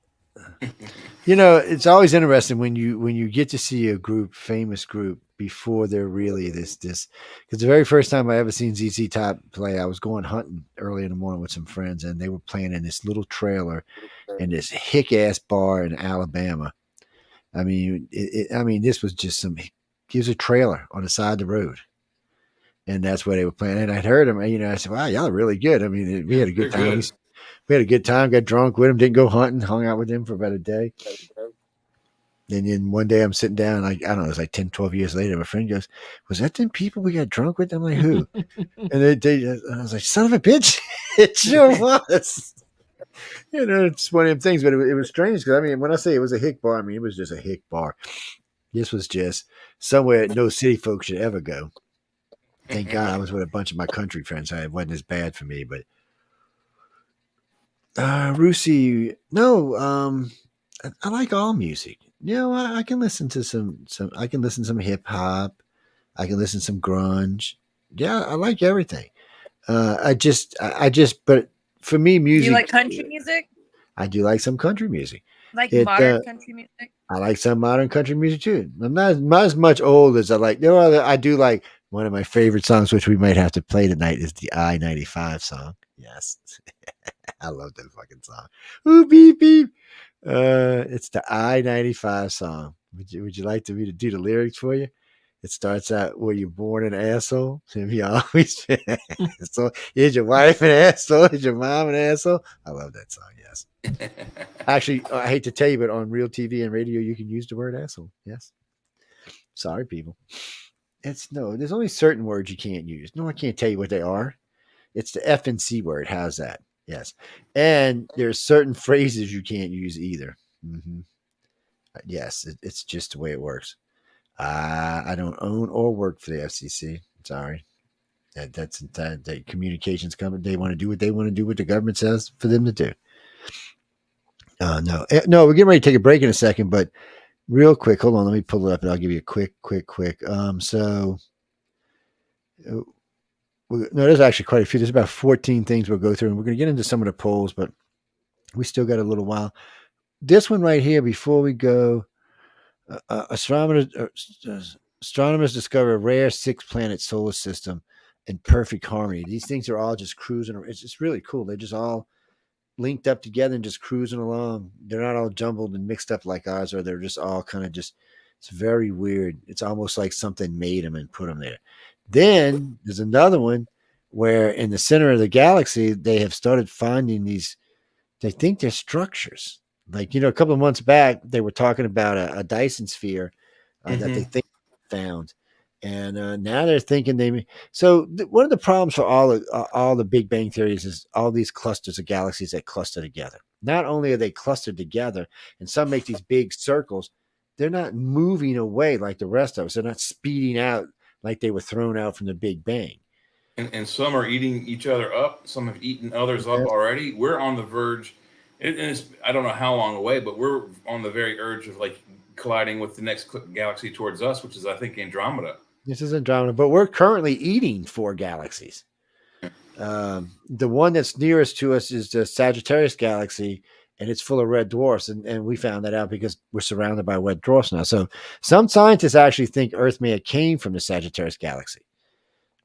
You know, it's always interesting when you get to see a famous group before they're really this. Because the very first time I ever seen ZZ Top play, I was going hunting early in the morning with some friends, and they were playing in this little trailer in this hick ass bar in Alabama. I mean, this was just here's a trailer on the side of the road. And that's where they were playing. And I'd heard them, and, I said, wow, y'all are really good. I mean, we had a good time. We had a good time, got drunk with them, didn't go hunting, hung out with them for about a day. And then one day I'm sitting down, I don't know, it was like 10, 12 years later, my friend goes, was that them people we got drunk with? I'm like, who? And I was like, son of a bitch. It sure was. It's one of them things, but it was strange because, I mean, when I say it was a hick bar, I mean, it was just a hick bar. This was just somewhere no city folks should ever go. Thank God I was with a bunch of my country friends. So it wasn't as bad for me, but Rusi, no, I like all music. I can listen to some I can listen to some hip hop. I can listen to some grunge. Yeah, I like everything. But for me, music. Do you like country music? I do like some country music. Like modern country music? I like some modern country music too. I'm not as much old as I like. I do like one of my favorite songs, which we might have to play tonight, is the I-95 song. Yes. I love that fucking song. Ooh, beep, beep. It's the I-95 song. Would you like me to do the lyrics for you? It starts out, were you born an asshole? Have you always been an asshole? Is your wife an asshole? Is your mom an asshole? I love that song, yes. Actually, I hate to tell you, but on real TV and radio, you can use the word asshole. Yes. Sorry, people. There's only certain words you can't use. No, I can't tell you what they are. It's the F and C word. How's that? Yes. And there's certain phrases you can't use either. Mm-hmm. Yes, it's just the way it works. I don't own or work for the FCC. Sorry. That's the communications company. They want to do what they want to do, what the government says for them to do. No, we're getting ready to take a break in a second, but real quick, hold on. Let me pull it up and I'll give you a quick. There's actually quite a few. There's about 14 things we'll go through, and we're going to get into some of the polls, but we still got a little while. This one right here, before we go, astronomers discover a rare 6-planet solar system in perfect harmony. These things are all just cruising. It's just really cool. They're just all linked up together and just cruising along. They're not all jumbled and mixed up like ours, or they're just all kind of just, it's very weird. It's almost like something made them and put them there. Then there's another one where in the center of the galaxy, they have started finding these, they think they're structures. Like, a couple of months back, they were talking about a Dyson sphere that they think found. And now they're thinking one of the problems for all the Big Bang theories is all these clusters of galaxies that cluster together. Not only are they clustered together, and some make these big circles, they're not moving away like the rest of us. They're not speeding out like they were thrown out from the Big Bang. And some are eating each other up. Some have eaten others up already. We're on the verge. I don't know how long away, but we're on the very edge of like colliding with the next galaxy towards us, which is, I think, Andromeda. This is Andromeda, but we're currently eating 4 galaxies. The one that's nearest to us is the Sagittarius galaxy, and it's full of red dwarfs. And we found that out because we're surrounded by red dwarfs now. So some scientists actually think Earth may have came from the Sagittarius galaxy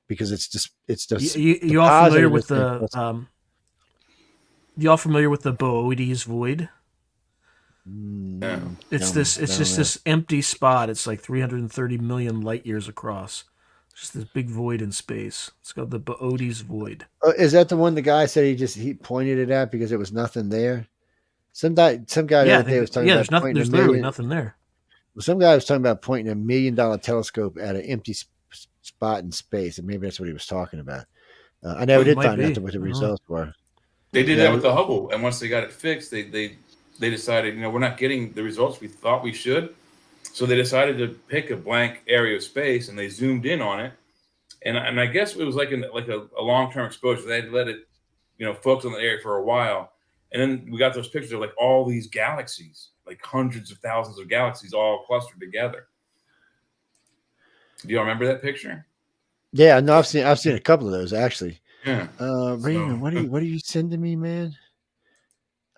because it's you all familiar with the you all familiar with the Boötes void? It's just this empty spot. It's like 330 million light years across. Just this big void in space. It's called the Boötes void. Is that the one the guy said he pointed it at because there was nothing there? Some guy the other day was talking about there's literally nothing there. Some guy was talking about pointing $1 million telescope at an empty spot in space, and maybe that's what he was talking about. I never did find out what the results were. They did that with the Hubble, and once they got it fixed, they decided, we're not getting the results we thought we should. So they decided to pick a blank area of space, and they zoomed in on it. And I guess it was like a long-term exposure. They had let it, focus on the area for a while. And then we got those pictures of like all these galaxies, like hundreds of thousands of galaxies all clustered together. Do you all remember that picture? Yeah, no, I've seen a couple of those actually. Yeah. Raymond, what are you sending me, man?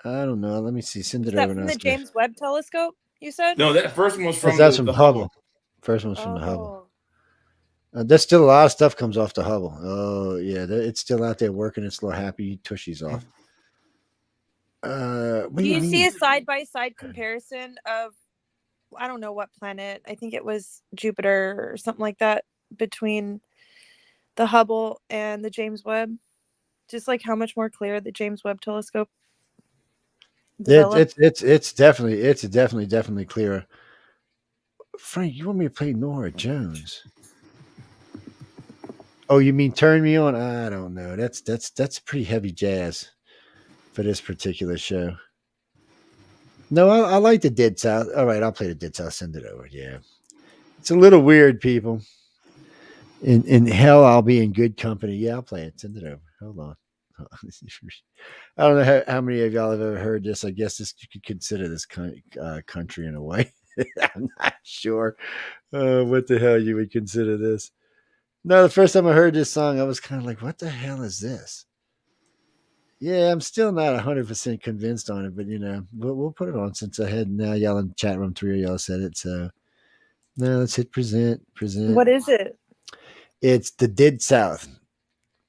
I don't know. Let me see. Send it over. Is that from the James Webb Telescope? You said? No, that first one was from the Hubble. First one's from the Hubble. There's still a lot of stuff comes off the Hubble. Oh yeah, it's still out there working its little happy tushies off. Do you see a side-by-side comparison of, I don't know what planet, I think it was Jupiter or something like that, between the Hubble and the James Webb? Just like how much more clear the James Webb Telescope developed? It's definitely clearer. Frank, you want me to play Nora Jones? Oh, you mean Turn Me On? I don't know. That's pretty heavy jazz for this particular show. No, I like the Dead South. All right, I'll play the Dead South. Send it over. Yeah. It's a little weird, people. In hell, I'll be in good company. Yeah, I'll play it. Send it over. Hold on. I don't know how many of y'all have ever heard this. I guess you could consider this country in a way. I'm not sure what the hell you would consider this. No, the first time I heard this song, I was kind of like, what the hell is this? Yeah, I'm still not 100% convinced on it, but we'll put it on since I had now y'all in the chat room, 3 of y'all said it. So now let's hit present. What is it? It's the Dead South.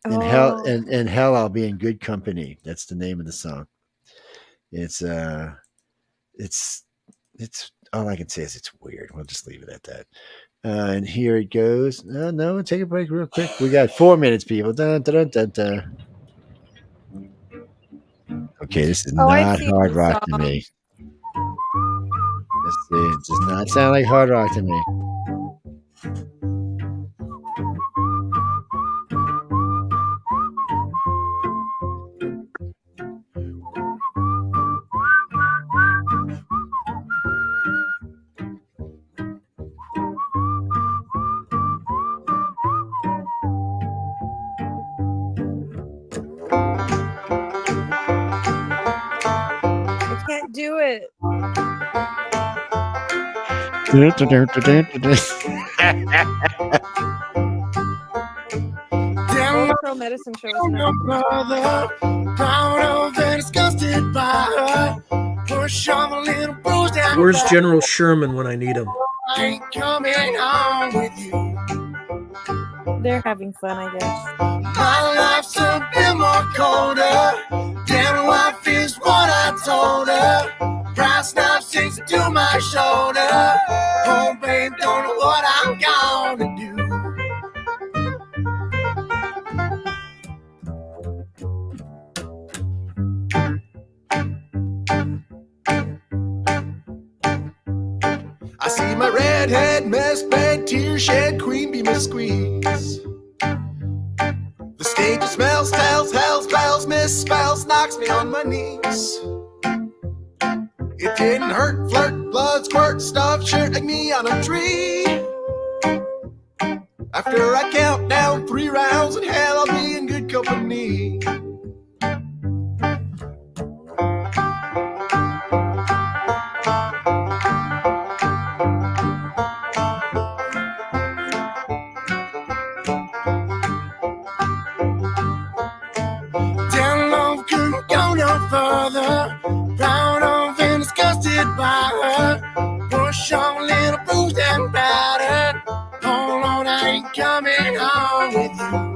In hell, I'll be in good company. That's the name of the song. It's all I can say is it's weird. We'll just leave it at that. And here it goes. No, take a break real quick. We got 4 minutes, people. Dun, dun, dun, dun. Okay, this is not hard rock to me. Let's see. It does not sound like hard rock to me. Do it. Pro medicine shows now. Where's General Sherman when I need him? I ain't coming home with you. They're having fun, I guess. My life's a bit more colder. Damn, life is what I told her. Brass knife sticks to my shoulder. Oh, babe, don't know what I'm gonna do. I see my redhead mess bed, tear shed, queen bee miss squeeze. The stage smells, tells, hells, bells, misspells, knocks me on my knees. It didn't hurt, flirt, blood, squirt, stuff, shirt like me on a tree. After I count down 3 rounds in hell, I'll be in good company. on, I ain't coming home with you.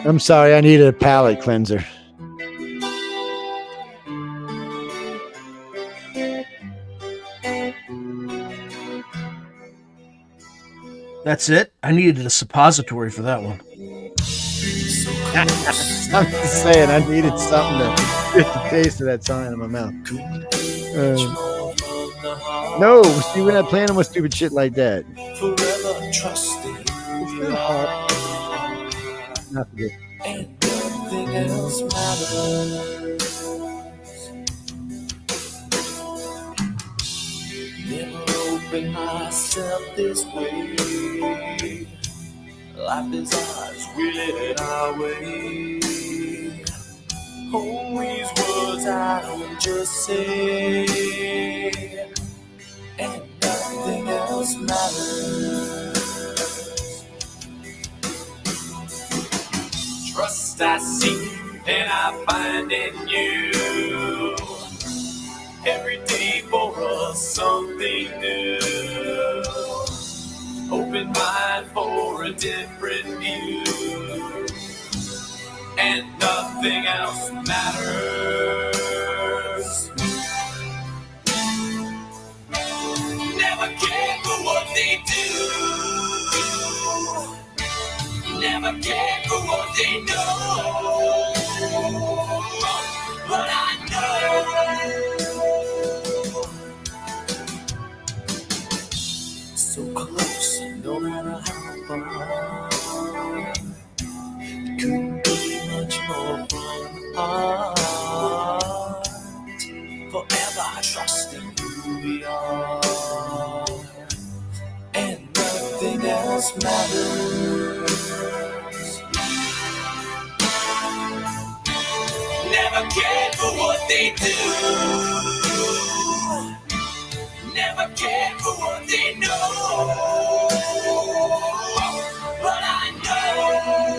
I'm sorry, I need a palate cleanser. That's it? I needed a suppository for that one. I'm just saying, I needed something to get the taste of that song in my mouth. No, see, we're not playing with stupid shit like that. Forever trusting It's not hard. Not good. and nothing else matters. Never opened myself this way. Life is ours, we live it our way. Always words I don't just say, and nothing else matters. Trust I seek and I find in you. Every day for us something new. Open mind for a different view. And nothing else matters. Never care for what they do. Never care for what they know. But I know. So close, no matter how far. Couldn't be much more fun. Forever trusting who we are, and nothing else matters. Never cared for what they do. Never cared for what they know. But I know.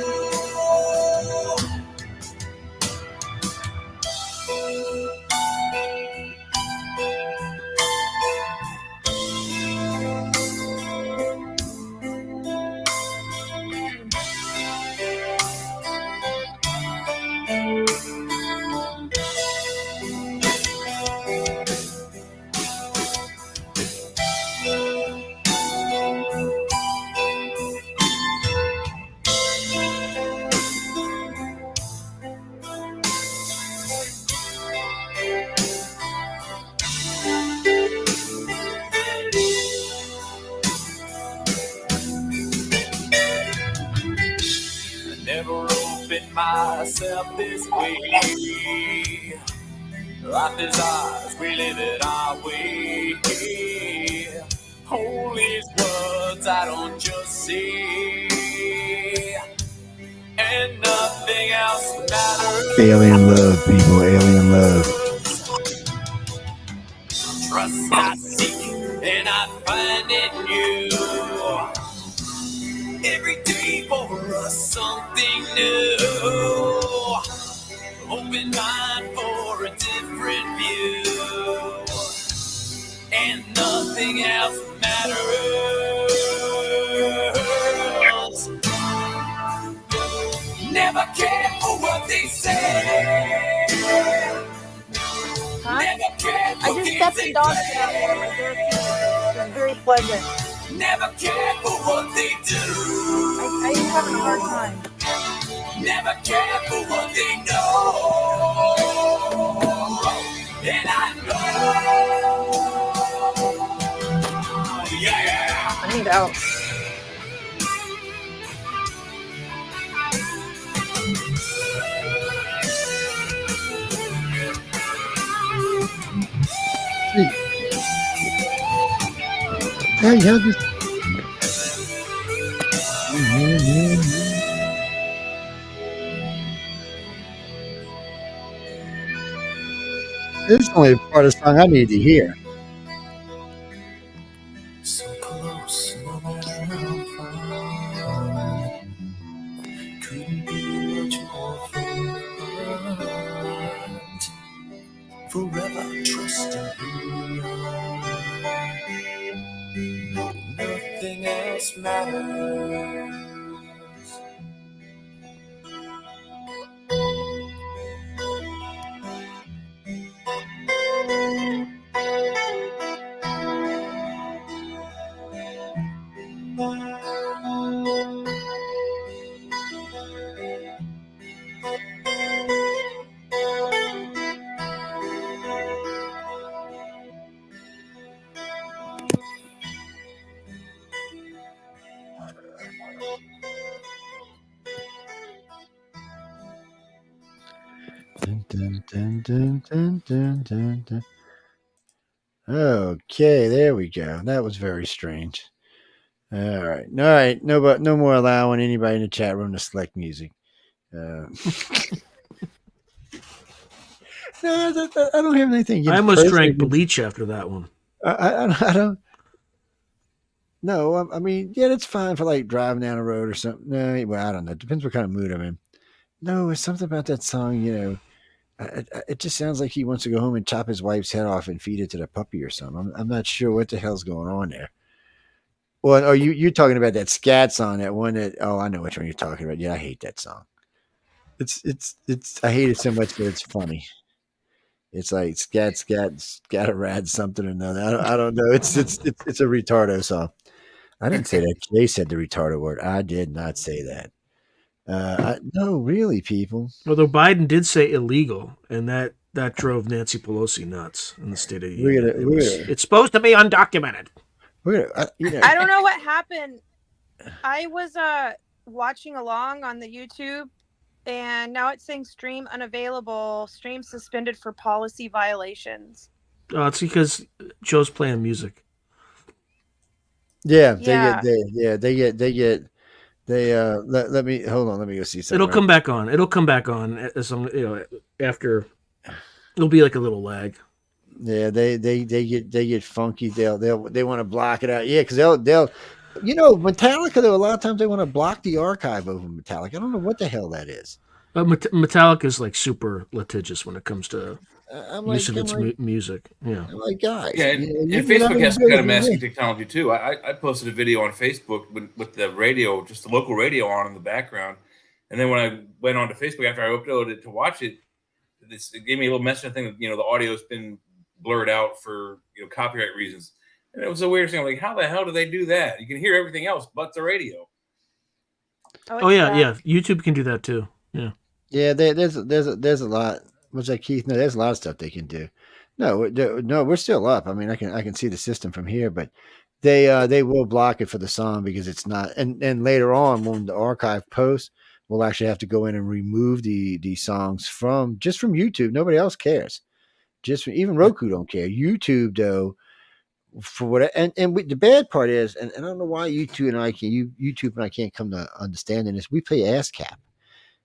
Never opened myself this way. Life is ours, we live it our way. Holy words I don't just say, and nothing else matters. Alien love, people, alien love. Trust I seek and I find in you. Every day for us something new. Open mind for a different view. And nothing else matters. Never care for what they say. Huh? Never care for I just stepped in dog shit out there. My therapeutic. It's very pleasant. Never care for what they do. I am having a hard time. Never care for what they know. And I know. Yeah. I need out. Hey, how this? This is only part of the song I need to hear. So close, no matter how far. Couldn't be much more from the heart. Forever trusting who you are. No, nothing else matters. Dun, dun, dun, dun, dun, dun, dun, dun. Okay, there we go. That was very strange. All right. All right. No more allowing anybody in the chat room to select music. No, I don't have anything. I almost drank bleach after that one. I don't. No, I mean, yeah, that's fine for like driving down the road or something. No, well, I don't know. It depends what kind of mood I'm in. No, it's something about that song, you know. It just sounds like he wants to go home and chop his wife's head off and feed it to the puppy or something. I'm not sure what the hell's going on there. Well, oh, you're talking about that scat song, that one that, oh, I know which one you're talking about. Yeah, I hate that song. I hate it so much, but it's funny. It's like scat, scatterad, something or another. I don't know. It's a retardo song. I didn't say that. Jay said the retardo word. I did not say that. No, really, people. Although Biden did say illegal, and that drove Nancy Pelosi nuts in the State of the Union. It's supposed to be undocumented. I don't know what happened. I was watching along on the YouTube, and now it's saying stream unavailable, stream suspended for policy violations. Oh, it's because Joe's playing music. Yeah, they get. Let me hold on. Let me go see something. It'll come back on. It'll come back on as some, after. It'll be like a little lag. Yeah, they get funky. They want to block it out. Yeah, because they'll Metallica though. A lot of times they want to block the archive over Metallica. I don't know what the hell that is. Metallica is like super litigious when it comes to use of its music. Yeah. I'm like, guys. Yeah, and Facebook has some kind of masking technology too. I posted a video on Facebook with the radio, just the local radio on in the background. And then when I went onto Facebook after I uploaded it to watch it, it gave me a little message thing that, the audio's been blurred out for copyright reasons. And it was a weird thing. I'm like, how the hell do they do that? You can hear everything else but the radio. Oh yeah. YouTube can do that too. Yeah. Yeah, there's a lot. Much like Keith, no, there's a lot of stuff they can do. No, we're still up. I mean, I can see the system from here, but they will block it for the song because it's not. And later on, when the archive posts, we'll actually have to go in and remove the songs from YouTube. Nobody else cares. Even Roku don't care. YouTube though, for what the bad part is, and I don't know why YouTube and I can't come to understanding this. We pay ASCAP,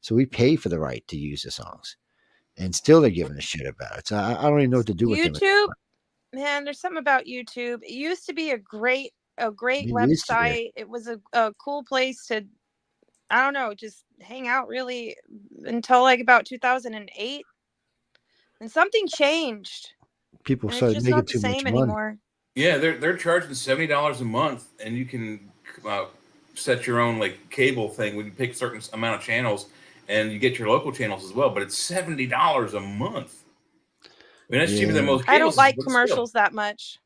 so we pay for the right to use the songs. And still they're giving a shit about it. So I don't even know what to do with YouTube. Man, there's something about YouTube. It used to be a great website. It was a cool place to, I don't know, just hang out really until like about 2008. And something changed. People started making too much money anymore. Yeah, they're charging $70 a month, and you can set your own like cable thing. We can pick a certain amount of channels. And you get your local channels as well, but it's $70 a month. I mean, that's cheaper than most cable I don't like commercials that much.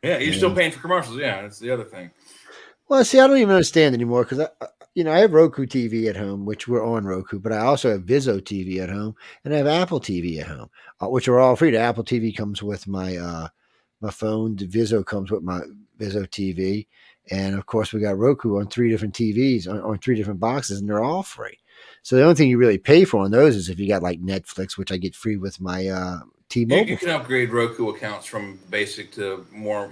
Yeah, you're still paying for commercials. Yeah, that's the other thing. Well, see, I don't even understand anymore because I have Roku TV at home, which we're on Roku, but I also have Vizzo TV at home, and I have Apple TV at home, which are all free. The Apple TV comes with my my phone. The Vizzo comes with my Vizzo TV, and of course, we got Roku on 3 different TVs on 3 different boxes, and they're all free. So the only thing you really pay for on those is if you got like Netflix, which I get free with my T-Mobile. You can upgrade Roku accounts from basic to more,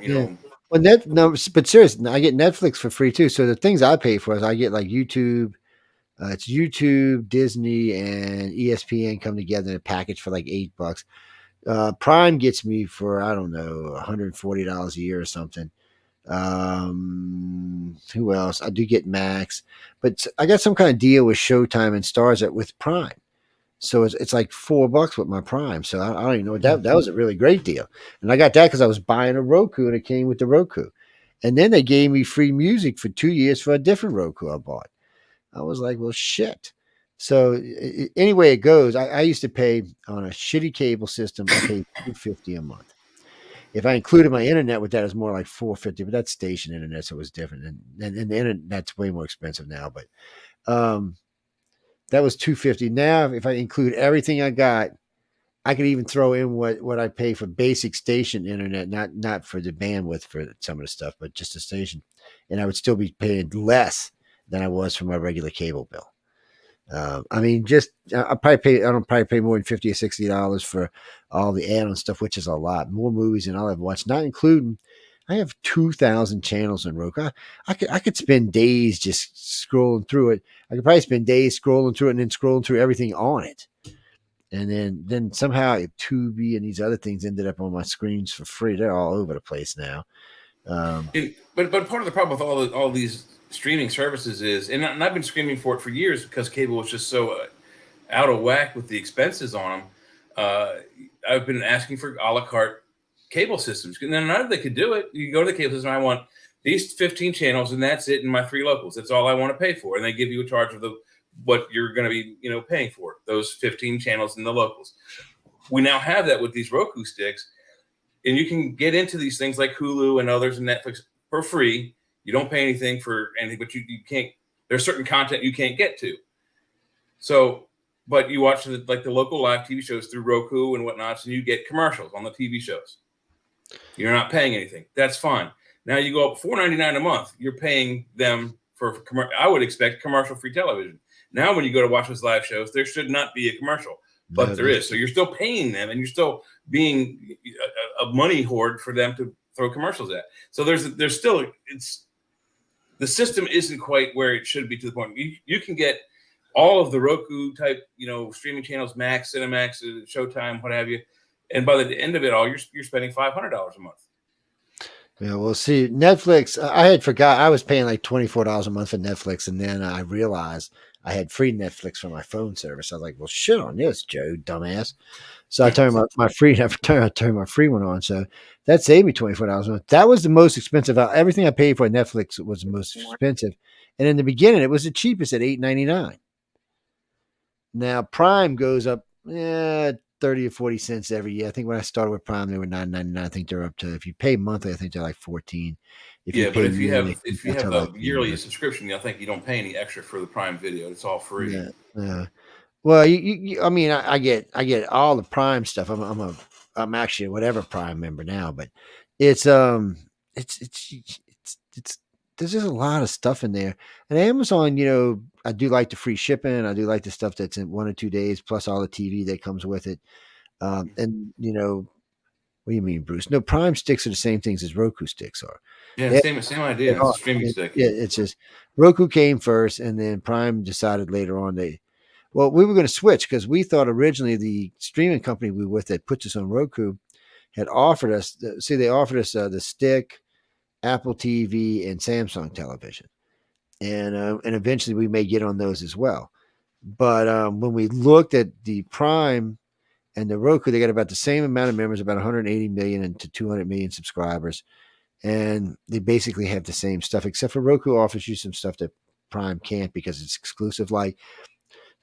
Well, no, but seriously, I get Netflix for free too. So the things I pay for is I get like YouTube. It's YouTube, Disney, and ESPN come together in a package for like $8. Prime gets me for I don't know $140 a year or something. Who else? I do get Max, but I got some kind of deal with Showtime and Stars with Prime. So it's like $4 with my Prime. So I don't even know that was a really great deal. And I got that because I was buying a Roku and it came with the Roku. And then they gave me free music for 2 years for a different Roku I bought. I was like, well, shit. So anyway it goes, I used to pay on a shitty cable system. I paid $250 a month. If I included my internet with that, it's more like $450. But that's station internet, so it was different. And the internet that's way more expensive now. But that was $250. Now, if I include everything I got, I could even throw in what I pay for basic station internet, not for the bandwidth for some of the stuff, but just the station, and I would still be paying less than I was for my regular cable bill. I mean, I don't probably pay more than $50 or $60 for all the add-on stuff, which is a lot more movies than I'll ever watch. Not including, I have 2,000 channels in Roku. I could spend days just scrolling through it. I could probably spend days scrolling through it and then scrolling through everything on it. And then somehow Tubi and these other things ended up on my screens for free. They're all over the place now. But part of the problem with all these streaming services is, and I've been screaming for it for years because cable was just so out of whack with the expenses on them. I've been asking for a la carte cable systems. And then none of them could do it. You go to the cable system, I want these 15 channels, and that's it in my 3 locals. That's all I want to pay for. And they give you a charge of what you're going to be, paying for, those 15 channels in the locals. We now have that with these Roku sticks, and you can get into these things like Hulu and others and Netflix for free. You don't pay anything for anything, but you can't, there's certain content you can't get to. So, but you watch the local live TV shows through Roku and whatnot, and you get commercials on the TV shows. You're not paying anything. That's fine. Now you go up $4.99 a month. You're paying them for I would expect commercial-free television. Now, when you go to watch those live shows, there should not be a commercial, but there is. So you're still paying them, and you're still being a money hoard for them to throw commercials at. So there's still, the system isn't quite where it should be to the point. You can get all of the Roku type, streaming channels, Max, Cinemax, Showtime, what have you, and by the end of it all, you're spending $500 a month. Yeah, we'll see. Netflix, I had forgot I was paying like $24 a month for Netflix, and then I realized I had free Netflix for my phone service. I was like, well, shit on this, Joe, dumbass. So I turned my free one on. So that saved me $24 a month. That was the most expensive. Everything I paid for Netflix was the most expensive. And in the beginning, it was the cheapest at $8.99. Now Prime goes up 30 or 40 cents every year. I think when I started with Prime, they were $9.99. I think they're up to, if you pay monthly, I think they're like $14. If you have a yearly subscription, I think you don't pay any extra for the Prime Video. It's all free. Yeah. Well, I mean, I get all the Prime stuff. I'm actually a whatever Prime member now, but it's there's just a lot of stuff in there. And Amazon, I do like the free shipping. I do like the stuff that's in 1 or 2 days, plus all the TV that comes with it. And what do you mean, Bruce? No, Prime sticks are the same things as Roku sticks are. Yeah, same idea. It's a streaming stick. Yeah, it's just Roku came first, and then Prime decided later on we were going to switch because we thought originally the streaming company we were with that puts us on Roku had offered us. They offered us the stick, Apple TV, and Samsung television, and eventually we may get on those as well. But when we looked at the Prime and the Roku, they got about the same amount of members, about 180 million and to 200 million subscribers. And they basically have the same stuff, except for Roku offers you some stuff that Prime can't because it's exclusive. Like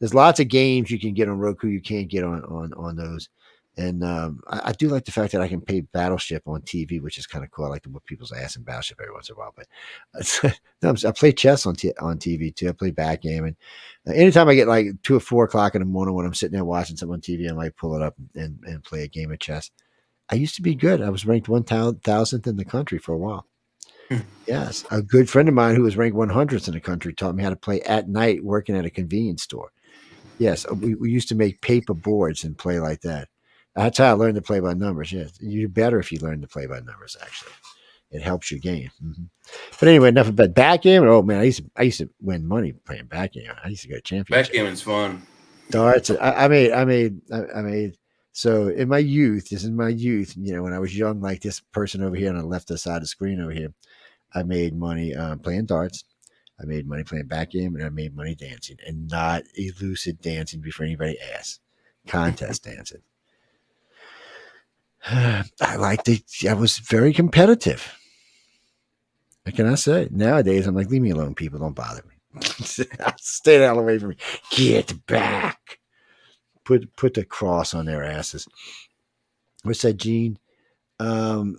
there's lots of games you can get on Roku you can't get on those. And I do like the fact that I can play Battleship on TV, which is kind of cool. I like to whip people's ass in Battleship every once in a while. But I play chess on TV too. I play backgammon. Anytime I get like 2 or 4 o'clock in the morning when I'm sitting there watching something on TV, I might pull it up and play a game of chess. I used to be good. I was ranked 1,000th in the country for a while. Yes. A good friend of mine who was ranked 100th in the country taught me how to play at night working at a convenience store. Yes. We used to make paper boards and play like that. That's how I learned to play by numbers. Yes. You're better if you learn to play by numbers, actually. It helps your game. Mm-hmm. But anyway, enough about backgammon. Oh man, I used to win money playing backgammon. I used to go to championship. Backgammon's fun. Darts. I made. So in my youth, when I was young, like this person over here on the left side of the screen over here, I made money playing darts. I made money playing backgammon, and I made money dancing, and not lucid dancing before anybody asks. Contest dancing. I was very competitive. What can I say? Nowadays, I'm like, leave me alone, people. Don't bother me. Stay the hell away from me. Get back. Put the cross on their asses. What's that, Gene? You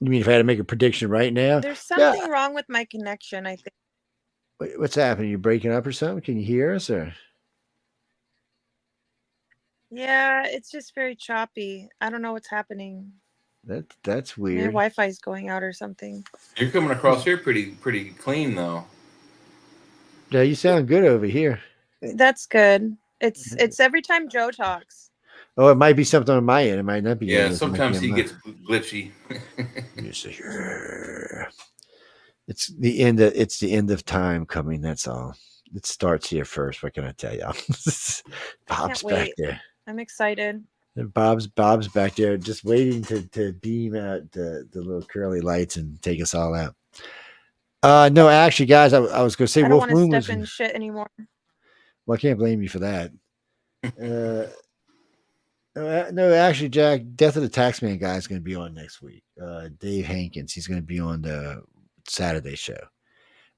mean if I had to make a prediction right now? There's something wrong with my connection, I think. What's happening? You breaking up or something? Can you hear us or? Yeah, it's just very choppy. I don't know what's happening. That's weird. Maybe Wi-Fi is going out or something. You're coming across here pretty clean though. Yeah, you sound good over here. That's good. It's every time Joe talks. Oh, it might be something on my end. It might not be. Yeah, sometimes he gets glitchy. It's the end. It's the end of time coming. That's all. It starts here first. What can I tell you? Bob's back there. I'm excited. And Bob's back there, just waiting to beam out the little curly lights and take us all out. No, actually, guys, I was going to say I don't Wolf want Moon to step in shit anymore. Well, I can't blame you for that. No, actually, Jack, Death of the Taxman guy is going to be on next week. Dave Hankins, he's going to be on the Saturday show.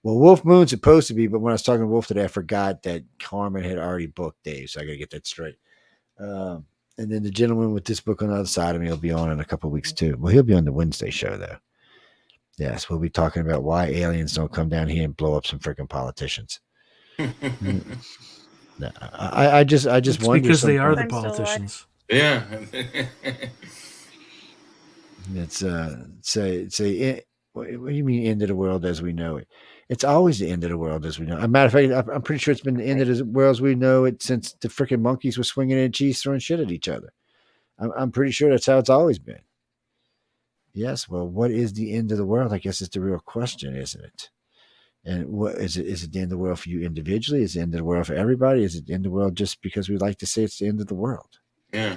Well, Wolf Moon's supposed to be, but when I was talking to Wolf today, I forgot that Carmen had already booked Dave, so I got to get that straight. And then the gentleman with this book on the other side of me will be on in a couple of weeks too. Well, he'll be on the Wednesday show though. Yes, we'll be talking about why aliens don't come down here and blow up some freaking politicians. No, I just wonder because they are the I'm still politicians. Yeah. It's say what do you mean end of the world as we know it? It's always the end of the world as we know. As a matter of fact, I'm pretty sure it's been the end of the world as we know it since the freaking monkeys were swinging in cheese, throwing shit at each other. I'm pretty sure that's how it's always been. Yes. Well, what is the end of the world? I guess it's the real question, isn't it? And what is it? Is it the end of the world for you individually? Is it the end of the world for everybody? Is it the end of the world just because we like to say it's the end of the world? Yeah.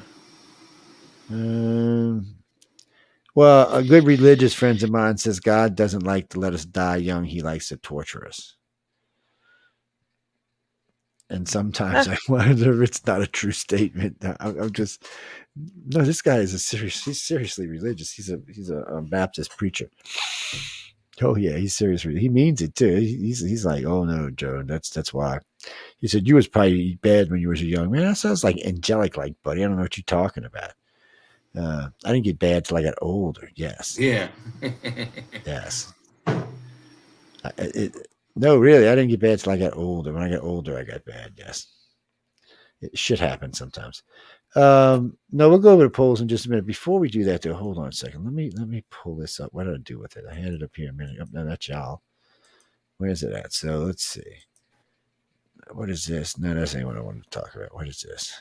Well, a good religious friend of mine says God doesn't like to let us die young. He likes to torture us. And sometimes I wonder if it's not a true statement. I'm just, no, this guy is he's seriously religious. He's a Baptist preacher. Oh yeah, he's serious. He means it too. He's like, oh no, Joe, that's why. He said you was probably bad when you was a young man. That sounds like angelic, like buddy. I don't know what you're talking about. I didn't get bad till I got older. Yes. Yeah. Yes. No, really, I didn't get bad till I got older. When I got older, I got bad. Yes. Shit happens sometimes. No, we'll go over the polls in just a minute. Before we do that, though, hold on a second. Let me pull this up. What did I do with it? I had it up here a minute. Oh, no, that's y'all. Where's it at? So let's see. What is this? No, that's ain't what I wanted to talk about. What is this?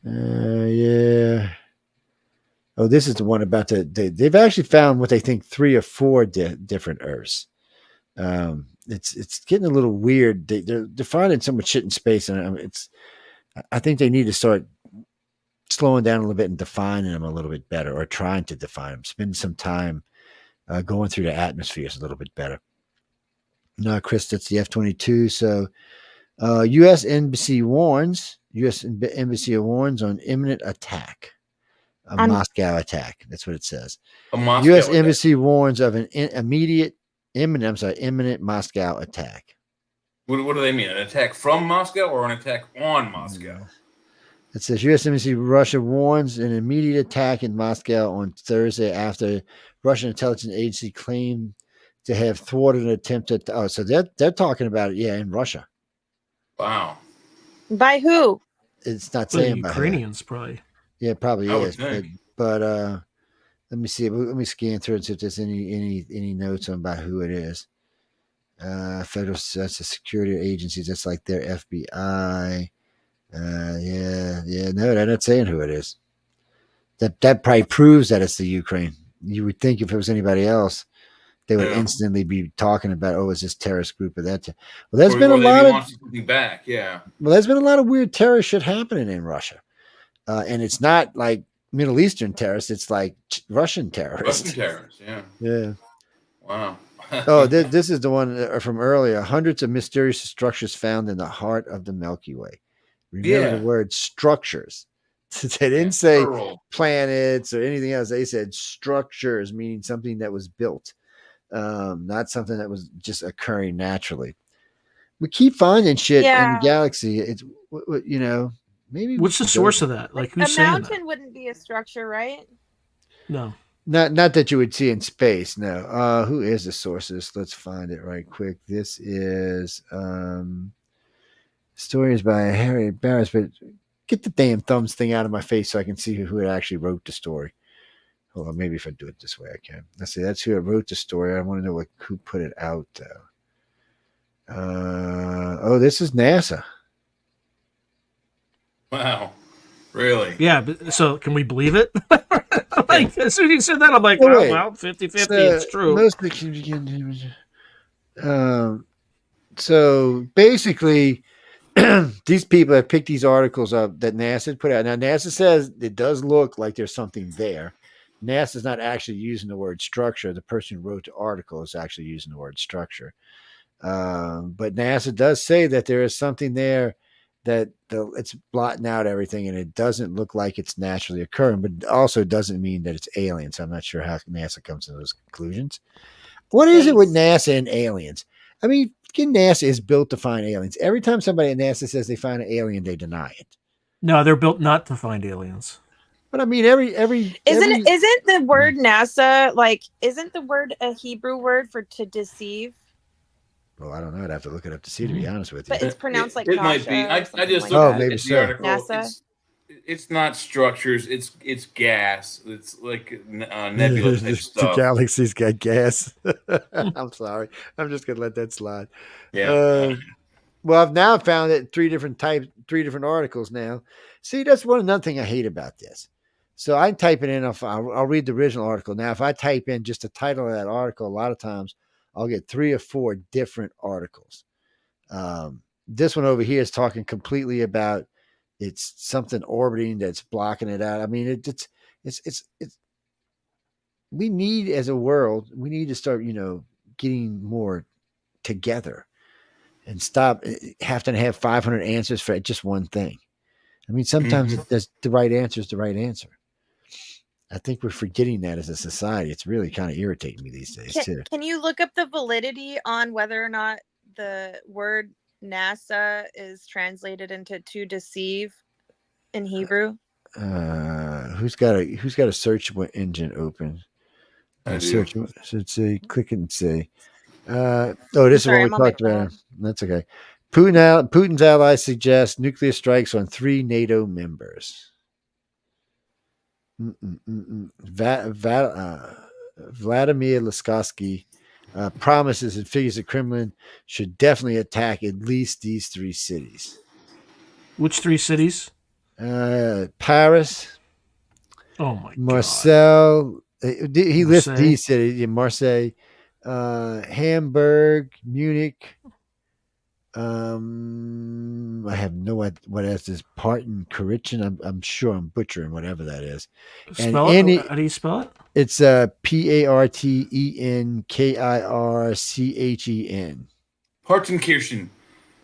Yeah. Oh, this is the one about they've actually found what they think 3 or 4 different Earths. It's getting a little weird. They're finding so much shit in space, and I think they need to start slowing down a little bit and defining them a little bit better, or trying to define them. Spend some time going through the atmospheres a little bit better. No, Chris, that's the F-22. So, U.S. Embassy warns on imminent attack. A Moscow attack. That's what it says. U.S. Embassy warns of an imminent Moscow attack. What do they mean? An attack from Moscow or an attack on Moscow? It says U.S. Embassy Russia warns an immediate attack in Moscow on Thursday after Russian intelligence agency claimed to have thwarted an attempt at. Oh, so they're talking about it. Yeah, in Russia. Wow. By who? It's not saying by Ukrainians, probably. Yeah, it probably is. But let me see. Let me scan through and see if there's any notes on about who it is. Federal, that's a security agencies. That's like their FBI. Yeah. No, they're not saying who it is. That probably proves that it's the Ukraine. you would think if it was anybody else, they would Yeah. instantly be talking about, oh, is this terrorist group or that? Well, there's Or, been a or they'd lot be of launching something back. Yeah. well, there's been a lot of weird terrorist shit happening in Russia, and it's not like Middle Eastern terrorists; it's like Russian terrorists. Russian terrorists. Yeah. Yeah. Wow. Oh, this is the one from earlier. Hundreds of mysterious structures found in the heart of the Milky Way. Remember Yeah. the word structures. They didn't Yeah, say plural. planets or anything else. They said structures, meaning something that was built, not something that was just occurring naturally. We keep finding shit in the Yeah. galaxy. It's you know, maybe we What's the should go source there. of that? Like, A who's saying mountain that? wouldn't be a structure, right? No. Not that you would see in space. No. Who is the source of this? Let's find it right quick. This is stories by Harry Barris, but get the damn thumbs thing out of my face so I can see who actually wrote the story. Hold on, maybe if I do it this way, I can. Let's see. That's who wrote the story. I want to know who put it out, though. This is NASA. Wow. Really? Yeah, but so can we believe it? Like, as soon as you said that, I'm like, Oh, oh, wait. well, 50-50, it's true. Most so basically, these people have picked these articles up that NASA put out. Now, NASA says it does look like there's something there. NASA's not actually using the word structure. The person who wrote the article is actually using the word structure. But NASA does say that there is something there that it's blotting out everything, and it doesn't look like it's naturally occurring, but it also doesn't mean that it's aliens. So I'm not sure how NASA comes to those conclusions. What is it with NASA and aliens? I mean, NASA is built to find aliens. Every time somebody at NASA says they find an alien, they deny it. No, they're built not to find aliens. But I mean, isn't the word NASA isn't the word a Hebrew word for to deceive? Well, I don't know. I'd have to look it up to see, to be honest with you. But it's pronounced like it Nasha might be. I just like looked that. at Maybe the so. article. NASA? It's not structures. It's gas. It's like nebula type stuff. The galaxy's got gas. I'm sorry. I'm just gonna let that slide. Yeah. Well, I've now found it three different articles now. See, that's another thing I hate about this. So I type it in. I'll read the original article. Now, if I type in just the title of that article, a lot of times I'll get 3 or 4 different articles. This one over here is talking completely about it's something orbiting that's blocking it out. I mean, it's we need, as a world, we need to start, getting more together and stop having to have 500 answers for just one thing. I mean, sometimes the right answer is the right answer. I think we're forgetting that as a society. It's really kind of irritating me these days, too. Can you look up the validity on whether or not the word NASA is translated into to deceive in Hebrew? Who's got a search engine open? Search. Should say click and say. This is what we talked about. That's okay. Putin's allies suggest nuclear strikes on 3 NATO members. Vladimir Laskovsky promises and figures the Kremlin should definitely attack at least these 3 cities. Which 3 cities? Paris. Oh my Marseille. He lists these cities: Marseille, Hamburg, Munich. I have no idea what else is. Partenkirchen. I'm sure I'm butchering whatever that is. How do you spell it? It's Partenkirchen. Partenkirchen.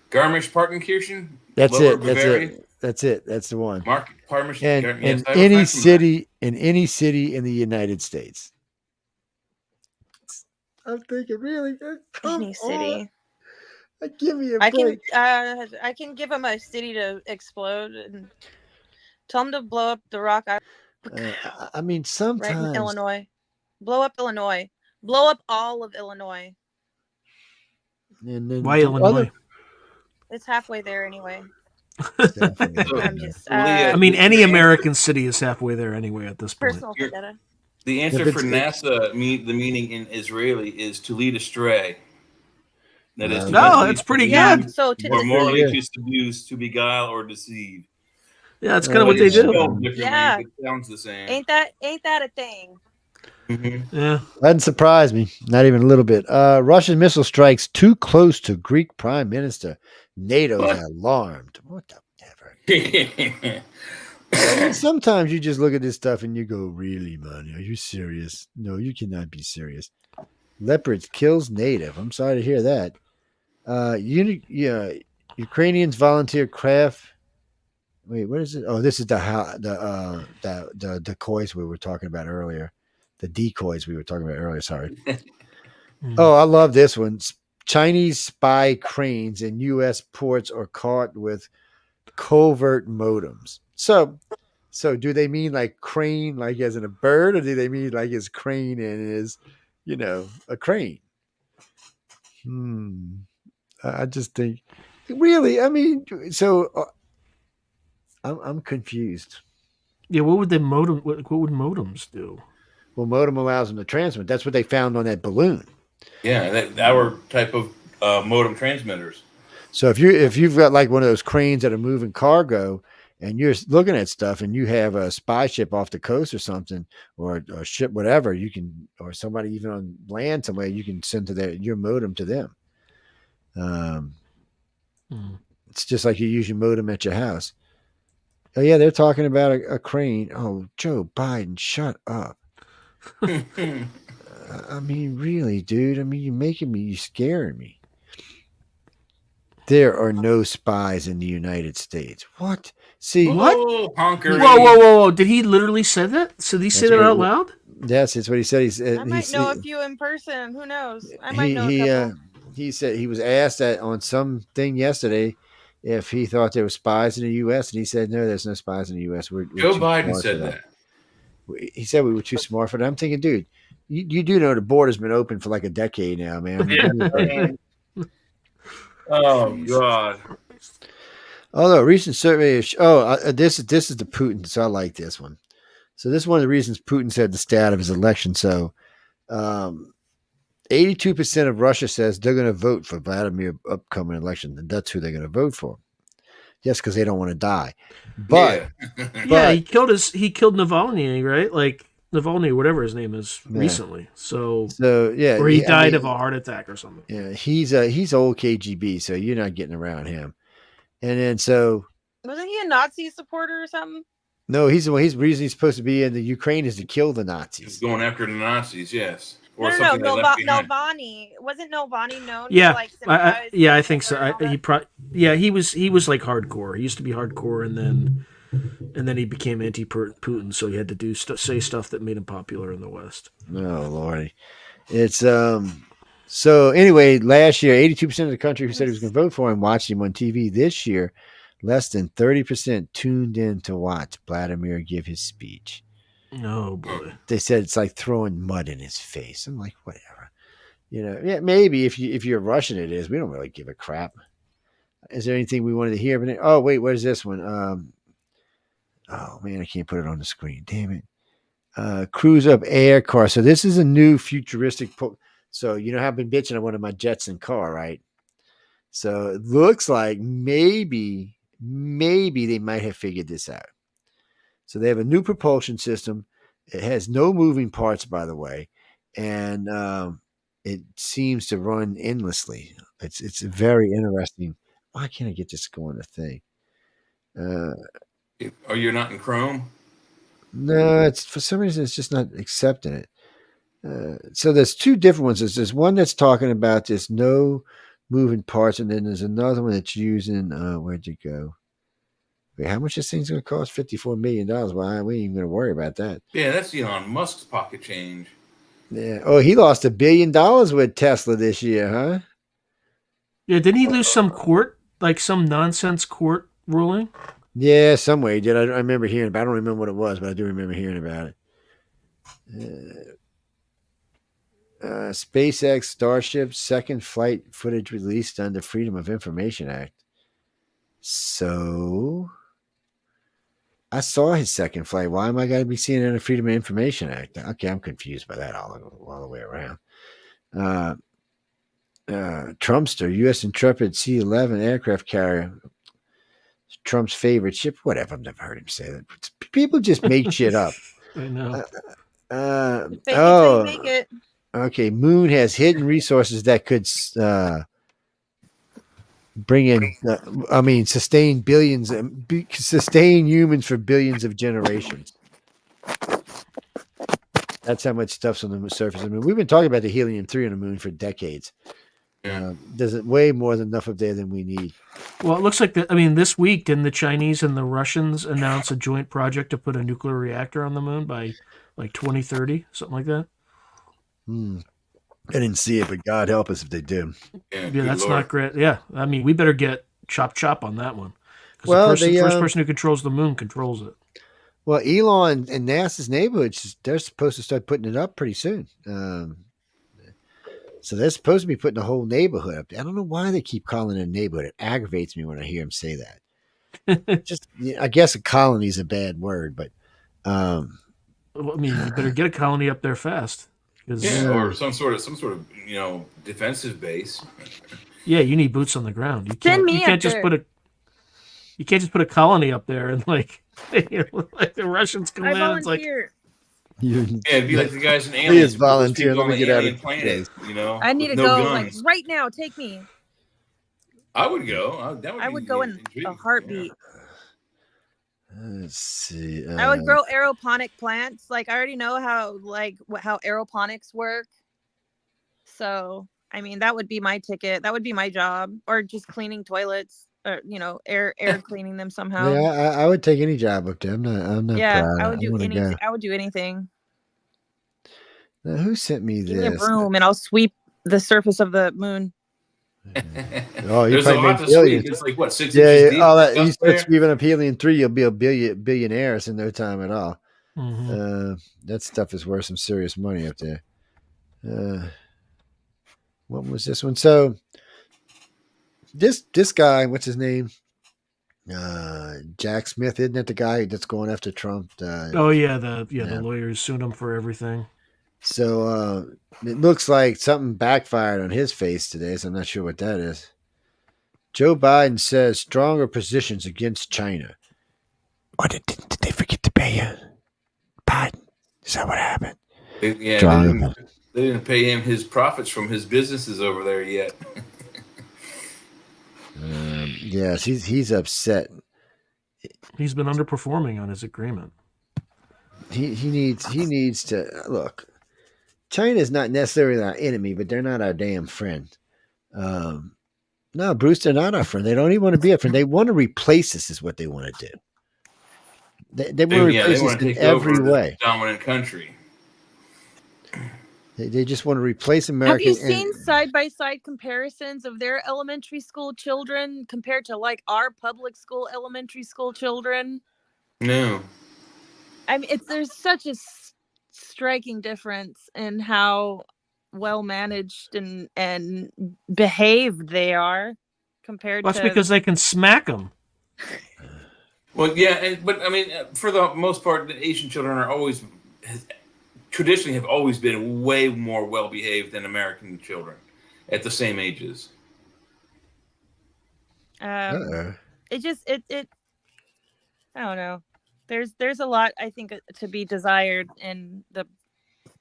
Garmisch-Partenkirchen. That's Lower it. Bavaria. That's it. That's the one. In any city in the United States. I'm thinking, really? Any city. Give me a break. I can give them a city to explode and tell them to blow up the rock. I mean, sometimes right in Illinois, blow up Illinois, blow up all of Illinois. And then why Illinois? It's halfway there anyway. I mean, any American city is halfway there anyway at this point. Personal vendetta. The answer for NASA, the meaning in Israeli, is to lead astray. That is, it's pretty good. So to or morally to seduce, to beguile, or deceive. Yeah, that's kind of what they do. Yeah, it sounds the same. Ain't that a thing? Mm-hmm. Yeah. Doesn't surprise me, not even a little bit. Russian missile strikes too close to Greek Prime Minister. NATO's What? alarmed. What the ever? I mean, sometimes you just look at this stuff and you go, "Really, man? Are you serious? No, you cannot be serious." Leopards kills native. I'm sorry to hear that. Ukrainians volunteer craft. Wait, what is it? Oh, this is the decoys we were talking about earlier. The decoys we were talking about earlier. Sorry. Oh, I love this one. Chinese spy cranes in U.S. ports are caught with covert modems. So do they mean like crane, like as in a bird, or do they mean like as crane and is, a crane? I just think, really. I mean, so I'm confused. Yeah, what would the modem? What would modems do? Well, modem allows them to transmit. That's what they found on that balloon. Yeah, our type of modem transmitters. So if you've got like one of those cranes that are moving cargo, and you're looking at stuff, and you have a spy ship off the coast or something, or a ship, whatever, you can, or somebody even on land somewhere, you can send your modem to them. It's just like you use your modem at your house. Oh yeah, they're talking about a crane. Oh, Joe Biden, shut up. I mean, really, dude. I mean, you're scaring me. There are no spies in the United States. What? See, what? Honkery. Whoa! Did he literally say that? So did he say that out loud? Yes, that's what he said. He said I might know a few in person. Who knows? I might know a couple. He said he was asked that on something yesterday if he thought there were spies in the U.S. and he said, "No, there's no spies in the U.S." We're Joe Biden said that. He said we were too smart for that. I'm thinking, dude, you do know the border's been open for like a decade now, man. Yeah. Oh God! Although recent survey, this is the Putin, so I like this one. So this is one of the reasons Putin said the stat of his election. So, 82% of Russia says they're going to vote for Vladimir upcoming election, and that's who they're going to vote for. Yes, because they don't want to die. But yeah, he killed Navalny, right? Like Navalny, whatever his name is, recently. So yeah, or he died of a heart attack or something. Yeah, he's old KGB, so you're not getting around him. And then wasn't he a Nazi supporter or something? No, he's the reason he's supposed to be in the Ukraine is to kill the Nazis. He's going after the Nazis, yes. Or No, Navalny wasn't Navalny known? Yeah, for, like, I think so. He was like hardcore. He used to be hardcore, and then he became anti-Putin, so he had to say stuff that made him popular in the West. Oh Lordy, it's So anyway, last year, 82% of the country who said he was going to vote for him watched him on TV. This year, less than 30% tuned in to watch Vladimir give his speech. Oh boy! They said it's like throwing mud in his face. I'm like, whatever, Yeah, maybe if you're Russian, it is. We don't really give a crap. Is there anything we wanted to hear? Oh wait, where's this one? Oh man, I can't put it on the screen. Damn it! CruiseUp Air Car. So this is a new futuristic. So I've been bitching. I wanted my Jetson car, right? So it looks like maybe they might have figured this out. So they have a new propulsion system. It has no moving parts, by the way, and it seems to run endlessly. It's very interesting. Why can't I get this going? The thing. Are you not in Chrome? No, it's for some reason it's just not accepting it. So there's two different ones. There's one that's talking about this no moving parts, and then there's another one that's using where'd you go? Wait, how much this thing's going to cost? $54 million. Well, we ain't even going to worry about that. Yeah, that's Elon Musk's pocket change. Yeah. Oh, he lost $1 billion with Tesla this year, huh? Yeah, didn't he lose some court, like some nonsense court ruling? Yeah, somewhere he did. I remember hearing about it. I don't remember what it was, but I do remember hearing about it. SpaceX Starship second flight footage released under Freedom of Information Act. So I saw his second flight. Why am I going to be seeing it under Freedom of Information Act? Okay, I'm confused by that all the way around. Trumpster, U.S. Intrepid C-11 aircraft carrier. Trump's favorite ship. Whatever. I've never heard him say that. People just make shit up. I know. Fake it till you make it. Okay. Moon has hidden resources that could bring in, sustain billions, sustain humans for billions of generations. That's how much stuff's on the surface of the moon. We've been talking about the helium-3 on the moon for decades. There's way more than enough up there than we need. Well, it looks like this week, didn't the Chinese and the Russians announce a joint project to put a nuclear reactor on the moon by like 2030, something like that? I didn't see it, but God help us if they do. Yeah, that's not great. Yeah, I mean, we better get chop on that one. Well, the first person who controls the moon controls it. Well, Elon and NASA's neighborhoods, they're supposed to start putting it up pretty soon. So they're supposed to be putting a whole neighborhood up. I don't know why they keep calling it a neighborhood. It aggravates me when I hear them say that. I guess a colony is a bad word, but well, I mean, you better get a colony up there fast. Or some sort of defensive base. Yeah, you need boots on the ground. You can't just put a colony up there and like the Russians come in. It's like it'd be like the guys in Aliens. Please volunteer. Let me get out of planet. I need to go like right now. Take me. I would go. I would go in a heartbeat. Let's see. I would grow aeroponic plants. Like I already know how aeroponics work. So I mean, that would be my ticket. That would be my job, or just cleaning toilets, or air cleaning them somehow. Yeah, I would take any job up there. I'm not. Yeah, proud. I would do anything. I would do anything. Now, who sent me this? Give me a broom and I'll sweep the surface of the moon. Oh, there's a lot to sweep. It's like what 6 inches deep? All that you start sweeping up helium-3, you'll be a billionaire in no time at all. Mm-hmm. That stuff is worth some serious money up there. What was this one? So this guy, what's his name? Jack Smith, isn't that the guy that's going after Trump? The lawyers sued him for everything. So it looks like something backfired on his face today, so I'm not sure what that is. Joe Biden says stronger positions against China. Or did they forget to pay you? Biden? Is that what happened? They didn't pay him his profits from his businesses over there yet. Yes, he's upset. He's been underperforming on his agreement. He needs to look. China is not necessarily our enemy, but they're not our damn friend. No, Bruce, they're not our friend. They don't even want to be a friend. They want to replace us, is what they want to do. They want to replace us in every way. Dominant country. They just want to replace America. Have you seen side-by-side comparisons of their elementary school children compared to like our public school elementary school children? No. I mean, there's such a striking difference in how well managed and behaved they are compared to. That's because they can smack them. Well, yeah, but I mean, for the most part, the Asian children are traditionally have always been way more well behaved than American children at the same ages. It just I don't know. There's a lot, I think, to be desired in the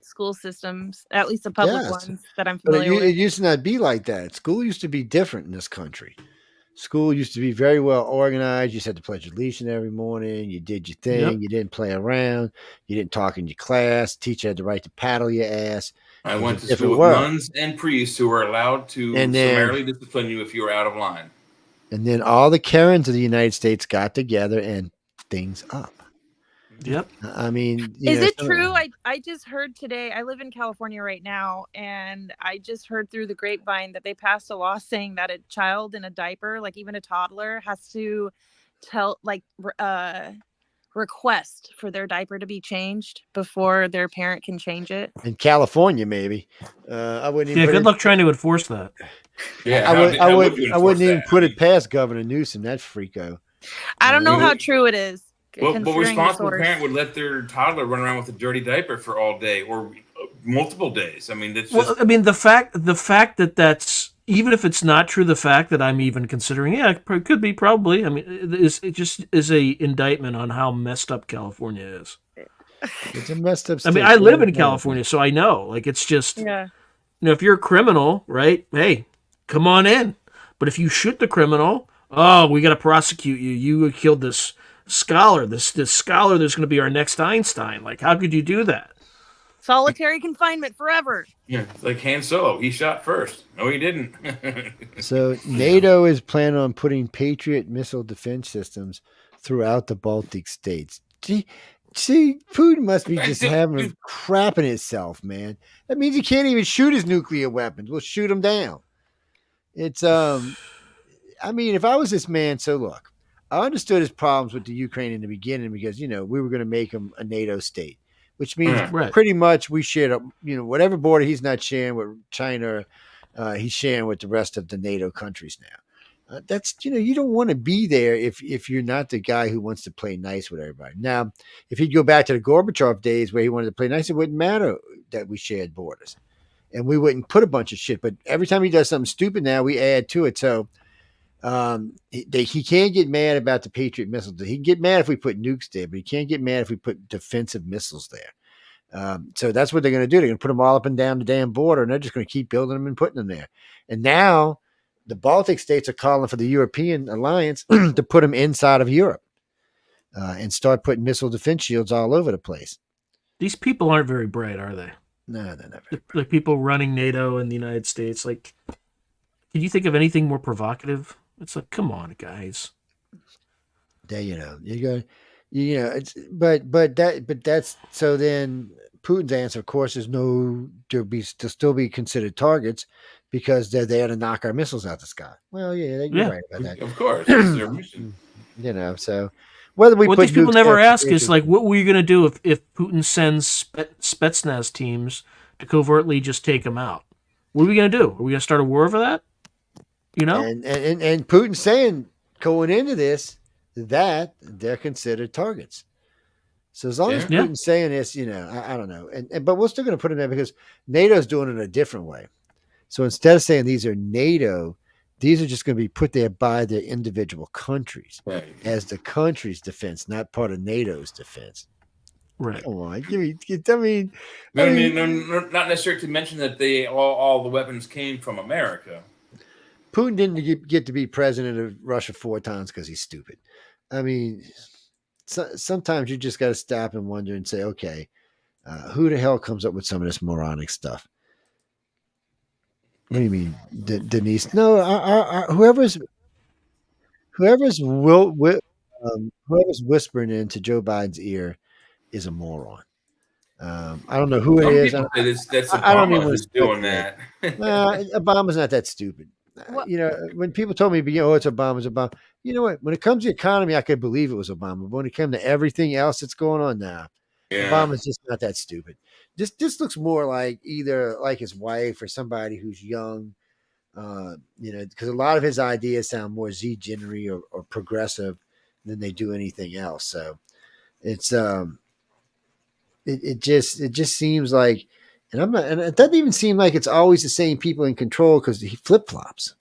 school systems, at least the public ones that I'm familiar with. It used to not be like that. School used to be different in this country. School used to be very well organized. You said the Pledge of Allegiance every morning. You did your thing. Yep. You didn't play around. You didn't talk in your class. Teacher had the right to paddle your ass. I went to school with nuns and priests who were allowed to summarily discipline you if you were out of line. And then all the Karens of the United States got together and things up. Yep. I mean, is it true? I just heard today, I live in California right now, and I just heard through the grapevine that they passed a law saying that a child in a diaper, like even a toddler, has to request for their diaper to be changed before their parent can change it. In California, maybe. I wouldn't even. Yeah, good luck trying to enforce that. Yeah, I wouldn't even put it past Governor Newsom. That's freako. I don't know how true it is. Well, but responsible parent would let their toddler run around with a dirty diaper for all day or multiple days. I mean, the fact that that's, even if it's not true, the fact that I'm even considering, it could be probably. I mean, it just is a indictment on how messed up California is. It's a messed up I mean, state. I live in California, so I know. Like, it's just, Yeah. if you're a criminal, right? Hey, come on in. But if you shoot the criminal, oh, we got to prosecute you. You killed this scholar. This scholar that's going to be our next Einstein. Like, how could you do that? Solitary confinement forever. Yeah, like Han Solo. He shot first. No, he didn't. So NATO is planning on putting Patriot missile defense systems throughout the Baltic states. See, Putin must be just having a crap in itself, man. That means he can't even shoot his nuclear weapons. We'll shoot them down. It's I mean, if I was this man, so look, I understood his problems with the Ukraine in the beginning because we were going to make him a NATO state, which means pretty much we shared, whatever border he's not sharing with China, he's sharing with the rest of the NATO countries now. That's you don't want to be there if you're not the guy who wants to play nice with everybody. Now, if he'd go back to the Gorbachev days where he wanted to play nice, it wouldn't matter that we shared borders, and we wouldn't put a bunch of shit. But every time he does something stupid, now we add to it. So he can't get mad about the Patriot missiles. He can get mad if we put nukes there, but he can't get mad if we put defensive missiles there. So that's what they're going to do. They're going to put them all up and down the damn border, and they're just going to keep building them and putting them there. And now the Baltic states are calling for the European alliance to put them inside of Europe and start putting missile defense shields all over the place. These people aren't very bright, are they? No, they're not very bright. Like people running NATO in the United States. Like, can you think of anything more provocative? It's like, come on, guys. But that's so. Then Putin's answer, of course, is no. They'll still be considered targets because they're there to knock our missiles out the sky. Well, you're right about that. Of course, it's their mission. So whether we what put these people never ask is like, what were you going to do if Putin sends Spetsnaz teams to covertly just take them out? What are we going to do? Are we going to start a war over that? And Putin's saying going into this that they're considered targets. So as long as Putin's saying this, I don't know. But we're still going to put them there because NATO's doing it a different way. So instead of saying these are NATO, these are just going to be put there by the individual countries as the country's defense, not part of NATO's defense. Right. Come on. Not necessarily to mention that all the weapons came from America. Putin didn't get to be president of Russia 4 times because he's stupid. I mean, sometimes you just got to stop and wonder and say, okay, who the hell comes up with some of this moronic stuff? What do you mean, Denise? No, whoever's whispering into Joe Biden's ear is a moron. I don't know who it is. That's Obama who's doing that. Obama's not that stupid. When people told me, it's Obama. You know what? When it comes to the economy, I could believe it was Obama. But when it came to everything else that's going on now, Obama's just not that stupid. This looks more like either like his wife or somebody who's young, because a lot of his ideas sound more Z-genery or progressive than they do anything else. So it's it just seems like. And it doesn't even seem like it's always the same people in control because he flip flops.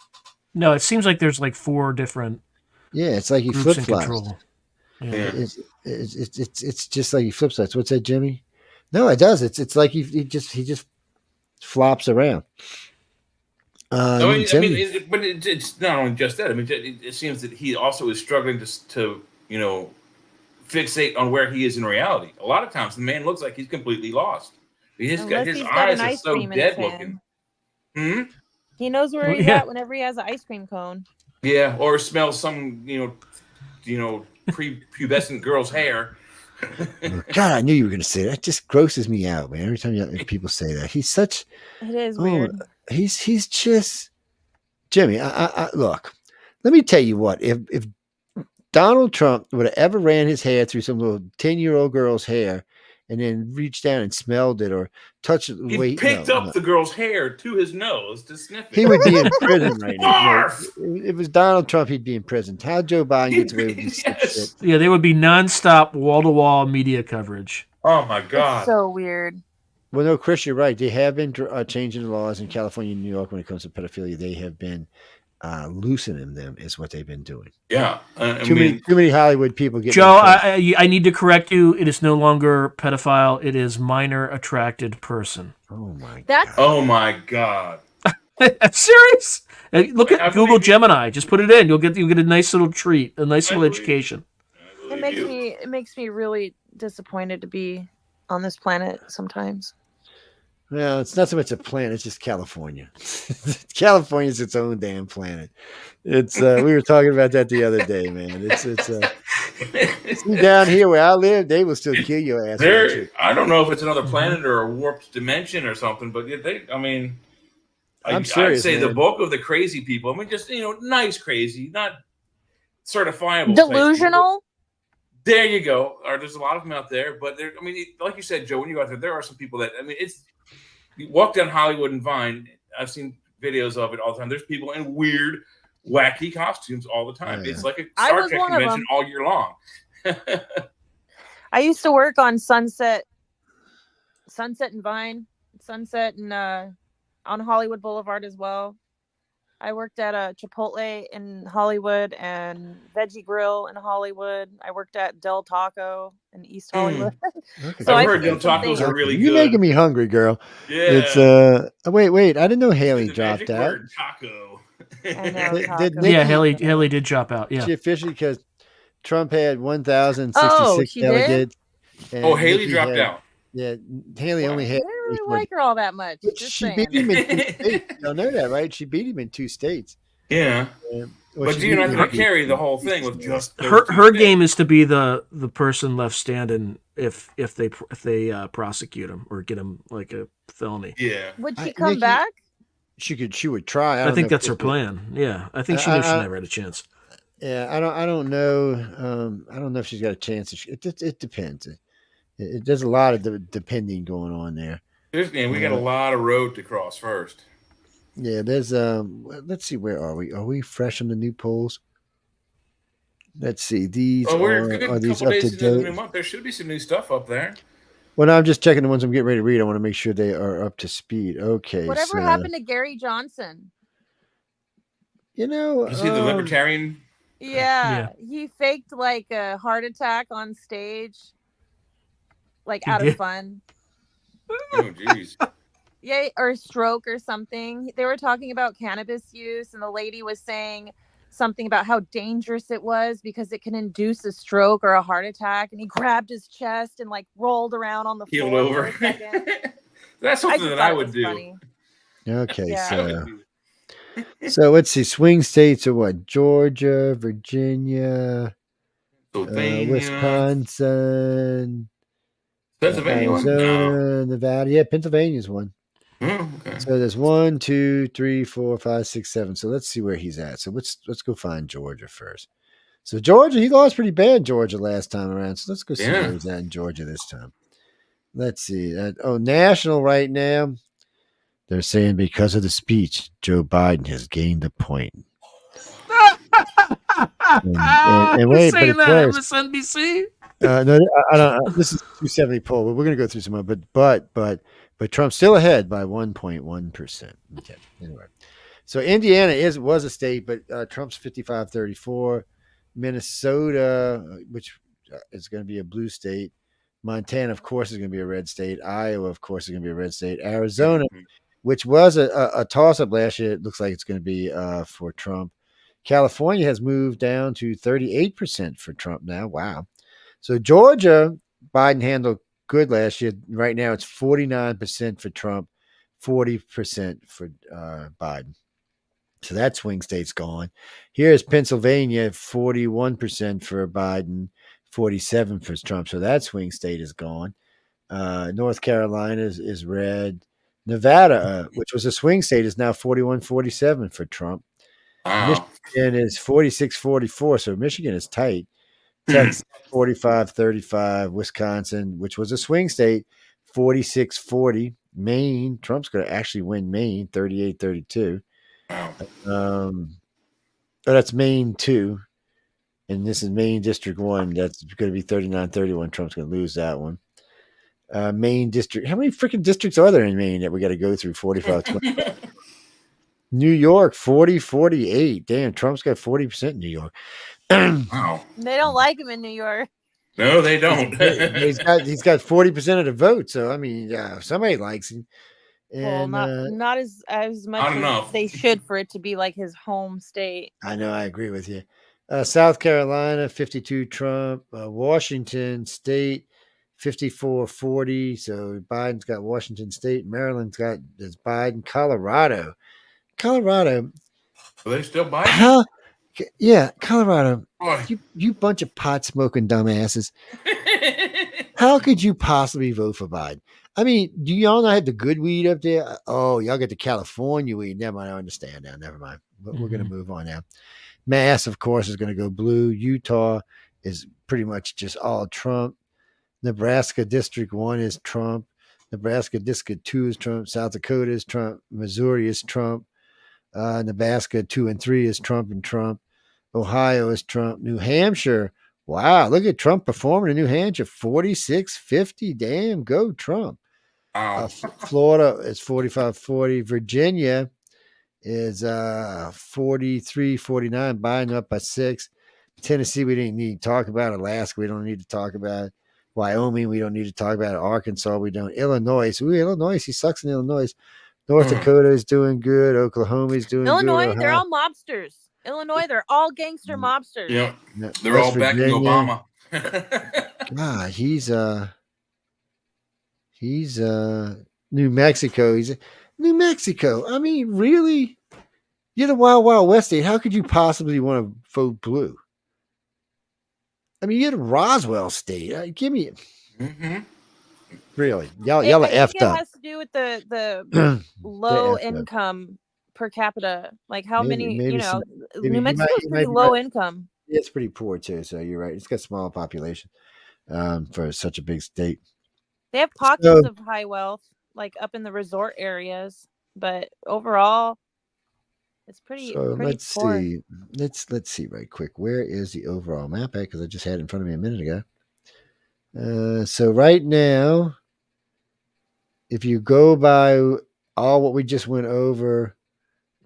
No, it seems like there's like 4 different. Yeah, it's like he flip flops. Yeah. It's just like he flip flops. What's that, Jimmy? No, it does. It's like he just flops around. But it's not only just that. I mean, it seems that he also is struggling to fixate on where he is in reality. A lot of times, the man looks like he's completely lost. His eyes are so dead looking. He knows where he's at whenever he has an ice cream cone. Yeah, or smells some, prepubescent girl's hair. God, I knew you were going to say that. It just grosses me out, man. Every time people say that, he's such. It is weird. He's just Jimmy. I look. Let me tell you what. If Donald Trump would have ever ran his hair through some little 10-year-old girl's hair, and then reached down and smelled it or touched it. He picked up the girl's hair to his nose to sniff it. He would be in prison right now. If it was Donald Trump, he'd be in prison. How Joe Biden gets away with this shit? Yeah, there would be nonstop wall-to-wall media coverage. Oh, my God. It's so weird. Well, no, Chris, you're right. They have been changing the laws in California and New York when it comes to pedophilia. They have been loosening them is what they've been doing. Yeah, Too many Hollywood people get. Joe, I need to correct you. It is no longer pedophile. It is minor attracted person. Oh my! Oh my God! Serious? Look at Google Gemini. Just put it in. You'll get a nice little treat, a nice little education. It makes me really disappointed to be on this planet sometimes. Well, it's not so much a planet; it's just California. California's its own damn planet. It's we were talking about that the other day, man. It's down here where I live, they will still kill your ass. I don't know if it's another planet or a warped dimension or something, but I'm serious, I'd say man. The bulk of the crazy people. I mean, just nice crazy, not certifiable. Delusional. There you go. There's a lot of them out there, but like you said, Joe, when you go out there are some people that you walk down Hollywood and Vine. I've seen videos of it all the time. There's people in weird, wacky costumes all the time. Yeah. It's like a Star Trek convention all year long. I used to work on Sunset and Vine, Sunset and on Hollywood Boulevard as well. I worked at a Chipotle in Hollywood and Veggie Grill in Hollywood. I worked at Del Taco in East Hollywood. Okay. So I've heard Del Tacos are really good. You're making me hungry, girl. Yeah. It's wait. I didn't know Haley dropped out. Taco. I know. Yeah, Haley did drop out. Yeah. She officially, because Trump had 1,066 delegates. Haley dropped out. Yeah, Haley only had. I don't really like her all that much. She beat him in 2 states. You don't know that, right? She beat him in 2 states. Yeah. But you're not going to carry the whole thing with just her game is to be the person left standing if they prosecute him or get him like a felony. Yeah. Would she come back? She would try. I think that's her plan. Yeah, I think she knew she never had a chance. Yeah, I don't know. I don't know if she's got a chance. It depends. There's a lot of depending going on there. We got a lot of road to cross first. Yeah, there's let's see, where are we? Are we fresh on the new polls? Let's see. These are these up to date? There should be some new stuff up there. Well, no, I'm just checking the ones I'm getting ready to read. I want to make sure they are up to speed. Okay. Whatever happened to Gary Johnson? Is he the libertarian? Yeah, he faked like a heart attack on stage. Like out of fun. Oh, jeez. Yeah, or a stroke or something. They were talking about cannabis use, and the lady was saying something about how dangerous it was because it can induce a stroke or a heart attack. And he grabbed his chest and like rolled around on the floor. Healed over. For a second. That's something that I would do. Funny. Okay, yeah. So let's see. Swing states are what? Georgia, Virginia, Wisconsin. Arizona, Nevada. Yeah, Pennsylvania's one. Okay. So there's 1, 2, 3, 4, 5, 6, 7. So let's see where he's at. So let's go find Georgia first. So Georgia, he lost pretty bad Georgia last time around. So let's go see where he's at in Georgia this time. Let's see. National right now. They're saying because of the speech, Joe Biden has gained a point. and wait, but it's worse. MSNBC? No, I don't. This is 270 poll. We're going to go through some more, but Trump's still ahead by 1.1%. Okay. Anyway, so Indiana was a state, but Trump's 55-34. Minnesota, which is going to be a blue state. Montana, of course, is going to be a red state. Iowa, of course, is going to be a red state. Arizona, which was a toss-up last year, it looks like it's going to be for Trump. California has moved down to 38% for Trump now. Wow. So Georgia, Biden handled good last year. Right now, it's 49% for Trump, 40% for Biden. So that swing state's gone. Here's Pennsylvania, 41% for Biden, 47% for Trump. So that swing state is gone. North Carolina is red. Nevada, which was a swing state, is now 41-47 for Trump. Wow. Michigan is 46-44, so Michigan is tight. Texas, 45-35. Wisconsin, which was a swing state, 46-40. Maine, Trump's going to actually win Maine, 38-32. That's Maine 2. And this is Maine District 1. That's going to be 39-31. Trump's going to lose that one. Maine District. How many freaking districts are there in Maine that we got to go through? 45-20. New York 40-48. Damn, Trump's got 40% in New York. Wow. They don't like him in New York. No, they don't. he's got 40% of the vote. So I mean, yeah, somebody likes him. Well, And not as much Not as enough. they should for it to be like his home state. I know, I agree with you. South Carolina 52 Trump. Washington State 54-40. So Biden's got Washington State. Maryland's got this Biden. Colorado. Are they still Biden? How? Yeah, Colorado. Boy. You bunch of pot smoking dumbasses. How could you possibly vote for Biden? I mean, do y'all not have the good weed up there? Oh, y'all get the California weed. Never mind. I understand now. Never mind. But we're going to move on now. Mass, of course, is going to go blue. Utah is pretty much just all Trump. Nebraska District 1 is Trump. Nebraska District 2 is Trump. South Dakota is Trump. Missouri is Trump. Nebraska 2 and 3 is Trump and Trump. Ohio is Trump. New Hampshire. Wow, look at Trump performing in New Hampshire. 46-50. Damn, go Trump. Wow. Florida is 45-40. Virginia is 43-49. Biden up by 6. Tennessee, we didn't need to talk about. Alaska, we don't need to talk about. Wyoming, we don't need to talk about. Arkansas, we don't. Illinois, Illinois, he sucks in Illinois. North Dakota is doing good. Oklahoma is doing Illinois, good. they're all mobsters. Illinois, they're all gangster mobsters. Yeah, they're all backing Obama. God, he's New Mexico. He's New Mexico. I mean, really? You're the Wild Wild West state. How could you possibly want to vote blue? I mean, you're the Roswell state. Give me really. Y'all are effed up. It has to do with the low income per capita. Like how many, New Mexico's pretty low income. It's pretty poor too, so you're right. It's got a small population for such a big state. They have pockets of high wealth, like up in the resort areas, but overall, it's pretty. So pretty let's poor. see. Let's see right quick. Where is the overall map at? Because I just had it in front of me a minute ago. So right now, if you go by all what we just went over,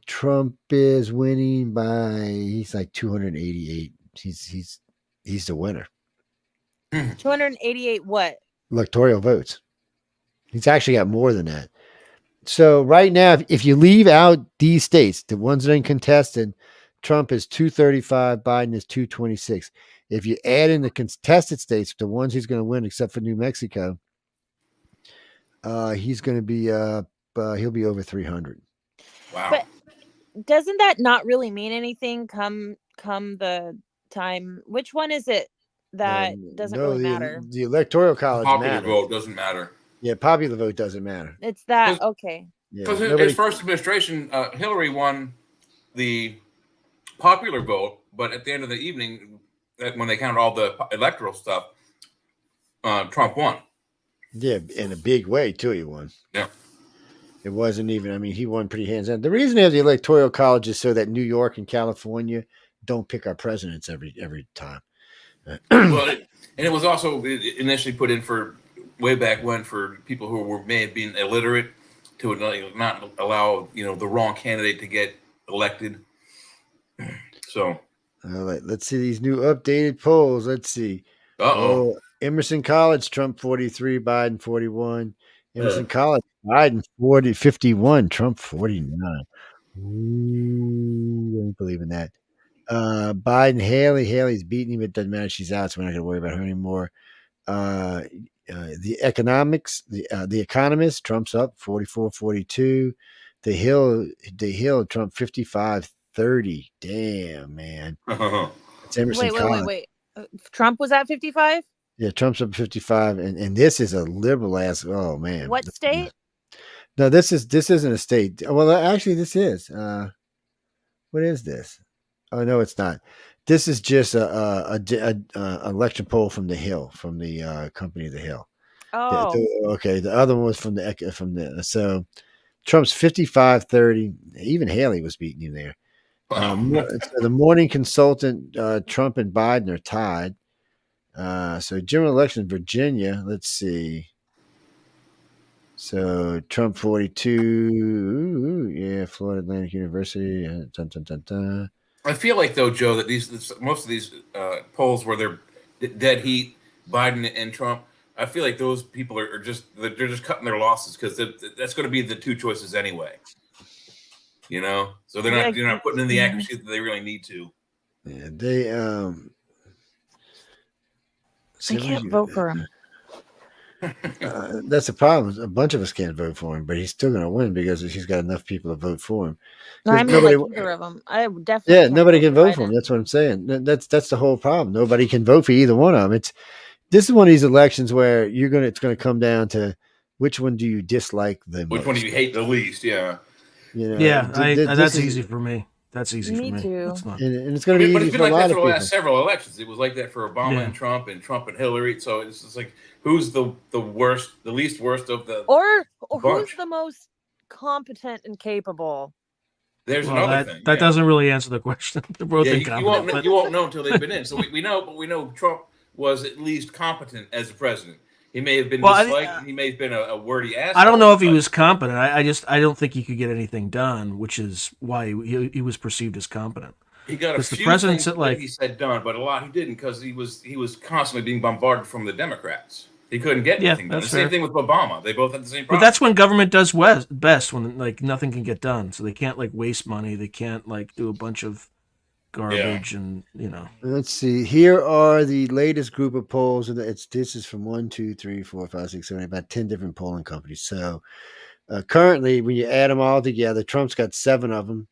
Trump is winning by he's like 288. He's the winner. 288 what? Electoral votes. He's actually got more than that. So right now, if you leave out these states, the ones that ain't contested, Trump is 235, Biden is 226. If you add in the contested states, the ones he's going to win, except for New Mexico, he's going to be he'll be over 300. Wow. But doesn't that not really mean anything come the time? Which one is it that doesn't really matter? The electoral college popular vote doesn't matter. Yeah, popular vote doesn't matter. It's that okay. Because his first administration, Hillary won the popular vote, but at the end of the evening, when they counted all the electoral stuff, Trump won. Yeah, in a big way too. He won. Yeah. It wasn't even. I mean, he won pretty hands down. The reason they have the electoral college is so that New York and California don't pick our presidents every time. Well, it was also initially put in for way back when for people who may have been illiterate to not allow the wrong candidate to get elected. So, all right, let's see these new updated polls. Let's see. Emerson College, Trump 43, Biden 41. Emerson College, Biden 51, Trump 49. Ooh, I don't believe in that. Biden, Haley's beating him. It doesn't matter. She's out, so we're not going to worry about her anymore. The economics, the economist, Trump's up 44-42. The Hill, Trump 55-30. Damn, man. It's Emerson College. Wait. Trump was at 55? Yeah, Trump's up 55, and this is a liberal ass. Oh man, what state? No, this isn't a state. Well, actually, this is. What is this? Oh no, it's not. This is just a election poll from the Hill, from the company The Hill. Oh, okay. The other one was from the so Trump's 55-30. Even Haley was beating him there. So the morning consultant, Trump and Biden are tied. So general election in Virginia. Let's see. So Trump 42, yeah, Florida Atlantic University. Dun, dun, dun, dun. I feel like though, Joe, that most of these polls where they're dead heat, Biden and Trump. I feel like those people are just they're just cutting their losses because that's going to be the two choices anyway. You know, so they're not putting in the accuracy that they really need to. Yeah, they can't vote for him. That's the problem. A bunch of us can't vote for him, but he's still going to win because he's got enough people to vote for him. No, I'm not like either of them. I definitely nobody can vote for him. That's what I'm saying. That's the whole problem. Nobody can vote for either one of them. This is one of these elections where it's going to come down to which one do you dislike the most? Which one do you hate the least? Yeah. You know, yeah, that's easy for me. That's easy for me. Me too. And it's going to be easy for a lot of people. But it's been like that for the last several elections. It was like that for Obama and Trump and Hillary. So it's just like, who's the worst, the least worst of the or who's the most competent and capable? There's another thing. That doesn't really answer the question. They're both incompetent. You won't know until they've been in. So we know Trump was at least competent as a president. He may have been disliked. He may have been a wordy asshole. I don't know if he was competent. I don't think he could get anything done, which is why he was perceived as competent. He got a few things that he said done, but a lot he didn't because he was constantly being bombarded from the Democrats. He couldn't get anything done. The same thing with Obama. They both had the same problem. But that's when government does best, when like nothing can get done. So they can't like waste money. They can't like do a bunch of garbage and Let's see. Here are the latest group of polls, and this is from 1, 2, 3, 4, 5, 6, 7, about 10 different polling companies. So currently, when you add them all together, Trump's got 7 of them.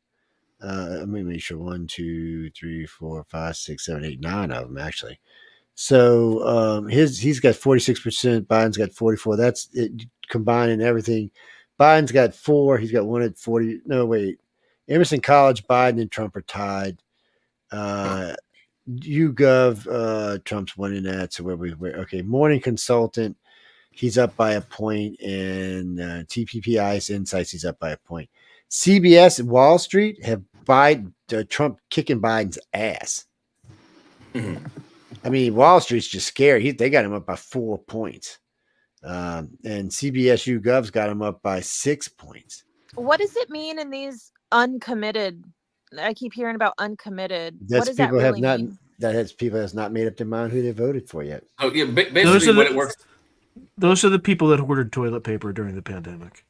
Let me make sure 1, 2, 3, 4, 5, 6, 7, 8, 9 of them actually. So he's got 46%. Biden's got 44%. That's it, combining everything. Biden's got 4. He's got 1 at 40. No, wait. Emerson College, Biden and Trump are tied. YouGov, Trump's winning that. So we're okay. Morning Consultant, he's up by a point, and TPPI's Insights, he's up by a point. CBS and Wall Street have Trump kicking Biden's ass. Mm-hmm. I mean, Wall Street's just scary. They got him up by 4 points, and CBS YouGov's got him up by 6 points. What does it mean in these uncommitted? I keep hearing about uncommitted. That's what does that really mean? People has not made up their mind who they voted for yet. Oh yeah, basically it works. Those are the people that ordered toilet paper during the pandemic.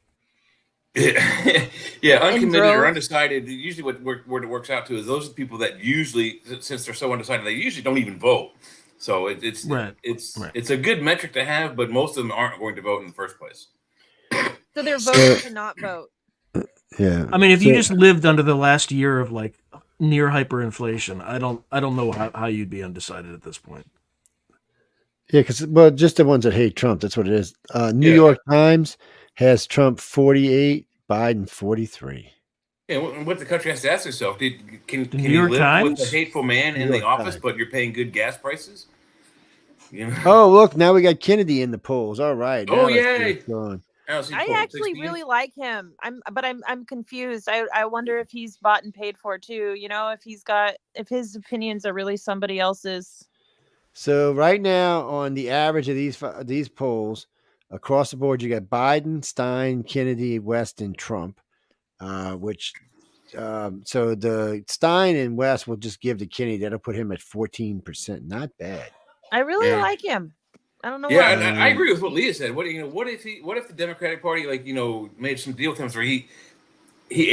Yeah, uncommitted or undecided. Usually, what it works out to is those are the people that usually, since they're so undecided, they usually don't even vote. So it's a good metric to have, but most of them aren't going to vote in the first place. So they're voting to not vote. Yeah, I mean, if you just lived under the last year of like near hyperinflation, I don't know how you'd be undecided at this point. Yeah, because just the ones that hate Trump. That's what it is. New York Times has Trump 48, Biden 43. Yeah, what the country has to ask itself: Can you live with a hateful man in the office, but you're paying good gas prices? You know? Oh, look! Now we got Kennedy in the polls. All right. Oh yay! I actually really like him. I'm confused. I wonder if he's bought and paid for too. You know, if his opinions are really somebody else's. So right now, on the average of these polls across the board, you got Biden, Stein, Kennedy, West, and Trump. So the Stein and West will just give to Kennedy. That'll put him at 14%. Not bad. I really like him. I don't know. Yeah, and I agree with what Leah said. What if the Democratic Party made some deal with him where he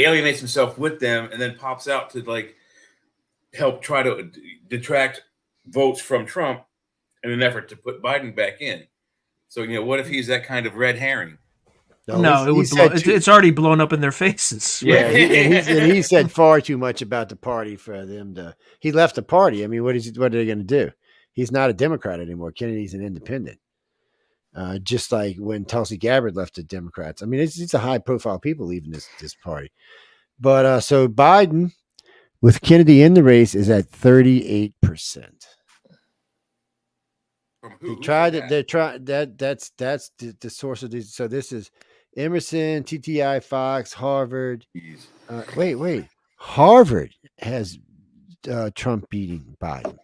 alienates himself with them and then pops out to help try to detract votes from Trump in an effort to put Biden back in. So what if he's that kind of red herring? No, it's already blown up in their faces. Yeah, he said far too much about the party for them to. He left the party. I mean, what are they going to do? He's not a Democrat anymore. Kennedy's an independent. Just like when Tulsi Gabbard left the Democrats. I mean, it's a high-profile people leaving this party. But so Biden, with Kennedy in the race, is at 38%. They tried it. They tried that. That's the source of these. So this is Emerson, TTI, Fox, Harvard. Wait. Harvard has Trump beating Biden.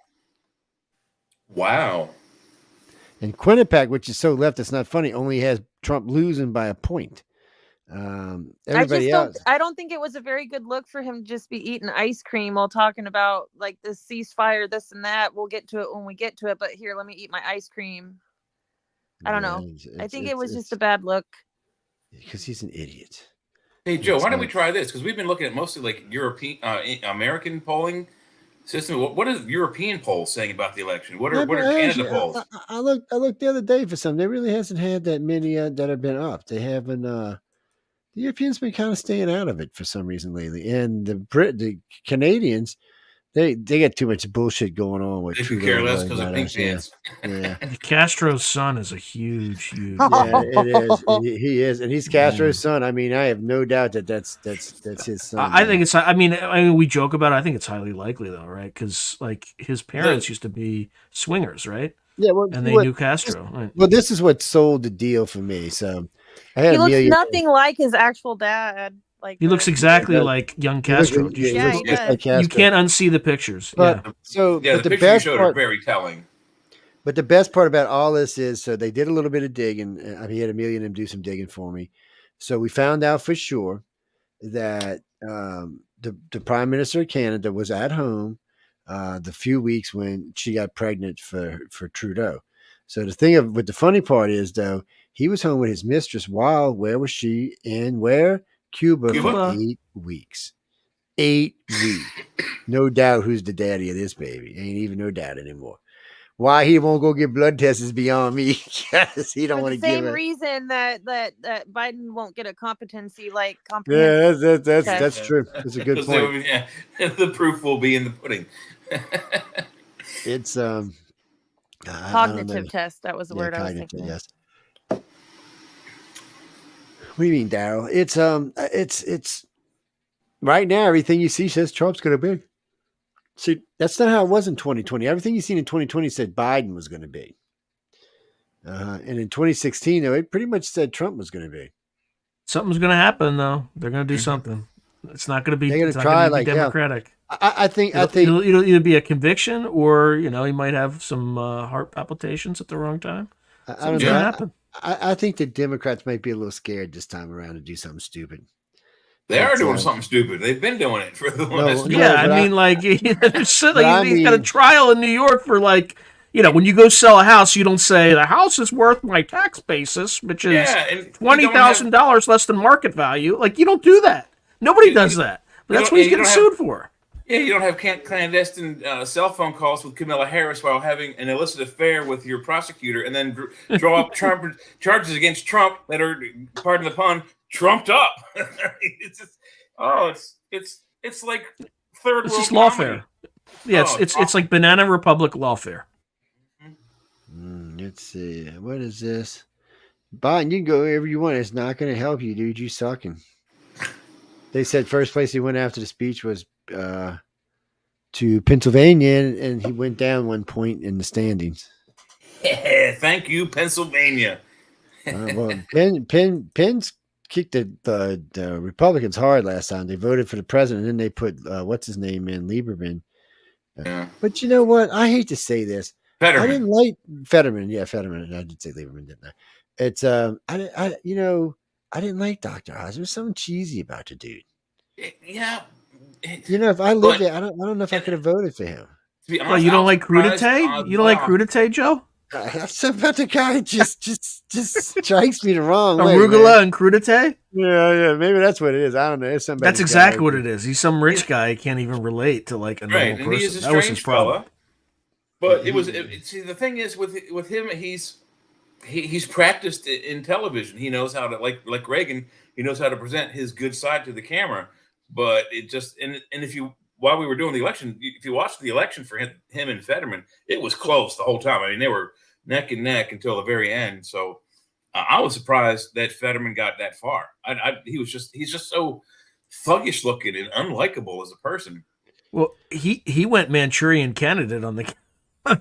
Wow. And Quinnipiac, which is so left, it's not funny, only has Trump losing by a point. Everybody else. I don't think it was a very good look for him to just be eating ice cream while talking about like the ceasefire, this and that. We'll get to it when we get to it, but here, let me eat my ice cream. I don't know. I think it was just a bad look. Because he's an idiot. Hey, Joe, why don't we try this? Because we've been looking at mostly like European, American polling system. What is European polls saying about the election? What are Canada polls? I looked the other day for some. There really hasn't had that many that have been up. They haven't. The Europeans been kind of staying out of it for some reason lately, and the Canadians. They got too much bullshit going on with. They could care less because of pink pants. Yeah. Castro's son is a huge. Yeah, it is. He is, and he's Castro's son. I mean, I have no doubt that's his son. I think it's. I mean, we joke about it. I think it's highly likely, though, right? Because like his parents used to be swingers, right? Yeah, well, and they knew Castro. Right? Well, this is what sold the deal for me. So he looks nothing like his actual dad. Like he looks exactly like young Castro. He does. Like Castro. You can't unsee the pictures. But the pictures you showed are very telling. But the best part about all this is, so they did a little bit of digging. He had Amelia and him do some digging for me. So we found out for sure that the Prime Minister of Canada was at home the few weeks when she got pregnant for Trudeau. So the funny part is, though, he was home with his mistress while, where was she? Cuba for 8 weeks. 8 weeks. No doubt who's the daddy of this baby. Ain't even no doubt anymore. Why he won't go get blood tests is beyond me. Because he don't want to give it. The same reason that Biden won't get a competency. Yeah, that's true. That's a good point. The proof will be in the pudding. It's cognitive test. That was the word I was thinking. Yes. What do you mean, Daryl? It's right now. Everything you see says Trump's going to be. See, that's not how it was in 2020. Everything you seen in 2020 said Biden was going to be. And in 2016, though, it pretty much said Trump was going to be. Something's going to happen, though. They're going to do something. It's not going to be. They're going to try like Democratic. I think it'll either be a conviction or he might have some heart palpitations at the wrong time. Something's going to happen. I think the Democrats might be a little scared this time around to do something stupid. They are doing something stupid. They've been doing it for the last. He's got a trial in New York for when you go sell a house, you don't say the house is worth my tax basis, which is $20,000 less than market value. Like you don't do that. Nobody does that. But that's what he's getting sued for. Yeah, you don't have clandestine cell phone calls with Kamala Harris while having an illicit affair with your prosecutor, and then draw up charges against Trump that are, pardon the pun, trumped up. It's just, it's like third world. It's just lawfare. Yeah, it's like Banana Republic lawfare. Let's see. What is this? Biden, you can go wherever you want. It's not going to help you, dude. You sucking. They said first place he went after the speech was to Pennsylvania, and he went down 1 point in the standings. Yeah, thank you, Pennsylvania. Well, Penn's kicked the Republicans hard last time. They voted for the president, and then they put what's his name in, Lieberman. Yeah. But you know what? I hate to say this. Fetterman. I didn't like Fetterman. Yeah, Fetterman. I did say Lieberman, didn't I? It's I didn't like Dr. Oz. There was something cheesy about the dude. Yeah. If I lived there, I don't know if I could have voted for him. Honest, you don't like crudité? You don't like crudité, Joe? Something about the guy just strikes me the wrong way. Arugula and crudité? Yeah. Maybe that's what it is. I don't know. That's exactly what it is. He's some rich guy. He can't even relate to like a normal person. He is a that was his problem. Fella. But see, the thing is with him, he's practiced in television. He knows how to, like Reagan, he knows how to present his good side to the camera. But it just, and while we were doing the election, if you watched the election for him and Fetterman, it was close the whole time. I mean, they were neck and neck until the very end. So I was surprised that Fetterman got that far. He's just so thuggish looking and unlikable as a person. Well, he went Manchurian candidate on the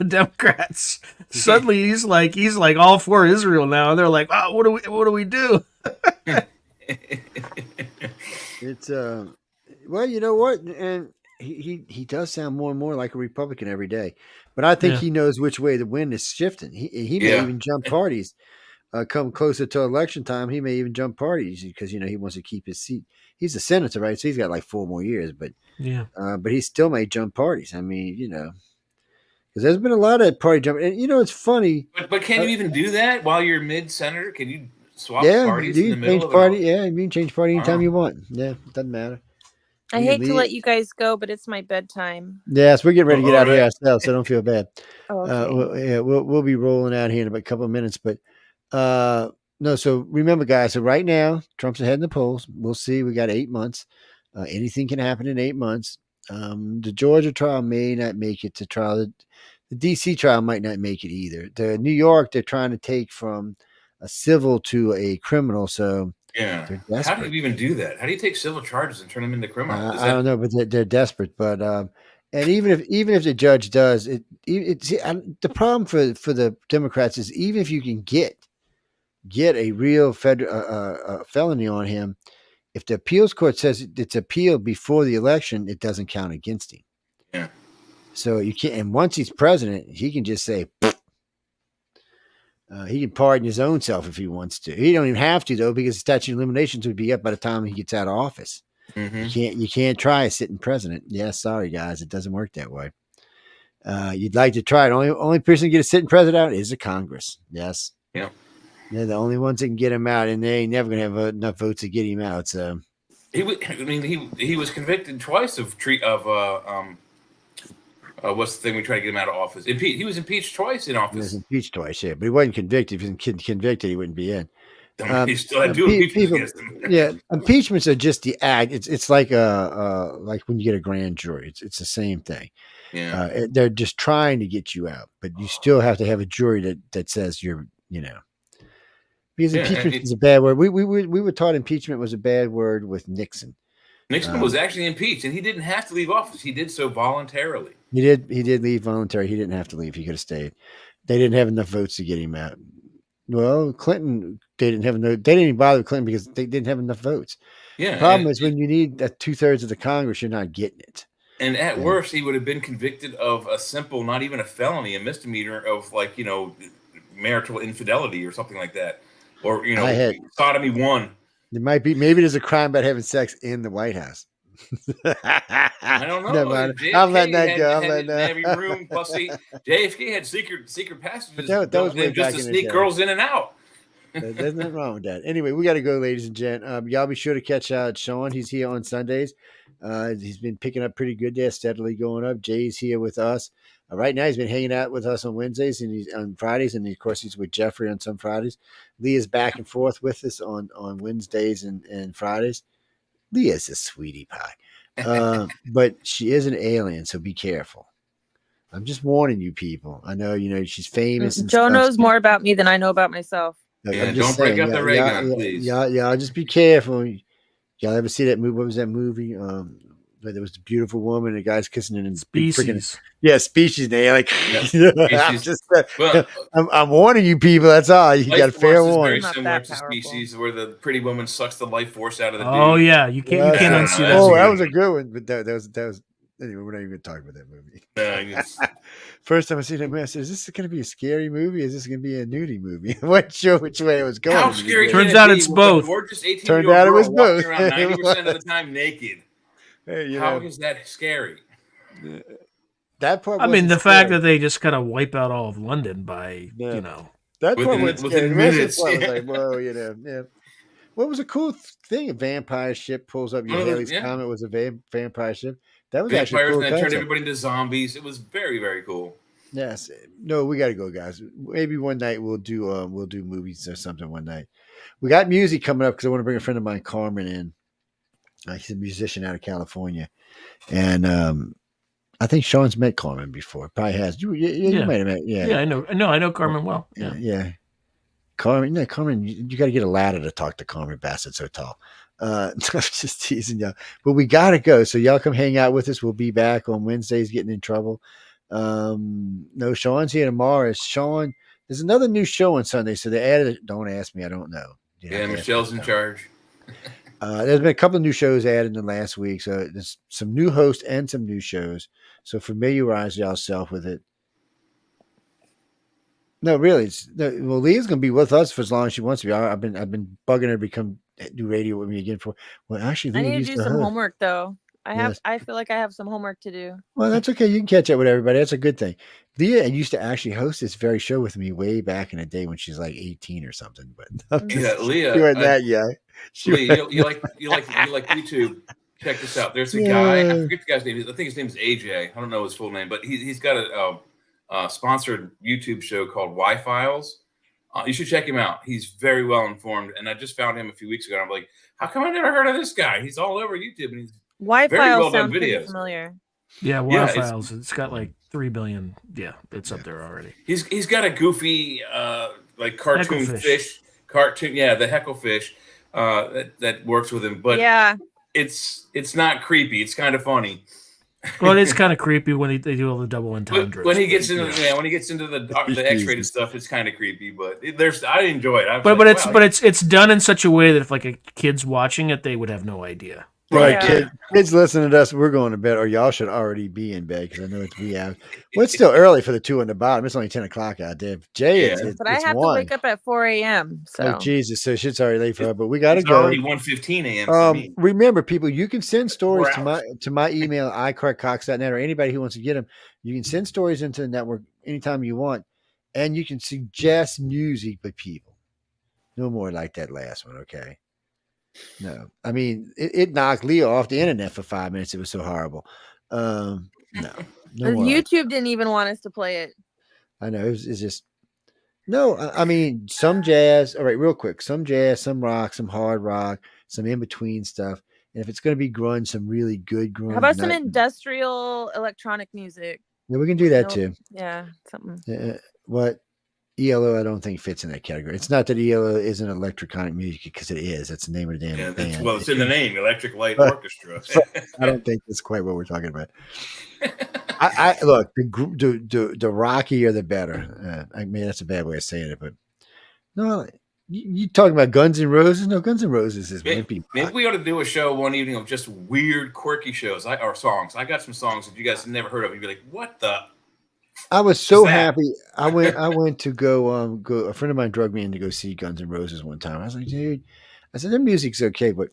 Democrats. Suddenly he's like all for Israel now, and they're like, oh, what do we do? It's well, you know what, and he does sound more and more like a Republican every day. But I think he knows which way the wind is shifting. He may even jump parties. Come closer to election time, he may even jump parties because he wants to keep his seat. He's a senator, right? So he's got like 4 more years, but he still may jump parties. I mean, because there's been a lot of party jumping, and it's funny. But can you even do that while you're mid-senator? Can you swap parties in the middle of party? Yeah, you can change party anytime you want. Yeah, it doesn't matter. I hate to let you guys go, but it's my bedtime. Yes, we're getting ready to get out of here ourselves, so don't feel bad. Okay. We'll be rolling out here in about a couple of minutes, but no. So remember, guys. So right now, Trump's ahead in the polls. We'll see. We got 8 months. Anything can happen in 8 months. The Georgia trial may not make it to trial. The DC trial might not make it either. The New York, they're trying to take from a civil to a criminal. So they're desperate. How do you even do that? How do you take civil charges and turn them into criminal? I don't know, but they're desperate. But and even if the judge does it's the problem for the Democrats is even if you can get a real federal felony on him, if the appeals court says it's appealed before the election, it doesn't count against him. Yeah. So you can't. And once he's president, he can just say he can pardon his own self if he wants to. He don't even have to though, because the statute of limitations would be up by the time he gets out of office. You can't try a sitting president. Yeah, sorry guys, it doesn't work that way. You'd like to try it. Only person to get a sitting president out is the Congress. Yes. Yeah. They're the only ones that can get him out, and they ain't never gonna have enough votes to get him out. So he was convicted twice of what's the thing we try to get him out of office? He was impeached twice in office. He was impeached twice, yeah, but he wasn't convicted. If he was convicted, he wouldn't be in. He still had 2 impeachments against him. Yeah, impeachments are just the act. It's like like when you get a grand jury. It's the same thing. Yeah, they're just trying to get you out, but you still have to have a jury that says you're because impeachment is a bad word. We were taught impeachment was a bad word with Nixon. Nixon was actually impeached, and he didn't have to leave office. He did so voluntarily. He did leave voluntarily. He didn't have to leave. He could have stayed. They didn't have enough votes to get him out. Well, Clinton, they didn't even bother with Clinton because they didn't have enough votes. Yeah. The problem is when you need 2/3 of the Congress, you're not getting it. And at worst, he would have been convicted of a simple, not even a felony, a misdemeanor of marital infidelity or something like that. Or, sodomy 1. Maybe there's a crime about having sex in the White House. I don't know. I'm letting that go. I'm letting that. Every room, plus JFK had secret passages that was way just to sneak girls in and out. There's nothing wrong with that. Anyway, we got to go, ladies and gents. Y'all be sure to catch out Sean. He's here on Sundays. He's been picking up pretty good there, steadily going up. Jay's here with us. Right now, he's been hanging out with us on Wednesdays and he's on Fridays, and of course, he's with Jeffrey on some Fridays. Leah's back and forth with us on Wednesdays and Fridays. Leah's a sweetie pie, but she is an alien, so be careful. I'm just warning you, people. I know, she's famous. And Joe knows more about me than I know about myself. Yeah, don't break out the ray gun, please. Y'all just be careful. Y'all ever see that movie? What was that movie? Where there was a beautiful woman, and the guy's kissing her in Species. Species. They like. I'm warning you, people. That's all. You got a fair warning. Very similar to Species, where the pretty woman sucks the life force out of the dude. Oh yeah, you can't unsee that. Oh, that was a good one. But that was. Anyway, we're not even talking about that movie. First time I seen that movie, I said, "Is this going to be a scary movie? Or is this going to be a nudie movie?" I wasn't sure which way it was going. How scary? Turns out it's both. Turned out it was both. Around 90% of the time naked. Hey, how is that scary? That part. I mean, the fact that they just kind of wipe out all of London by that part within minutes. Was like, whoa, yeah. What was a cool thing? A vampire ship pulls up. Halley's Comet was a vampire ship. That was vampires actually cool. And then turned everybody into zombies. It was very, very cool. Yes. No, we got to go, guys. Maybe one night we'll do movies or something. One night. We got music coming up because I want to bring a friend of mine, Carmen, in. He's a musician out of California, and I think Sean's met Carmen before. Probably has. You might have met. Yeah, I know. I know Carmen well. Yeah. Carmen, Carmen, you got to get a ladder to talk to Carmen Bassett. So tall. I'm just teasing y'all, but we got to go. So y'all come hang out with us. We'll be back on Wednesdays. Getting in trouble. No, Sean's here tomorrow. Sean, there's another new show on Sunday, so they added it. Don't ask me. I don't know. Michelle's in charge. There's been a couple of new shows added in the last week, so there's some new hosts and some new shows. So familiarize yourself with it. No, really. Well, Leah's going to be with us for as long as she wants to be. I've been bugging her to do radio with me again for. Well, actually, Leah I need to used do to some host. homework though. Yes. I feel like I have some homework to do. Well, that's okay. You can catch up with everybody. That's a good thing. Leah used to actually host this very show with me way back in the day when she's like 18 or something. But Yeah, Leah. she wasn't that young. Leah, you like YouTube. Check this out. There's a guy. I forget the guy's name. I think his name is AJ. I don't know his full name, but he's got a sponsored YouTube show called Y-Files. You should check him out. He's very well informed, and I just found him a few weeks ago. And I'm like, how come I never heard of this guy? He's all over YouTube, and he's Y-Files sounds pretty familiar. Yeah, Y-Files. It's got like 3 billion. Yeah, it's up there already. He's got a goofy like cartoon fish. Cartoon, yeah, the hecklefish that works with him, but yeah, it's not creepy. It's kind of funny. Well, it's kind of creepy when they do all the double entendres. When he gets into the X-rated stuff, it's kind of creepy. But I enjoy it. But it's done in such a way that if like a kid's watching it, they would have no idea. Right, kids listening to us, we're going to bed, or y'all should already be in bed because I know it's we have. Well, it's still early for the two on the bottom. It's only 10 o'clock out there. Jay, but I have to wake up at 4 a.m. So. Oh Jesus, so shit's already late for her. But we got to go. Already 1:15 a.m. for me. Remember, people, you can send stories to my email iCartCox.net, or anybody who wants to get them. You can send stories into the network anytime you want, and you can suggest music by people. No more like that last one, okay? No, I mean it knocked Leah off the internet for 5 minutes. It was so horrible. No YouTube didn't even want us to play it. I know it's just no. I mean some jazz. All right, real quick. Some jazz, some rock, some hard rock, some in between stuff. And if it's going to be grunge, some really good grunge. How about some industrial electronic music? Yeah, we can do that too. Yeah, something. What? ELO, I don't think fits in that category. It's not that ELO isn't electronic music because it is. That's the name of the damn band. Well, it's in the name, Electric Light Orchestra. I don't think that's quite what we're talking about. I look, the rockier the better. I mean, that's a bad way of saying it, but no, you talking about Guns N' Roses? No, Guns N' Roses is wimpy. Maybe we ought to do a show one evening of just weird, quirky shows or songs. I got some songs that you guys have never heard of. You'd be like, what the? I was so happy. I went to go. A friend of mine drugged me in to go see Guns N' Roses one time. I was like, dude, I said their music's okay, but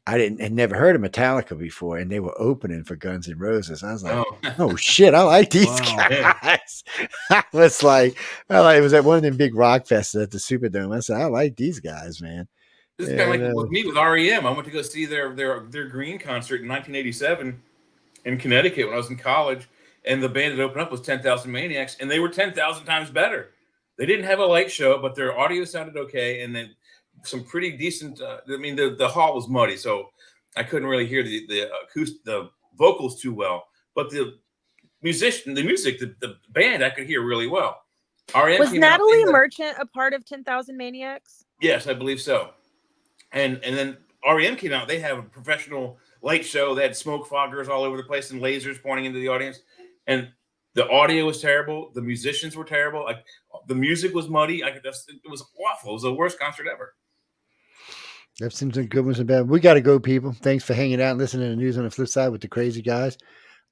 I had never heard of Metallica before, and they were opening for Guns N' Roses. I was like, oh shit, I like these guys. I was like, it was at one of them big rock fests at the Superdome. I said, I like these guys, man. This is kind of like with me with REM. I went to go see their Green concert in 1987 in Connecticut when I was in college. And the band that opened up was 10,000 Maniacs, and they were 10,000 times better. They didn't have a light show, but their audio sounded okay, and then some pretty decent. I mean, the hall was muddy, so I couldn't really hear the vocals too well. But the music, the band, I could hear really well. Was Natalie Merchant a part of 10,000 Maniacs? Yes, I believe so. And then REM came out. They have a professional light show. They had smoke foggers all over the place and lasers pointing into the audience. And the audio was terrible. The musicians were terrible. Like the music was muddy. It was awful. It was the worst concert ever. I've seen some good ones and bad. We got to go, people. Thanks for hanging out and listening to News on the Flip Side with the crazy guys.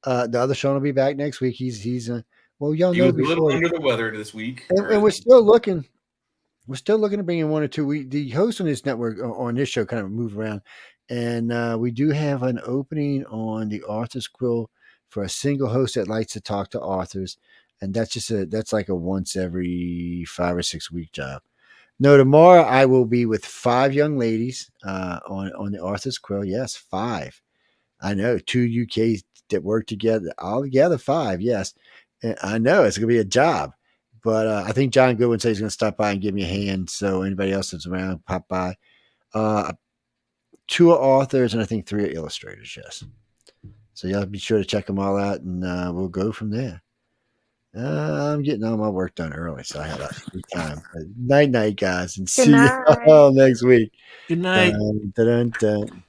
The other Sean will be back next week. He's well, y'all know he was a little under the weather this week, and we're still looking. We're still looking to bring in one or two. The hosts on this network on this show kind of move around, and we do have an opening on the Author's Quill for a single host that likes to talk to authors, and that's like a once every 5 or 6 week job. No, tomorrow I will be with 5 young ladies on the Author's Quill. Yes, 5. I know 2 UKs that work together, all together 5. Yes, and I know it's going to be a job, but I think John Goodwin said he's going to stop by and give me a hand. So anybody else that's around, pop by. 2 are authors, and I think 3 are illustrators. Yes. So y'all be sure to check them all out, and we'll go from there. I'm getting all my work done early, so I had a good time. Night, guys, and see you all next week. Good night. Dun, dun, dun, dun.